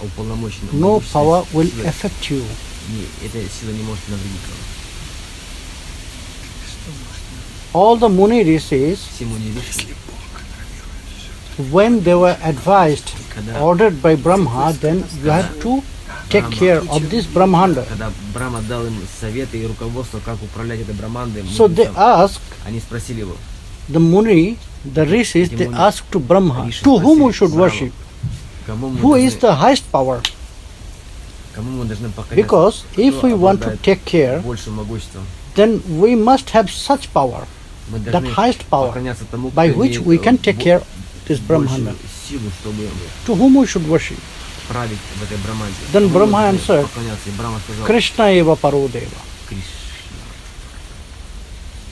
Speaker 2: уполномочен,
Speaker 1: no
Speaker 2: могущественной
Speaker 1: power will
Speaker 2: силой,
Speaker 1: affect you.
Speaker 2: и эта сила не может навредить вам.
Speaker 1: All the Muni rishis,
Speaker 2: Все мудрейшие,
Speaker 1: when they were advised,
Speaker 2: Когда-
Speaker 1: ordered by Brahma, then you have to take care of this Brahmanda.
Speaker 2: когда Брахма дал им советы и руководство, как управлять этой Брахмандой,
Speaker 1: So they asked
Speaker 2: они спросили его,
Speaker 1: the Muni, the rishis, they asked to Brahma,
Speaker 2: Риши
Speaker 1: to whom we
Speaker 2: спросили
Speaker 1: should
Speaker 2: Брахму,
Speaker 1: worship,
Speaker 2: кому мы
Speaker 1: who is
Speaker 2: должны-
Speaker 1: the highest power.
Speaker 2: кому мы должны покоряться,
Speaker 1: Because if
Speaker 2: кто
Speaker 1: we want to
Speaker 2: обладает
Speaker 1: take care,
Speaker 2: большим могуществом,
Speaker 1: then we must have such power,
Speaker 2: мы
Speaker 1: that
Speaker 2: должны
Speaker 1: highest power,
Speaker 2: поклоняться тому,
Speaker 1: by
Speaker 2: кто
Speaker 1: which
Speaker 2: имеет,
Speaker 1: we can take care of this
Speaker 2: большую
Speaker 1: Brahmanda.
Speaker 2: силу, чтобы
Speaker 1: To whom we should worship?
Speaker 2: править в этой Брахманде.
Speaker 1: Then
Speaker 2: Кому мы
Speaker 1: Brahma
Speaker 2: должны
Speaker 1: answered,
Speaker 2: поклоняться? И Брахма сказал,
Speaker 1: Krishna eva Parudeva.
Speaker 2: Кришна.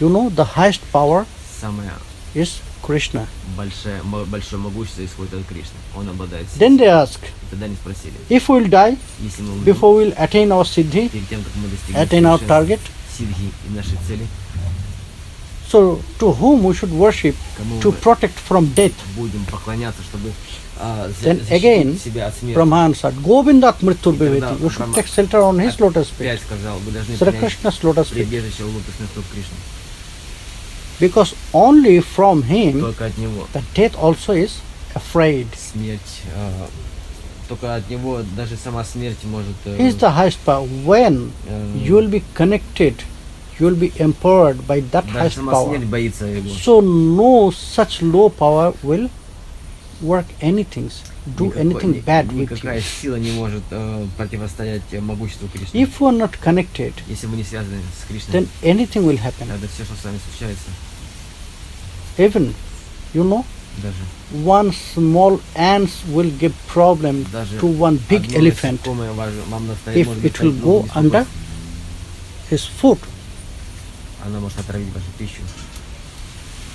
Speaker 1: You know, the highest power
Speaker 2: Самое
Speaker 1: is Krishna.
Speaker 2: большое могущество исходит от Кришны. Он обладает
Speaker 1: Then
Speaker 2: силой.
Speaker 1: they ask,
Speaker 2: И тогда они спросили,
Speaker 1: if we'll die
Speaker 2: если мы умрем,
Speaker 1: before we'll attain our siddhi,
Speaker 2: перед тем, как мы достигнем
Speaker 1: attain our
Speaker 2: совершенства,
Speaker 1: target,
Speaker 2: сиддхи и нашей цели,
Speaker 1: so to whom we should worship
Speaker 2: кому
Speaker 1: to
Speaker 2: мы
Speaker 1: protect from death?
Speaker 2: будем поклоняться, чтобы
Speaker 1: Then
Speaker 2: защитить
Speaker 1: again,
Speaker 2: себя от смерти.
Speaker 1: Brahma answered, Govindat mrityur
Speaker 2: И тогда
Speaker 1: bhiveti. You should
Speaker 2: Брахма
Speaker 1: take shelter on his lotus feet.
Speaker 2: опять сказал, вы должны
Speaker 1: Sri
Speaker 2: принять
Speaker 1: Krishna's lotus feet.
Speaker 2: прибежище у лотосных стоп Кришны.
Speaker 1: Because only from him
Speaker 2: Только от него
Speaker 1: the death also is afraid.
Speaker 2: смерть, только от него даже сама смерть может...
Speaker 1: He is the highest power. When you will be connected, you will be empowered by that
Speaker 2: даже
Speaker 1: highest
Speaker 2: сама
Speaker 1: power.
Speaker 2: смерть боится его.
Speaker 1: So no such low power will work anything, do anything bad with
Speaker 2: Никакая
Speaker 1: you.
Speaker 2: сила не может противостоять могуществу Кришны.
Speaker 1: If you are not connected,
Speaker 2: Если вы не связаны с Кришной,
Speaker 1: then anything will happen.
Speaker 2: тогда все, что с вами случается,
Speaker 1: Even, you know,
Speaker 2: даже
Speaker 1: one small ant will give problem
Speaker 2: даже
Speaker 1: to one big
Speaker 2: одно
Speaker 1: elephant
Speaker 2: насекомое вам настоит,
Speaker 1: if
Speaker 2: может
Speaker 1: it will
Speaker 2: доставить
Speaker 1: go
Speaker 2: много
Speaker 1: under
Speaker 2: беспокойства.
Speaker 1: his foot.
Speaker 2: Она может отравить вашу пищу.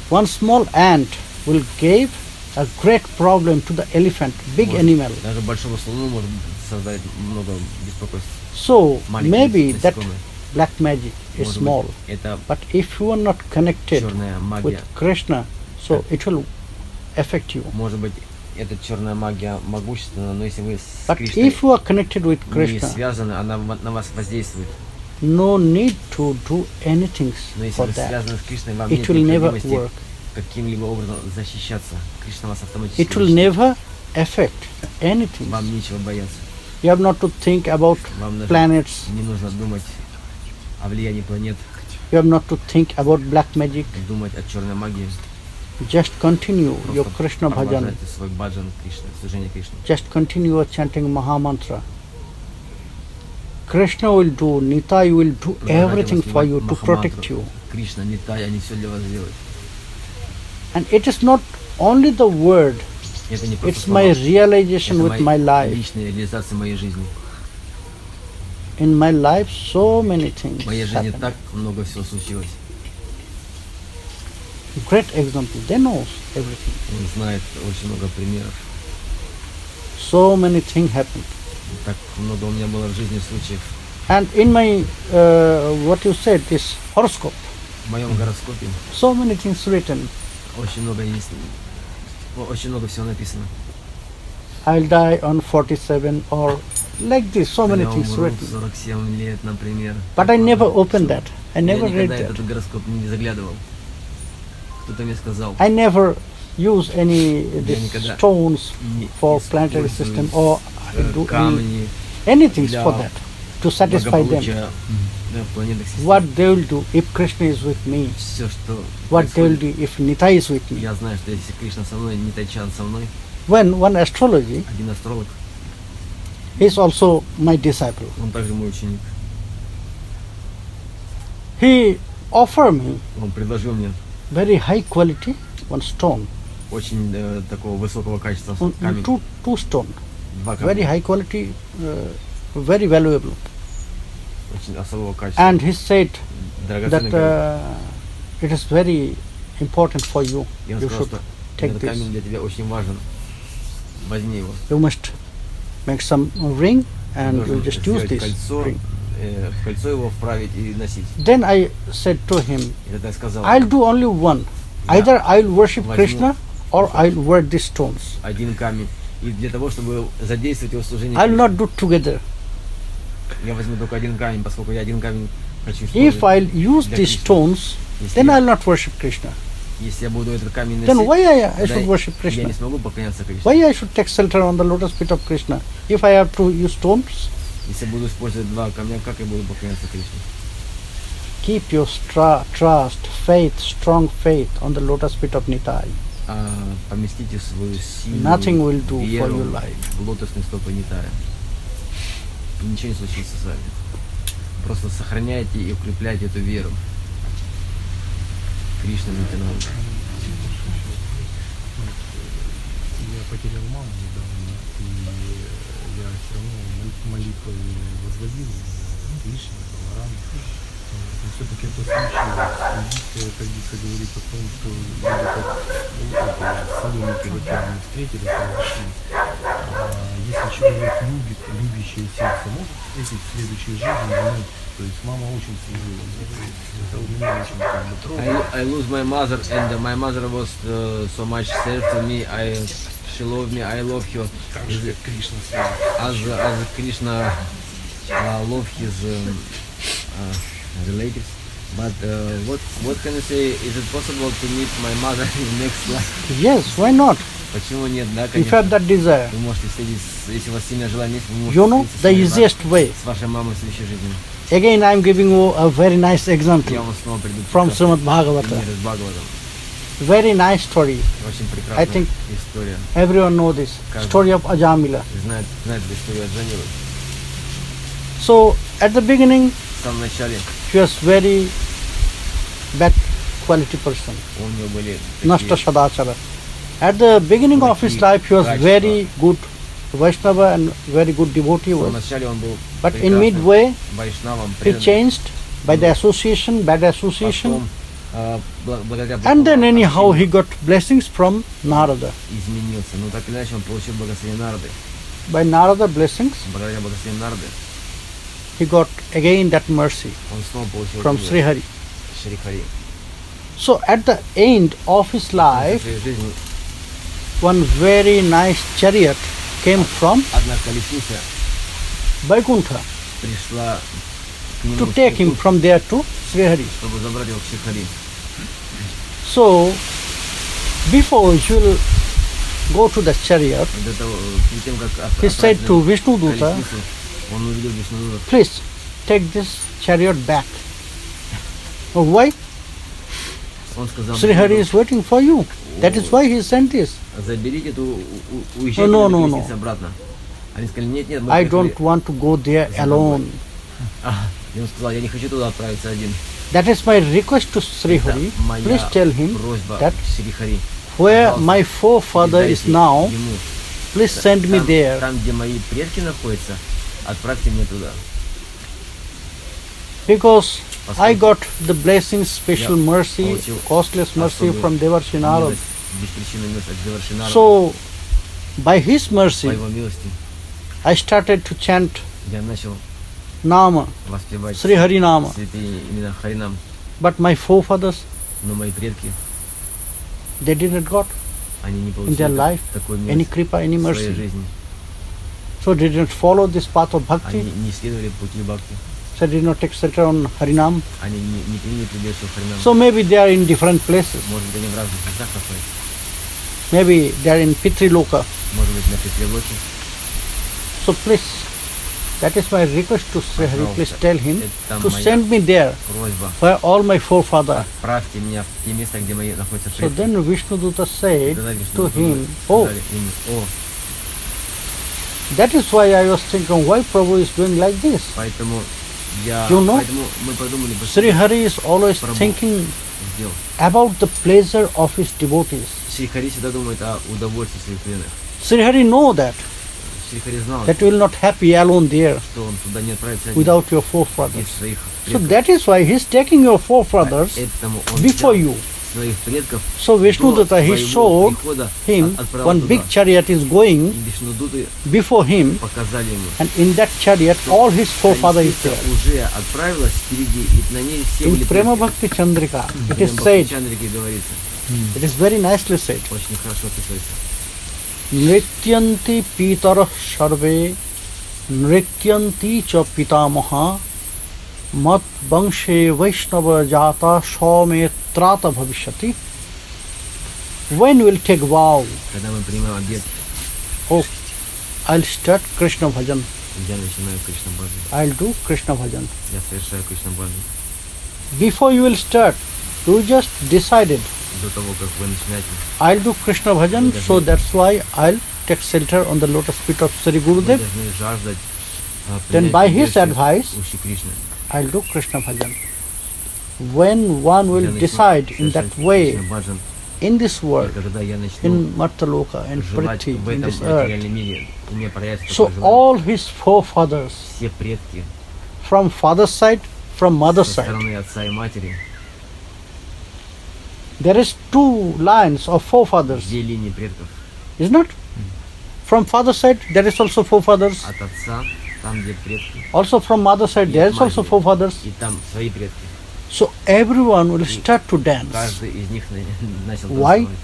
Speaker 1: One small ant will give a great problem to the elephant, big
Speaker 2: Может,
Speaker 1: animal.
Speaker 2: Даже большому слону может создать много беспокойств.
Speaker 1: So
Speaker 2: Маленькие
Speaker 1: maybe that
Speaker 2: насекомые.
Speaker 1: black magic is
Speaker 2: Может
Speaker 1: small,
Speaker 2: быть, это
Speaker 1: but if you are not connected
Speaker 2: черная
Speaker 1: with
Speaker 2: магия.
Speaker 1: Krishna, so it will affect you.
Speaker 2: Может быть, эта черная магия могущественна, но если вы с
Speaker 1: But
Speaker 2: Кришной
Speaker 1: if you are connected with
Speaker 2: не
Speaker 1: Krishna,
Speaker 2: связаны, она на вас воздействует.
Speaker 1: no need to do anything
Speaker 2: Но если
Speaker 1: for
Speaker 2: вы
Speaker 1: that.
Speaker 2: связаны с Кришной, вам
Speaker 1: It
Speaker 2: нет
Speaker 1: will never
Speaker 2: необходимости
Speaker 1: work.
Speaker 2: каким-либо образом защищаться. Кришна вас автоматически
Speaker 1: It will
Speaker 2: защитит.
Speaker 1: never affect anything.
Speaker 2: Вам нечего бояться.
Speaker 1: You have not to think about
Speaker 2: Вам даже
Speaker 1: planets.
Speaker 2: не нужно думать о влиянии планет,
Speaker 1: You have not to think about black magic.
Speaker 2: думать о черной магии.
Speaker 1: Just continue your
Speaker 2: Просто
Speaker 1: Krishna bhajan.
Speaker 2: продолжайте свой баджан Кришны, служение Кришны.
Speaker 1: Just continue your chanting maha-mantra. Krishna will do, Nitai will do everything for you to protect you.
Speaker 2: Кришна, Нитай, они все для вас делают.
Speaker 1: And it is not only the word,
Speaker 2: Это не просто
Speaker 1: it's my
Speaker 2: слова.
Speaker 1: realization
Speaker 2: Это
Speaker 1: with my life.
Speaker 2: личная реализация моей жизни.
Speaker 1: In my life, so many things
Speaker 2: В моей жизни
Speaker 1: happen.
Speaker 2: так много всего случилось.
Speaker 1: Great example, they know everything.
Speaker 2: Он знает очень много примеров.
Speaker 1: So many things happened.
Speaker 2: Так много у меня было в жизни случаев.
Speaker 1: And in my, what you said, this horoscope,
Speaker 2: В моем гороскопе
Speaker 1: so many things written.
Speaker 2: очень много есть, очень много всего написано.
Speaker 1: I'll die on 47 or like this, so many
Speaker 2: Я
Speaker 1: things
Speaker 2: умру в
Speaker 1: written.
Speaker 2: 47 лет, например.
Speaker 1: But I never opened that. I
Speaker 2: Я
Speaker 1: never read
Speaker 2: никогда
Speaker 1: that.
Speaker 2: этот гороскоп не заглядывал. Кто-то мне сказал.
Speaker 1: I never use any these
Speaker 2: никогда
Speaker 1: stones
Speaker 2: не
Speaker 1: for planetary system or I do
Speaker 2: камни
Speaker 1: anything
Speaker 2: для
Speaker 1: for that to satisfy them.
Speaker 2: благополучия планетных систем.
Speaker 1: What they will do if Krishna is with me?
Speaker 2: Все, что
Speaker 1: What they will
Speaker 2: происходит,
Speaker 1: do if Nitai is with me?
Speaker 2: я знаю, что если Кришна со мной, Нитайчан со мной,
Speaker 1: When one astrology,
Speaker 2: один астролог,
Speaker 1: he is also my disciple.
Speaker 2: он также мой ученик.
Speaker 1: He offered me
Speaker 2: Он предложил мне
Speaker 1: very high quality one stone,
Speaker 2: очень такого высокого качества камень.
Speaker 1: two stone,
Speaker 2: Два
Speaker 1: very
Speaker 2: камня.
Speaker 1: high quality, very valuable.
Speaker 2: Очень особого качества.
Speaker 1: And he said
Speaker 2: Драгоценный
Speaker 1: that
Speaker 2: камень.
Speaker 1: it is very important for you.
Speaker 2: И он
Speaker 1: You
Speaker 2: сказал,
Speaker 1: should
Speaker 2: что
Speaker 1: take
Speaker 2: этот
Speaker 1: this.
Speaker 2: камень для тебя очень важен. Возьми его.
Speaker 1: You must make some ring and you
Speaker 2: Должен
Speaker 1: just use
Speaker 2: сделать
Speaker 1: this
Speaker 2: кольцо,
Speaker 1: ring.
Speaker 2: в кольцо его вправить и носить.
Speaker 1: Then I said to him,
Speaker 2: И тогда я сказал,
Speaker 1: I'll do only one.
Speaker 2: Я
Speaker 1: Either I'll worship
Speaker 2: возьму
Speaker 1: Krishna or I'll wear these stones.
Speaker 2: один камень. И для того, чтобы задействовать его служение,
Speaker 1: I'll not do together.
Speaker 2: я возьму только один камень, поскольку я один камень хочу
Speaker 1: If
Speaker 2: использовать.
Speaker 1: I'll use
Speaker 2: для
Speaker 1: these
Speaker 2: Кришны.
Speaker 1: stones,
Speaker 2: Если
Speaker 1: then
Speaker 2: я-
Speaker 1: I'll not worship Krishna.
Speaker 2: Если я буду этот камень
Speaker 1: Then
Speaker 2: носить,
Speaker 1: why I
Speaker 2: тогда
Speaker 1: should worship
Speaker 2: я
Speaker 1: Krishna?
Speaker 2: не смогу поклоняться Кришне.
Speaker 1: Why I should take shelter on the lotus feet of Krishna? If I have to use stones,
Speaker 2: Если я буду использовать два камня, как я буду поклоняться Кришне?
Speaker 1: keep your trust, faith, strong faith on the lotus feet of Nitai.
Speaker 2: Поместите свою силу,
Speaker 1: Nothing will do for
Speaker 2: веру
Speaker 1: your life.
Speaker 2: в лотосные стопы Нитая. И ничего не случится с вами. Просто сохраняйте и укрепляйте эту веру. Кришна Нитянанда.
Speaker 4: Я потерял маму недавно, и я все равно молитвы возводил Кришне, Баларама. Все-таки это случилось. Индийская традиция говорит о том, что люди как садовники в океане встретились, разошлись. Если человек любит, любящее сердце, может встретить в следующей жизни вновь. То есть мама очень служила. Это у меня очень как бы трогает.
Speaker 2: I lose my mother, and my mother was so much served to me. She loved me. I love her.
Speaker 4: Так же, как Кришна служит.
Speaker 2: As Krishna love his relatives. But what can I say? Is it possible to meet my mother in next life?
Speaker 1: Yes, why not?
Speaker 2: Почему нет? Да,
Speaker 1: If you have
Speaker 2: конечно.
Speaker 1: that desire.
Speaker 2: Вы можете встретить, если у вас сильное желание, вы можете
Speaker 1: You know,
Speaker 2: встретиться
Speaker 1: the
Speaker 2: с своей
Speaker 1: easiest way.
Speaker 2: с вашей мамой в следующей жизни.
Speaker 1: Again, I am giving you a very nice example
Speaker 2: Я вам снова приду
Speaker 1: from
Speaker 2: прекрасный
Speaker 1: Srimad Bhagavata.
Speaker 2: пример из Бхагаватам.
Speaker 1: Very nice story.
Speaker 2: Очень
Speaker 1: I
Speaker 2: прекрасная
Speaker 1: think
Speaker 2: история.
Speaker 1: everyone knows this story of Ajamila.
Speaker 2: Знает эту историю от Джамилы.
Speaker 1: So, at the beginning,
Speaker 2: В самом начале
Speaker 1: he was very bad quality person,
Speaker 2: у него были
Speaker 1: Nashta
Speaker 2: такие
Speaker 1: Sadachara. At the beginning of his life, he was very good Vaishnava and very good devotee
Speaker 2: в самом
Speaker 1: was.
Speaker 2: начале он был
Speaker 1: But in
Speaker 2: прекрасным
Speaker 1: midway,
Speaker 2: вайшнавом,
Speaker 1: he
Speaker 2: преданным.
Speaker 1: changed by the association, bad association.
Speaker 2: Потом, благодаря
Speaker 1: And then
Speaker 2: духовному
Speaker 1: anyhow he
Speaker 2: общению
Speaker 1: got blessings from Narada.
Speaker 2: изменился. Но так или иначе он получил благословение Нарды.
Speaker 1: By Narada blessings,
Speaker 2: Благодаря благословению Нарды
Speaker 1: he got again that mercy
Speaker 2: он снова получил
Speaker 1: from
Speaker 2: милость
Speaker 1: Sri Hari.
Speaker 2: Шри Хари.
Speaker 1: So at the end of his
Speaker 2: В
Speaker 1: life,
Speaker 2: своей жизни
Speaker 1: one very nice chariot came from
Speaker 2: одна колесница
Speaker 1: Vaikuntha
Speaker 2: пришла к нему,
Speaker 1: to take him from there to Sri Hari.
Speaker 2: чтобы забрать его к Шри Хари.
Speaker 1: So before you will go to the chariot,
Speaker 2: До того, перед тем, как
Speaker 1: he said to Vishnu Duta,
Speaker 2: колесницу, он увидел Вишнудута.
Speaker 1: please take this chariot back. Oh, why?
Speaker 2: Он сказал,
Speaker 1: Sri Hari is waiting for you. That is why he sent this.
Speaker 2: заберите эту, уезжайте
Speaker 1: No,
Speaker 2: на
Speaker 1: no,
Speaker 2: этой
Speaker 1: no.
Speaker 2: колеснице обратно. Они сказали, нет, мы
Speaker 1: I
Speaker 2: приехали.
Speaker 1: don't want to go there alone.
Speaker 2: И он сказал, я не хочу туда отправиться один.
Speaker 1: That is my request to Sri
Speaker 2: Это
Speaker 1: Hari.
Speaker 2: моя
Speaker 1: Please tell him
Speaker 2: просьба
Speaker 1: that
Speaker 2: к Шри Хари.
Speaker 1: where
Speaker 2: Пожалуйста,
Speaker 1: my forefather is
Speaker 2: передайте
Speaker 1: now,
Speaker 2: ему.
Speaker 1: please send me
Speaker 2: Там,
Speaker 1: there.
Speaker 2: там, где мои предки находятся, отправьте меня туда.
Speaker 1: Because I got the blessings, special
Speaker 2: Я
Speaker 1: mercy,
Speaker 2: получил
Speaker 1: costless mercy
Speaker 2: особую
Speaker 1: from Devarshi Narada.
Speaker 2: Милость, беспричинную милость от Деварши Нарады.
Speaker 1: So, by his
Speaker 2: По
Speaker 1: mercy,
Speaker 2: его милости
Speaker 1: I started to chant
Speaker 2: я начал
Speaker 1: Nama,
Speaker 2: воспевать
Speaker 1: Sri Hari Nama.
Speaker 2: святые имена Харинам,
Speaker 1: But my forefathers,
Speaker 2: но мои предки,
Speaker 1: they didn't got
Speaker 2: они не
Speaker 1: in their
Speaker 2: получили
Speaker 1: life
Speaker 2: такой
Speaker 1: any
Speaker 2: милость
Speaker 1: kripa, any
Speaker 2: в своей
Speaker 1: mercy.
Speaker 2: жизни.
Speaker 1: So they didn't follow this path of
Speaker 2: Они
Speaker 1: bhakti.
Speaker 2: не следовали пути Бхакти,
Speaker 1: So they did not take shelter on Harinam.
Speaker 2: они не приняли прибежище в Харинам.
Speaker 1: So maybe they are in different places.
Speaker 2: Может быть, они в разных местах находятся.
Speaker 1: Maybe they are in Pitri Loka.
Speaker 2: Может быть, на Петрилоке.
Speaker 1: So please, that is my request to Sri Hari. Please tell him
Speaker 2: Это
Speaker 1: to
Speaker 2: моя
Speaker 1: send me there
Speaker 2: просьба.
Speaker 1: where all my forefathers.
Speaker 2: Отправьте меня в те места, где мои находятся
Speaker 1: So
Speaker 2: предки.
Speaker 1: then Vishnu Duta said
Speaker 2: Тогда
Speaker 1: to
Speaker 2: Вишнудута
Speaker 1: him, oh,
Speaker 2: сказали ему, о,
Speaker 1: that is why I was thinking why Prabhu is doing like this.
Speaker 2: поэтому поэтому мы подумали,
Speaker 1: Sri Hari is always
Speaker 2: Prabhu
Speaker 1: thinking
Speaker 2: сделал.
Speaker 1: about the pleasure of his devotees.
Speaker 2: Шри Хари всегда думает о удовольствии своих преданных.
Speaker 1: Sri Hari know that
Speaker 2: Шри Хари знал,
Speaker 1: you will not happy alone there
Speaker 2: что он туда не отправится один,
Speaker 1: without your
Speaker 2: без
Speaker 1: forefathers.
Speaker 2: своих
Speaker 1: So
Speaker 2: предков.
Speaker 1: that is why he is taking your forefathers
Speaker 2: Поэтому он
Speaker 1: before
Speaker 2: взял
Speaker 1: you.
Speaker 2: своих предков
Speaker 1: So Vishnu
Speaker 2: до
Speaker 1: Duta, he
Speaker 2: своего
Speaker 1: showed
Speaker 2: прихода
Speaker 1: him
Speaker 2: отправил
Speaker 1: one
Speaker 2: туда.
Speaker 1: big chariot is
Speaker 2: И
Speaker 1: going
Speaker 2: Вишнудуты
Speaker 1: before him,
Speaker 2: показали ему,
Speaker 1: and in that chariot all his forefathers is
Speaker 2: колесница
Speaker 1: there.
Speaker 2: уже отправилась впереди, и на ней все
Speaker 1: In
Speaker 2: были
Speaker 1: Prema
Speaker 2: предки.
Speaker 1: Bhakti Chandrika, it
Speaker 2: В
Speaker 1: is said,
Speaker 2: Чандрике говорится,
Speaker 1: it is very nicely said,
Speaker 2: очень хорошо описывается.
Speaker 1: Nrityanti pitara sarve, Nrityanti cha pitamaha, Mat vangshe Vaishnava jata Shame trata bhavishyati. When will take vow?
Speaker 2: Когда мы принимаем обед,
Speaker 1: Oh, I'll start Krishna bhajan.
Speaker 2: я начинаю Кришна Бхаджан.
Speaker 1: I'll do Krishna bhajan.
Speaker 2: Я совершаю Кришна Бхаджан.
Speaker 1: Before you will start, you just decided,
Speaker 2: До того, как вы начинаете,
Speaker 1: I'll do Krishna bhajan, so that's why I'll take shelter on the lotus feet of Sri
Speaker 2: вы
Speaker 1: Gurudev.
Speaker 2: должны жаждать
Speaker 1: Then
Speaker 2: принять
Speaker 1: by his
Speaker 2: прибежище
Speaker 1: advice,
Speaker 2: у Шри Кришны.
Speaker 1: I'll do Krishna bhajan. When one
Speaker 2: Я
Speaker 1: will
Speaker 2: начну
Speaker 1: decide in that
Speaker 2: совершать
Speaker 1: way,
Speaker 2: Кришна Бхаджан,
Speaker 1: in this
Speaker 2: и
Speaker 1: world,
Speaker 2: когда я начну
Speaker 1: in Martaloka, in
Speaker 2: желать
Speaker 1: Prithvi,
Speaker 2: в
Speaker 1: in
Speaker 2: этом
Speaker 1: this earth,
Speaker 2: материальном мире, у меня проявится
Speaker 1: so
Speaker 2: такое желание.
Speaker 1: all his forefathers,
Speaker 2: Все предки,
Speaker 1: from father's side, from mother's
Speaker 2: со
Speaker 1: side.
Speaker 2: стороны отца и матери.
Speaker 1: There is 2 lines of forefathers,
Speaker 2: Две линии предков.
Speaker 1: is not? From father's side, there is also forefathers.
Speaker 2: От отца, там где предки.
Speaker 1: Also from mother's side,
Speaker 2: И
Speaker 1: there
Speaker 2: от
Speaker 1: is also
Speaker 2: матери.
Speaker 1: forefathers.
Speaker 2: И там свои предки.
Speaker 1: So everyone will start to dance.
Speaker 2: Каждый из них начал
Speaker 1: Why?
Speaker 2: танцевать.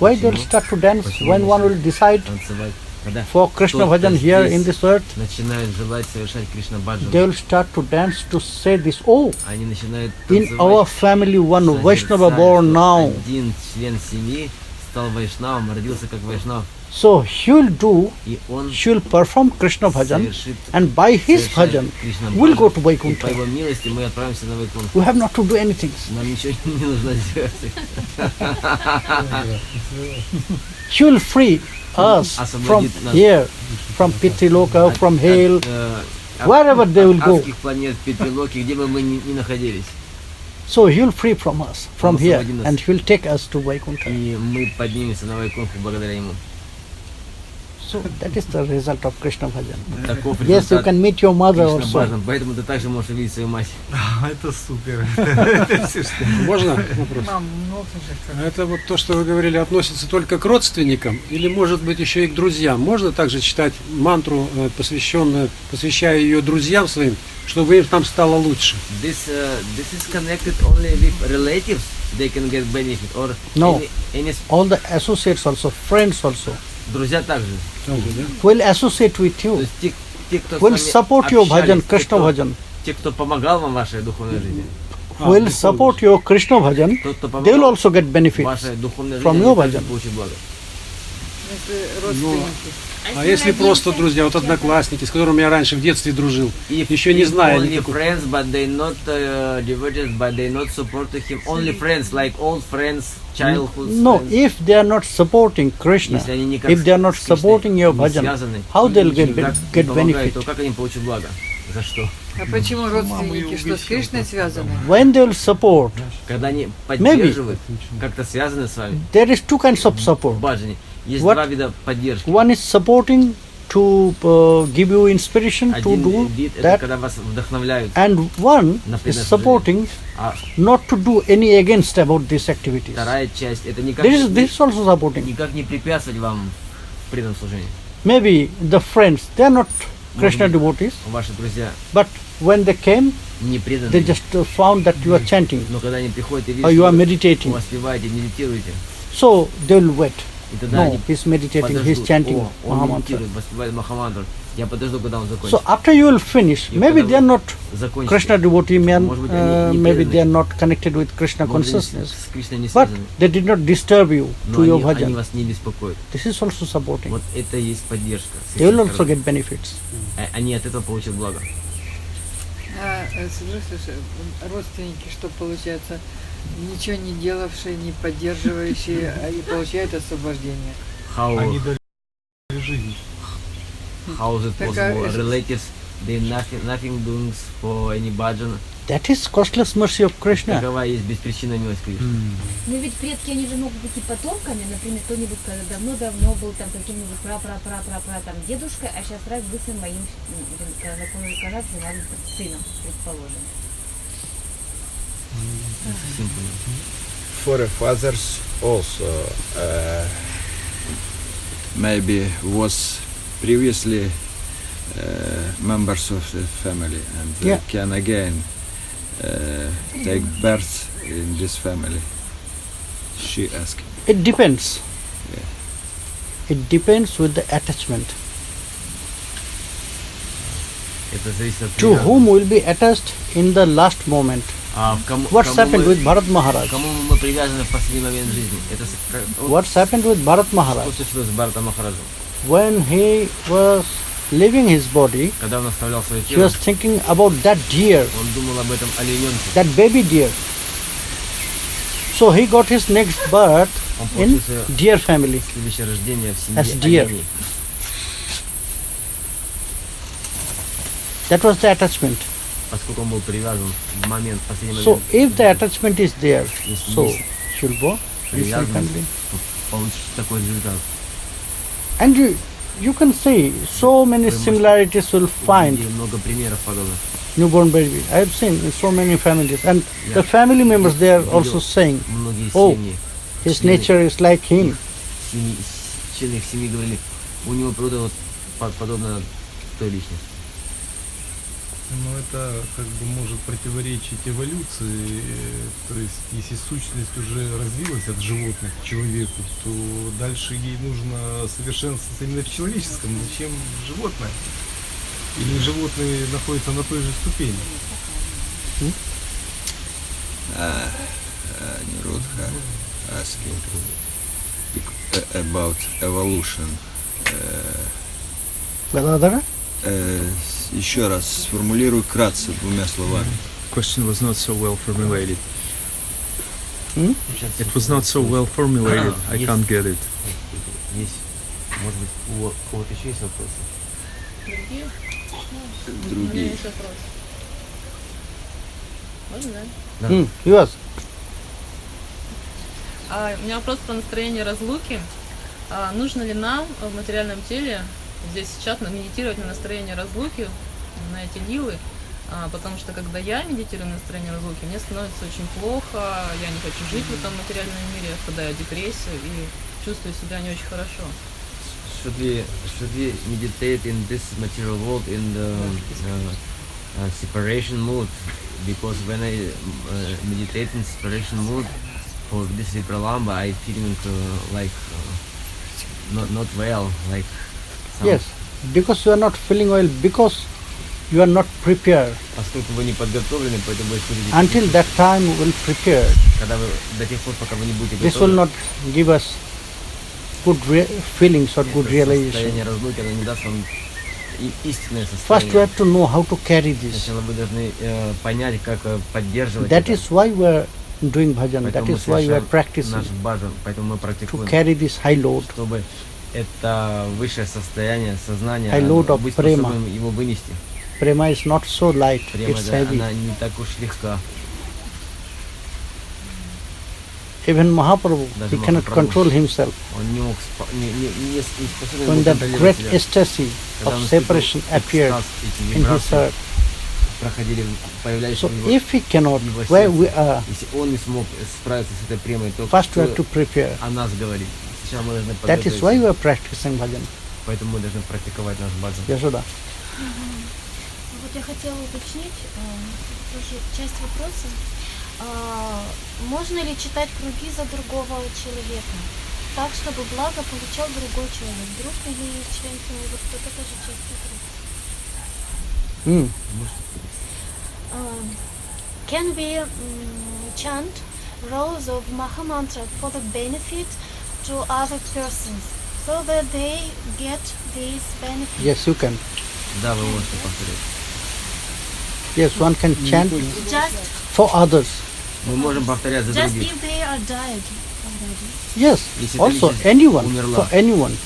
Speaker 1: Why they will
Speaker 2: Почему?
Speaker 1: start to dance
Speaker 2: Почему
Speaker 1: when one
Speaker 2: начали
Speaker 1: will decide
Speaker 2: танцевать? Когда
Speaker 1: for Krishna
Speaker 2: кто-то
Speaker 1: bhajan here
Speaker 2: здесь
Speaker 1: in this earth?
Speaker 2: начинают желать совершать Кришна баджан,
Speaker 1: They will start to dance to say this. Oh,
Speaker 2: они начинают
Speaker 1: in our
Speaker 2: танцевать,
Speaker 1: family one
Speaker 2: созерцать,
Speaker 1: Vaishnava born
Speaker 2: что
Speaker 1: now.
Speaker 2: один член семьи стал вайшнавом, родился как вайшнав,
Speaker 1: So he will do,
Speaker 2: и он
Speaker 1: he will perform Krishna bhajan,
Speaker 2: совершит
Speaker 1: and by his bhajan,
Speaker 2: Кришна
Speaker 1: we'll go
Speaker 2: баджан,
Speaker 1: to
Speaker 2: и по
Speaker 1: Vaikuntha.
Speaker 2: его милости мы отправимся на Вайкунтх.
Speaker 1: We have not to do anything.
Speaker 2: Нам ничего не нужно делать.
Speaker 1: He will free us from here, from Pithiloka, from Hell, wherever they will go.
Speaker 2: Адских планет, Петрилоки, где бы мы ни находились.
Speaker 1: So he will free from us, from
Speaker 2: Он
Speaker 1: here,
Speaker 2: освободит нас.
Speaker 1: and he will take us to Vaikuntha.
Speaker 2: И мы поднимемся на Вайкунтху благодаря ему.
Speaker 1: So that is the result of Krishna bhajan.
Speaker 2: Таков
Speaker 1: Yes, you
Speaker 2: результат
Speaker 1: can meet your mother
Speaker 2: Кришна
Speaker 1: also.
Speaker 2: баджан. Поэтому ты также можешь увидеть свою мать.
Speaker 4: Это супер. Это всё, что-
Speaker 6: Можно вопрос? Это вот то, что вы говорили, относится только к родственникам или может быть еще и к друзьям? Можно также читать мантру, посвящая ее друзьям своим, чтобы им там стало лучше?
Speaker 2: This is connected only with relatives. They can get benefit or
Speaker 1: No.
Speaker 2: any
Speaker 1: All the associates also, friends also,
Speaker 2: друзья также.
Speaker 6: Тоже, да?
Speaker 1: will associate with
Speaker 2: То
Speaker 1: you,
Speaker 2: есть те, кто с
Speaker 1: will
Speaker 2: вами
Speaker 1: support your
Speaker 2: общались,
Speaker 1: bhajan,
Speaker 2: те,
Speaker 1: Krishna
Speaker 2: кто-
Speaker 1: bhajan,
Speaker 2: те, кто помогал вам в вашей духовной жизни,
Speaker 1: will support your Krishna bhajan,
Speaker 2: тот, кто
Speaker 1: they will
Speaker 2: помогал
Speaker 1: also get
Speaker 2: в
Speaker 1: benefits.
Speaker 2: вашей духовной
Speaker 1: from
Speaker 2: жизни,
Speaker 1: your
Speaker 2: они также
Speaker 1: bhajan.
Speaker 2: получат благо.
Speaker 6: А если просто друзья, вот одноклассники, с которыми я раньше в детстве дружил, еще не зная
Speaker 2: only
Speaker 6: никакого...
Speaker 2: friends, but they not devoted, but they not supporting him. Only friends, like old friends, childhood
Speaker 1: No,
Speaker 2: friends.
Speaker 1: if they are not supporting Krishna,
Speaker 2: Если они никак
Speaker 1: if they are not
Speaker 2: с Кришной
Speaker 1: supporting your
Speaker 2: не
Speaker 1: bhajan,
Speaker 2: связаны,
Speaker 1: how
Speaker 2: и
Speaker 1: they'll get,
Speaker 2: никак
Speaker 1: get
Speaker 2: не помогают,
Speaker 1: benefit?
Speaker 2: то как они получат благо? За что?
Speaker 7: А почему родственники, что с Кришной связаны?
Speaker 1: When they will support,
Speaker 2: Когда они поддерживают, как-то связаны с вами
Speaker 1: there is 2 kinds of
Speaker 2: в
Speaker 1: support.
Speaker 2: баджане. Есть
Speaker 1: What?
Speaker 2: два вида поддержки.
Speaker 1: One is supporting to give you inspiration to
Speaker 2: Один
Speaker 1: do
Speaker 2: вид это
Speaker 1: that,
Speaker 2: когда вас вдохновляют,
Speaker 1: and one
Speaker 2: на
Speaker 1: is
Speaker 2: предназначение.
Speaker 1: supporting
Speaker 2: а
Speaker 1: not to do any against about these activities.
Speaker 2: вторая часть это никак,
Speaker 1: This is also supporting.
Speaker 2: никак не препятствовать вам в преданном служении.
Speaker 1: Maybe the friends, they are not Krishna
Speaker 2: Может быть,
Speaker 1: devotees,
Speaker 2: ваши друзья
Speaker 1: but when they came,
Speaker 2: не преданы,
Speaker 1: they just found that you are chanting
Speaker 2: но когда они приходят и
Speaker 1: or
Speaker 2: видят,
Speaker 1: you are
Speaker 2: что вы
Speaker 1: meditating.
Speaker 2: воспеваете, медитируете,
Speaker 1: So they will wait.
Speaker 2: и тогда
Speaker 1: No,
Speaker 2: они
Speaker 1: he's meditating, he's
Speaker 2: подождут.
Speaker 1: chanting
Speaker 2: О, он
Speaker 1: maha-mantra.
Speaker 2: медитирует, воспевает маха-мантру. Я подожду, когда он
Speaker 1: So
Speaker 2: закончит.
Speaker 1: after you will finish,
Speaker 2: И
Speaker 1: maybe
Speaker 2: когда
Speaker 1: they are
Speaker 2: вы
Speaker 1: not
Speaker 2: закончите,
Speaker 1: Krishna devotee,
Speaker 2: Может быть, они не
Speaker 1: maybe
Speaker 2: преданные.
Speaker 1: they are not connected with Krishna
Speaker 2: может, они
Speaker 1: consciousness,
Speaker 2: с Кришной не
Speaker 1: but
Speaker 2: связаны,
Speaker 1: they did not disturb you
Speaker 2: но
Speaker 1: to your
Speaker 2: они
Speaker 1: bhajan.
Speaker 2: вас не беспокоят.
Speaker 1: This is also supporting.
Speaker 2: Вот это и есть поддержка. с
Speaker 1: They
Speaker 2: их
Speaker 1: will also
Speaker 2: стороны.
Speaker 1: get benefits.
Speaker 2: Они от этого получат благо.
Speaker 7: Слушай, родственники, что получается, ничего не делавшие, не поддерживающие, и получают освобождение.
Speaker 4: Они
Speaker 2: How,
Speaker 4: дали жизнь.
Speaker 2: how is it
Speaker 7: Так,
Speaker 2: possible?
Speaker 7: а-
Speaker 2: Relatives, they nothing doing for any bhajan.
Speaker 1: That is costless mercy of Krishna.
Speaker 2: Такова есть беспричинная милость Кришны.
Speaker 8: Но ведь предки, они же могут быть и потомками. Например, кто-нибудь когда давно-давно был там каким-нибудь пра-пра-пра-пра-пра там дедушка, а сейчас раз бы сын моим законным сыном, предположим.
Speaker 2: Simple.
Speaker 5: For the fathers also maybe was previously members of the family and they
Speaker 1: Yeah.
Speaker 5: can again take birth in this family. She asked.
Speaker 1: It depends.
Speaker 5: Yeah.
Speaker 1: It depends with the attachment.
Speaker 2: Это зависит от
Speaker 1: To
Speaker 2: привязанности.
Speaker 1: whom will be attached in the last moment. What's happened with Bharat Maharaj?
Speaker 2: Кому мы привязаны в последний момент жизни? Это
Speaker 1: What's happened with Bharat Maharaj?
Speaker 2: что случилось с Бхарата Махараджем?
Speaker 1: When he was leaving his body,
Speaker 2: Когда он оставлял свое
Speaker 1: he
Speaker 2: тело,
Speaker 1: was thinking about that deer,
Speaker 2: он думал об этом олененке.
Speaker 1: that baby deer. So he got his next birth
Speaker 2: Он
Speaker 1: in
Speaker 2: получил свое
Speaker 1: deer family.
Speaker 2: следующее рождение в
Speaker 1: As
Speaker 2: семье
Speaker 1: deer.
Speaker 2: оленей.
Speaker 1: That was the attachment.
Speaker 2: Поскольку он был привязан в момент, последний
Speaker 1: So
Speaker 2: момент.
Speaker 1: if the attachment is there,
Speaker 2: Если
Speaker 1: so
Speaker 2: есть
Speaker 1: she'll go this
Speaker 2: привязанность,
Speaker 1: family.
Speaker 2: то получишь такой результат.
Speaker 1: And you can see so many
Speaker 2: Вы можете
Speaker 1: similarities will find
Speaker 2: увидеть много примеров подобных.
Speaker 1: newborn baby. I have seen in so many families, and
Speaker 2: Yeah.
Speaker 1: the family members they are
Speaker 2: Видел
Speaker 1: also saying,
Speaker 2: многие
Speaker 1: "Oh,
Speaker 2: семьи,
Speaker 1: his
Speaker 2: члены
Speaker 1: nature is like him."
Speaker 2: члены их семьи говорили, у него природа вот подобна той личности.
Speaker 4: Но это как бы может противоречить эволюции, то есть если сущность уже развилась от животных к человеку, то дальше ей нужно совершенствоваться именно в человеческом. Зачем животное? Или животные находятся на той же ступени?
Speaker 5: Нирудха asking about evolution.
Speaker 1: Baladara?
Speaker 5: Еще раз сформулирую кратко двумя словами.
Speaker 3: Question was not so well formulated.
Speaker 1: Hmm?
Speaker 3: It was not so well formulated. I
Speaker 2: Есть.
Speaker 3: can't get it.
Speaker 2: Есть, может быть, у кого-то еще есть вопросы?
Speaker 5: Другие.
Speaker 9: Можно, да?
Speaker 2: Да.
Speaker 1: Yours.
Speaker 9: У меня вопрос про настроение разлуки. Нужно ли нам в материальном теле здесь сейчас медитировать на настроение разлуки, на эти лилы? Потому что когда я медитирую на настроение разлуки, мне становится очень плохо, я не хочу жить в этом материальном мире, я впадаю в депрессию и чувствую себя не очень хорошо.
Speaker 2: Should we meditate in this material world in the separation mood? Because when I meditate in separation mood for this Vipralamba, I feeling like not well, like
Speaker 1: Yes, because you are not feeling well, because you are not prepared.
Speaker 2: Поскольку вы не подготовлены, поэтому вы испытываете
Speaker 1: Until that time we will prepare.
Speaker 2: когда вы до тех пор, пока вы не будете
Speaker 1: This will
Speaker 2: готовы,
Speaker 1: not give us good feelings or good realization.
Speaker 2: состояние разлуки, оно не даст вам истинное
Speaker 1: First we
Speaker 2: состояние.
Speaker 1: have to know how to carry this.
Speaker 2: Сначала вы должны понять, как поддерживать
Speaker 1: That
Speaker 2: это.
Speaker 1: is why we are doing bhajan. That
Speaker 2: Поэтому мы
Speaker 1: is why we are
Speaker 2: совершаем
Speaker 1: practicing
Speaker 2: наш баджан, поэтому мы
Speaker 1: to
Speaker 2: практикуем,
Speaker 1: carry this high load.
Speaker 2: чтобы это высшее состояние сознания,
Speaker 1: High load of
Speaker 2: быть
Speaker 1: prema.
Speaker 2: способным его вынести.
Speaker 1: Prema is not so light,
Speaker 2: Према,
Speaker 1: it's
Speaker 2: да,
Speaker 1: heavy.
Speaker 2: она не так уж легка.
Speaker 1: Even Mahaprabhu,
Speaker 2: Даже
Speaker 1: he cannot
Speaker 2: Махапрабху.
Speaker 1: control himself.
Speaker 2: Он не способен
Speaker 1: When
Speaker 2: был
Speaker 1: that
Speaker 2: контролировать
Speaker 1: great
Speaker 2: себя.
Speaker 1: ecstasy
Speaker 2: Когда
Speaker 1: of
Speaker 2: наступил
Speaker 1: separation appeared
Speaker 2: экстаз, эти
Speaker 1: in his
Speaker 2: вибрации
Speaker 1: heart.
Speaker 2: проходили, появлялись
Speaker 1: So
Speaker 2: у него
Speaker 1: if he cannot,
Speaker 2: в его
Speaker 1: where we
Speaker 2: сердце.
Speaker 1: are,
Speaker 2: Если он не смог справиться с этой премой, то
Speaker 1: first we have
Speaker 2: кто
Speaker 1: to prepare.
Speaker 2: о нас говорит? Сначала мы должны
Speaker 1: That is why we
Speaker 2: подготовиться,
Speaker 1: are practicing bhajan.
Speaker 2: поэтому мы должны практиковать наш баджан.
Speaker 1: Yashoda.
Speaker 8: Вот я хотела уточнить тоже часть вопроса. Можно ли читать круги за другого человека? Так, чтобы благо получал другой человек. Друг или член семьи? Вот это тоже часть вопроса. Can we chant rows of maha-mantra for the benefit to other persons so that they get these benefits?
Speaker 1: Yes, you can.
Speaker 2: Да, вы можете повторять.
Speaker 1: Yes, one can chant
Speaker 8: Just
Speaker 1: for others.
Speaker 2: Мы можем повторять за
Speaker 8: just
Speaker 2: других.
Speaker 8: if they are died already.
Speaker 1: Yes,
Speaker 2: Если
Speaker 1: also
Speaker 2: личность
Speaker 1: anyone,
Speaker 2: умерла.
Speaker 1: for anyone.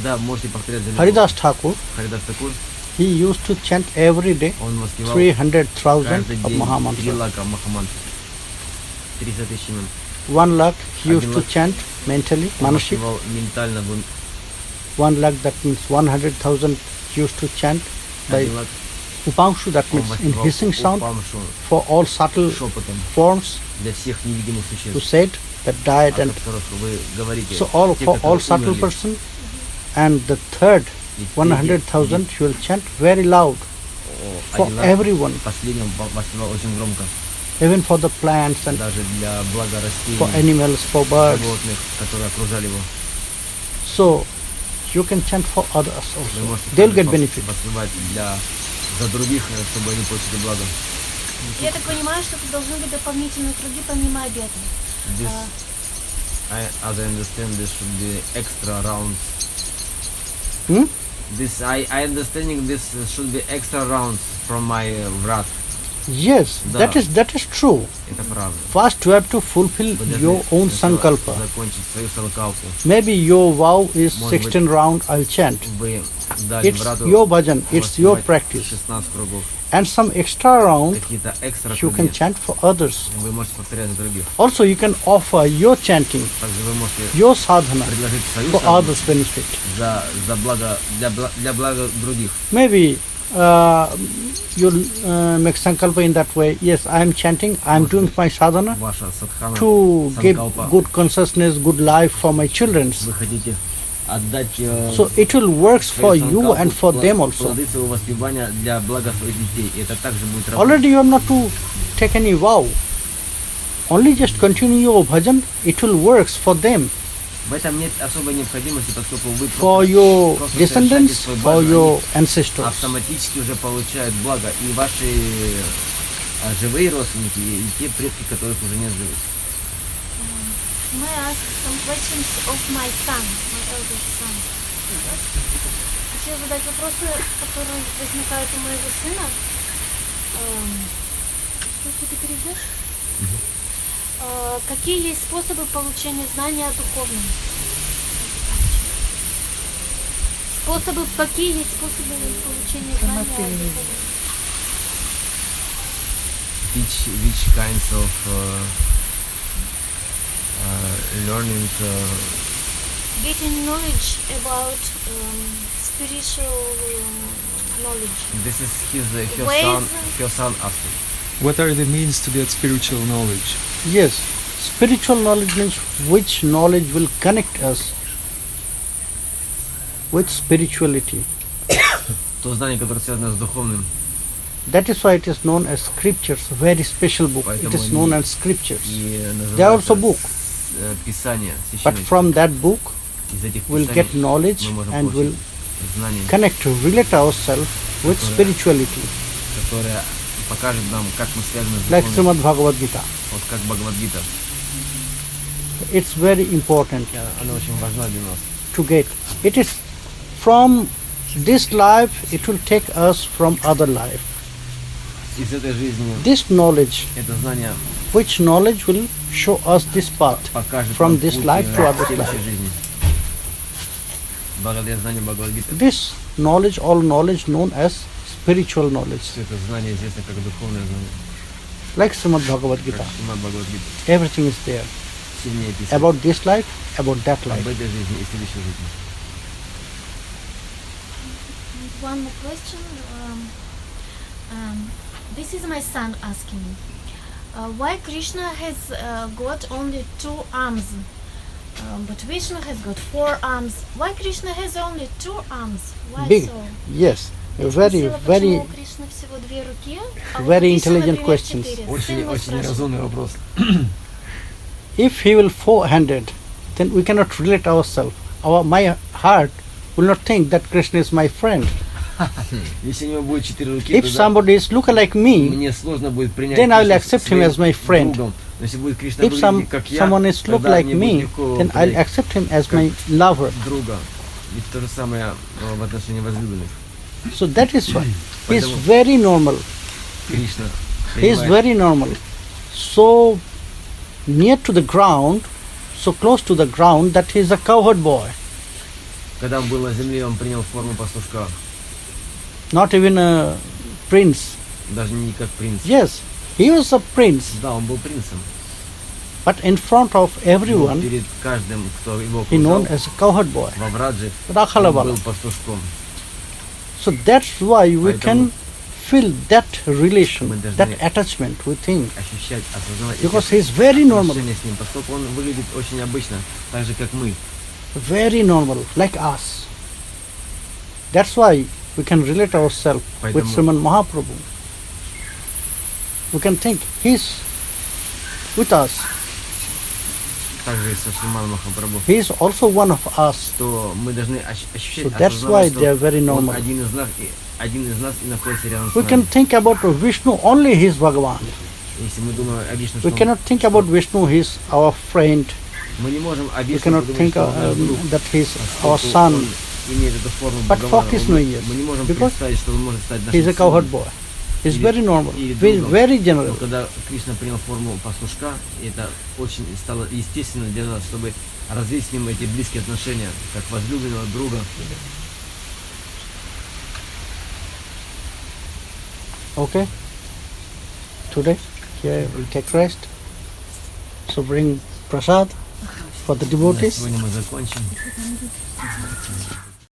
Speaker 2: Да, можете повторять за любого.
Speaker 1: Haridas Thakur,
Speaker 2: Харидас Такур,
Speaker 1: he used to chant every day
Speaker 2: он воспевал
Speaker 1: 300,000
Speaker 2: каждый
Speaker 1: of
Speaker 2: день 3
Speaker 1: Maha-mantra.
Speaker 2: лака Махамантры. 300 тысяч имен.
Speaker 1: 1 lakh he used to
Speaker 2: Один лак.
Speaker 1: chant mentally,
Speaker 2: Он
Speaker 1: manashik.
Speaker 2: воспевал ментально,
Speaker 1: 1 lakh, that means 100,000 he used to chant by
Speaker 2: 1 лак.
Speaker 1: Upangshu, that
Speaker 2: Он
Speaker 1: means in
Speaker 2: воспевал
Speaker 1: hissing sound
Speaker 2: Упамшу
Speaker 1: for all subtle
Speaker 2: шепотом
Speaker 1: forms
Speaker 2: для всех невидимых
Speaker 1: who
Speaker 2: существ,
Speaker 1: said that died,
Speaker 2: о
Speaker 1: and
Speaker 2: которых вы говорите.
Speaker 1: so all
Speaker 2: Те,
Speaker 1: for all
Speaker 2: которые
Speaker 1: subtle
Speaker 2: умерли.
Speaker 1: person. And the third
Speaker 2: И
Speaker 1: 100,000 he will chant very loud for
Speaker 2: один лак
Speaker 1: everyone,
Speaker 2: последним воспевал очень громко,
Speaker 1: even for the plants and
Speaker 2: даже для блага
Speaker 1: for
Speaker 2: растений,
Speaker 1: animals, for birds.
Speaker 2: животных, которые окружали его.
Speaker 1: So you can chant for others
Speaker 2: Вы
Speaker 1: also.
Speaker 2: можете
Speaker 1: They'll
Speaker 2: также
Speaker 1: get benefit.
Speaker 2: воспевать за других, чтобы они получили благо.
Speaker 8: Я так понимаю, что это должны быть дополнительные круги помимо обеда.
Speaker 2: This, as I understand, this should be extra rounds.
Speaker 1: Hmm?
Speaker 2: I understanding this should be extra rounds from my vrat.
Speaker 1: Yes,
Speaker 2: Да.
Speaker 1: that is true.
Speaker 2: Это правда.
Speaker 1: First you have to fulfill
Speaker 2: Вы должны
Speaker 1: your own
Speaker 2: сначала
Speaker 1: sankalpa.
Speaker 2: закончить свою санкалпу.
Speaker 1: Maybe your vow is
Speaker 2: Может быть,
Speaker 1: 16 round, I'll chant.
Speaker 2: Вы дали
Speaker 1: It's
Speaker 2: врату
Speaker 1: your bhajan, it's your
Speaker 2: воспевать
Speaker 1: practice.
Speaker 2: 16 кругов.
Speaker 1: And some extra round
Speaker 2: Какие-то экстра
Speaker 1: you can
Speaker 2: круги
Speaker 1: chant for others.
Speaker 2: вы можете повторять за других.
Speaker 1: Also you can offer your chanting,
Speaker 2: Также вы можете
Speaker 1: your sadhana
Speaker 2: предложить свою
Speaker 1: for
Speaker 2: садхану
Speaker 1: others' benefit.
Speaker 2: за благо, для блага других.
Speaker 1: Maybe you make sankalpa in that way. Yes, I am chanting, I am doing my sadhana
Speaker 2: Ваша садхана,
Speaker 1: to give
Speaker 2: санкалпа,
Speaker 1: good consciousness, good life for my children.
Speaker 2: вы хотите отдать
Speaker 1: So it will works for you and for them also.
Speaker 2: плоды своего воспевания для блага своих детей. И это также будет работать.
Speaker 1: Already you have not to take any vow. Only just continue your bhajan, it will works for them,
Speaker 2: В этом нет особой необходимости, поскольку вы
Speaker 1: for your
Speaker 2: просто
Speaker 1: descendants,
Speaker 2: совершаете свой
Speaker 1: for
Speaker 2: баджан,
Speaker 1: your
Speaker 2: они
Speaker 1: ancestors.
Speaker 2: автоматически уже получают благо. И ваши живые родственники, и те предки, которых уже нет живых.
Speaker 10: May I ask some questions of my son, my eldest son? Хотела задать вопросы, которые возникают у моего сына. Что ты перейдешь? Какие есть способы получения знания о духовном? Какие есть способы получения знания о духовном?
Speaker 2: Which kinds of learning
Speaker 10: Getting knowledge about spiritual knowledge.
Speaker 2: this is
Speaker 10: Ways-
Speaker 2: her son asking.
Speaker 3: What are the means to get spiritual knowledge?
Speaker 1: Yes, spiritual knowledge means which knowledge will connect us with spirituality.
Speaker 2: То знание, которое связано с духовным.
Speaker 1: That is why it is known as scriptures, very special book. It
Speaker 2: Поэтому
Speaker 1: is known as scriptures.
Speaker 2: И
Speaker 1: They are also book,
Speaker 2: Писание,
Speaker 1: but
Speaker 2: священное.
Speaker 1: from that book
Speaker 2: Из этих
Speaker 1: we'll
Speaker 2: писаний
Speaker 1: get knowledge
Speaker 2: мы можем
Speaker 1: and will
Speaker 2: получить знание,
Speaker 1: connect, relate ourselves with spirituality,
Speaker 2: которое покажет нам, как мы связаны с
Speaker 1: like
Speaker 2: духовным.
Speaker 1: Srimad Bhagavad Gita.
Speaker 2: Вот как Бхагавад-гита.
Speaker 1: It's very important
Speaker 2: Она очень важна для нас.
Speaker 1: to get. It is from this life, it will take us from other life.
Speaker 2: Из этой жизни
Speaker 1: This knowledge,
Speaker 2: это знание
Speaker 1: which knowledge will show us this path
Speaker 2: покажет
Speaker 1: from
Speaker 2: нам
Speaker 1: this
Speaker 2: путь
Speaker 1: life to
Speaker 2: в
Speaker 1: other
Speaker 2: следующей
Speaker 1: life.
Speaker 2: жизни. Благодаря знанию Бхагавад-гиты.
Speaker 1: This knowledge, all knowledge known as spiritual knowledge,
Speaker 2: Все это знание известно как духовное знание.
Speaker 1: like Srimad Bhagavad
Speaker 2: Как
Speaker 1: Gita.
Speaker 2: Шримад Бхагавад-гита.
Speaker 1: Everything is there
Speaker 2: Сильнее писать
Speaker 1: about this life, about that
Speaker 2: об
Speaker 1: life.
Speaker 2: этой жизни и следующей жизни.
Speaker 10: One more question. This is my son asking me. Why Krishna has got only 2 arms, but Vishnu has got 4 arms? Why Krishna has only 2 arms? Why
Speaker 1: Big,
Speaker 10: so?
Speaker 1: yes, a very,
Speaker 10: Спросила,
Speaker 1: very,
Speaker 10: почему у Кришны всего 2 руки, а вот
Speaker 1: very
Speaker 10: у Вишну,
Speaker 1: intelligent
Speaker 10: например,
Speaker 1: questions.
Speaker 10: 4.
Speaker 2: Очень,
Speaker 10: Сын мой
Speaker 2: очень
Speaker 10: спрашивает.
Speaker 2: разумный вопрос.
Speaker 1: if he will four-handed, then we cannot relate ourselves. My heart will not think that Krishna is my friend.
Speaker 2: Если у него будет 4 руки,
Speaker 1: If somebody is looking like me,
Speaker 2: мне сложно будет принять
Speaker 1: then I will
Speaker 2: Кришну
Speaker 1: accept him
Speaker 2: своим
Speaker 1: as my friend.
Speaker 2: другом. Но если будет Кришна
Speaker 1: if
Speaker 2: выглядеть как я,
Speaker 1: someone is look
Speaker 2: тогда
Speaker 1: like
Speaker 2: мне будет
Speaker 1: me,
Speaker 2: легко
Speaker 1: then I'll
Speaker 2: принять
Speaker 1: accept him as my lover.
Speaker 2: друга. Ведь то же самое в отношении возлюбленных.
Speaker 1: So that is why he is
Speaker 2: Поэтому
Speaker 1: very normal.
Speaker 2: Кришна
Speaker 1: He is
Speaker 2: принимает
Speaker 1: very normal. So near to the ground, so close to the ground that he is a cowherd boy.
Speaker 2: Когда он был на земле, он принял форму пастушка.
Speaker 1: Not even a prince.
Speaker 2: Даже не как принц.
Speaker 1: Yes, he was a prince,
Speaker 2: Да, он был принцем.
Speaker 1: but in front of
Speaker 2: Но
Speaker 1: everyone,
Speaker 2: перед каждым, кто его
Speaker 1: he known
Speaker 2: окружал,
Speaker 1: as a cowherd boy.
Speaker 2: во Врадже, он
Speaker 1: Rakhalabala.
Speaker 2: был пастушком.
Speaker 1: So that's why we can feel that relation,
Speaker 2: Мы должны
Speaker 1: that attachment with him,
Speaker 2: Ощущать, осознавать
Speaker 1: because
Speaker 2: эти
Speaker 1: he is very normal,
Speaker 2: отношения с ним, поскольку он выглядит очень обычно, так же как мы.
Speaker 1: very normal, like us. That's why we can relate ourselves with
Speaker 2: Поэтому-
Speaker 1: Sriman Mahaprabhu. We can think he's with us.
Speaker 2: Также и со Шриман Махапрабху.
Speaker 1: He is also one of us.
Speaker 2: То мы должны ощущать,
Speaker 1: So that's why
Speaker 2: осознавать,
Speaker 1: they are very
Speaker 2: что он
Speaker 1: normal.
Speaker 2: один из нас и находится рядом с
Speaker 1: We can
Speaker 2: нами.
Speaker 1: think about Vishnu only he is Bhagavan.
Speaker 2: Если мы думаем о Вишну,
Speaker 1: We
Speaker 2: что
Speaker 1: cannot think about Vishnu he is our friend.
Speaker 2: мы не можем о
Speaker 1: We
Speaker 2: Вишну
Speaker 1: cannot
Speaker 2: подумать,
Speaker 1: think
Speaker 2: что он наш друг,
Speaker 1: that he is our
Speaker 2: поскольку
Speaker 1: son.
Speaker 2: он имеет эту форму
Speaker 1: But for
Speaker 2: Бхагавана.
Speaker 1: Krishna, yes,
Speaker 2: Мы не можем
Speaker 1: because
Speaker 2: представить, что он может стать
Speaker 1: He is
Speaker 2: нашим
Speaker 1: a cowherd
Speaker 2: сыном.
Speaker 1: boy. He is
Speaker 2: Или-
Speaker 1: very normal,
Speaker 2: или
Speaker 1: very,
Speaker 2: другом.
Speaker 1: very
Speaker 2: Но
Speaker 1: general.
Speaker 2: когда Кришна принял форму пастушка, это очень стало естественно для нас, чтобы развить с ним эти близкие отношения, как возлюбленного друга.
Speaker 1: Okay? Today, here we'll take rest. So bring prasad for the
Speaker 2: На
Speaker 1: devotees.
Speaker 2: сегодня мы закончим.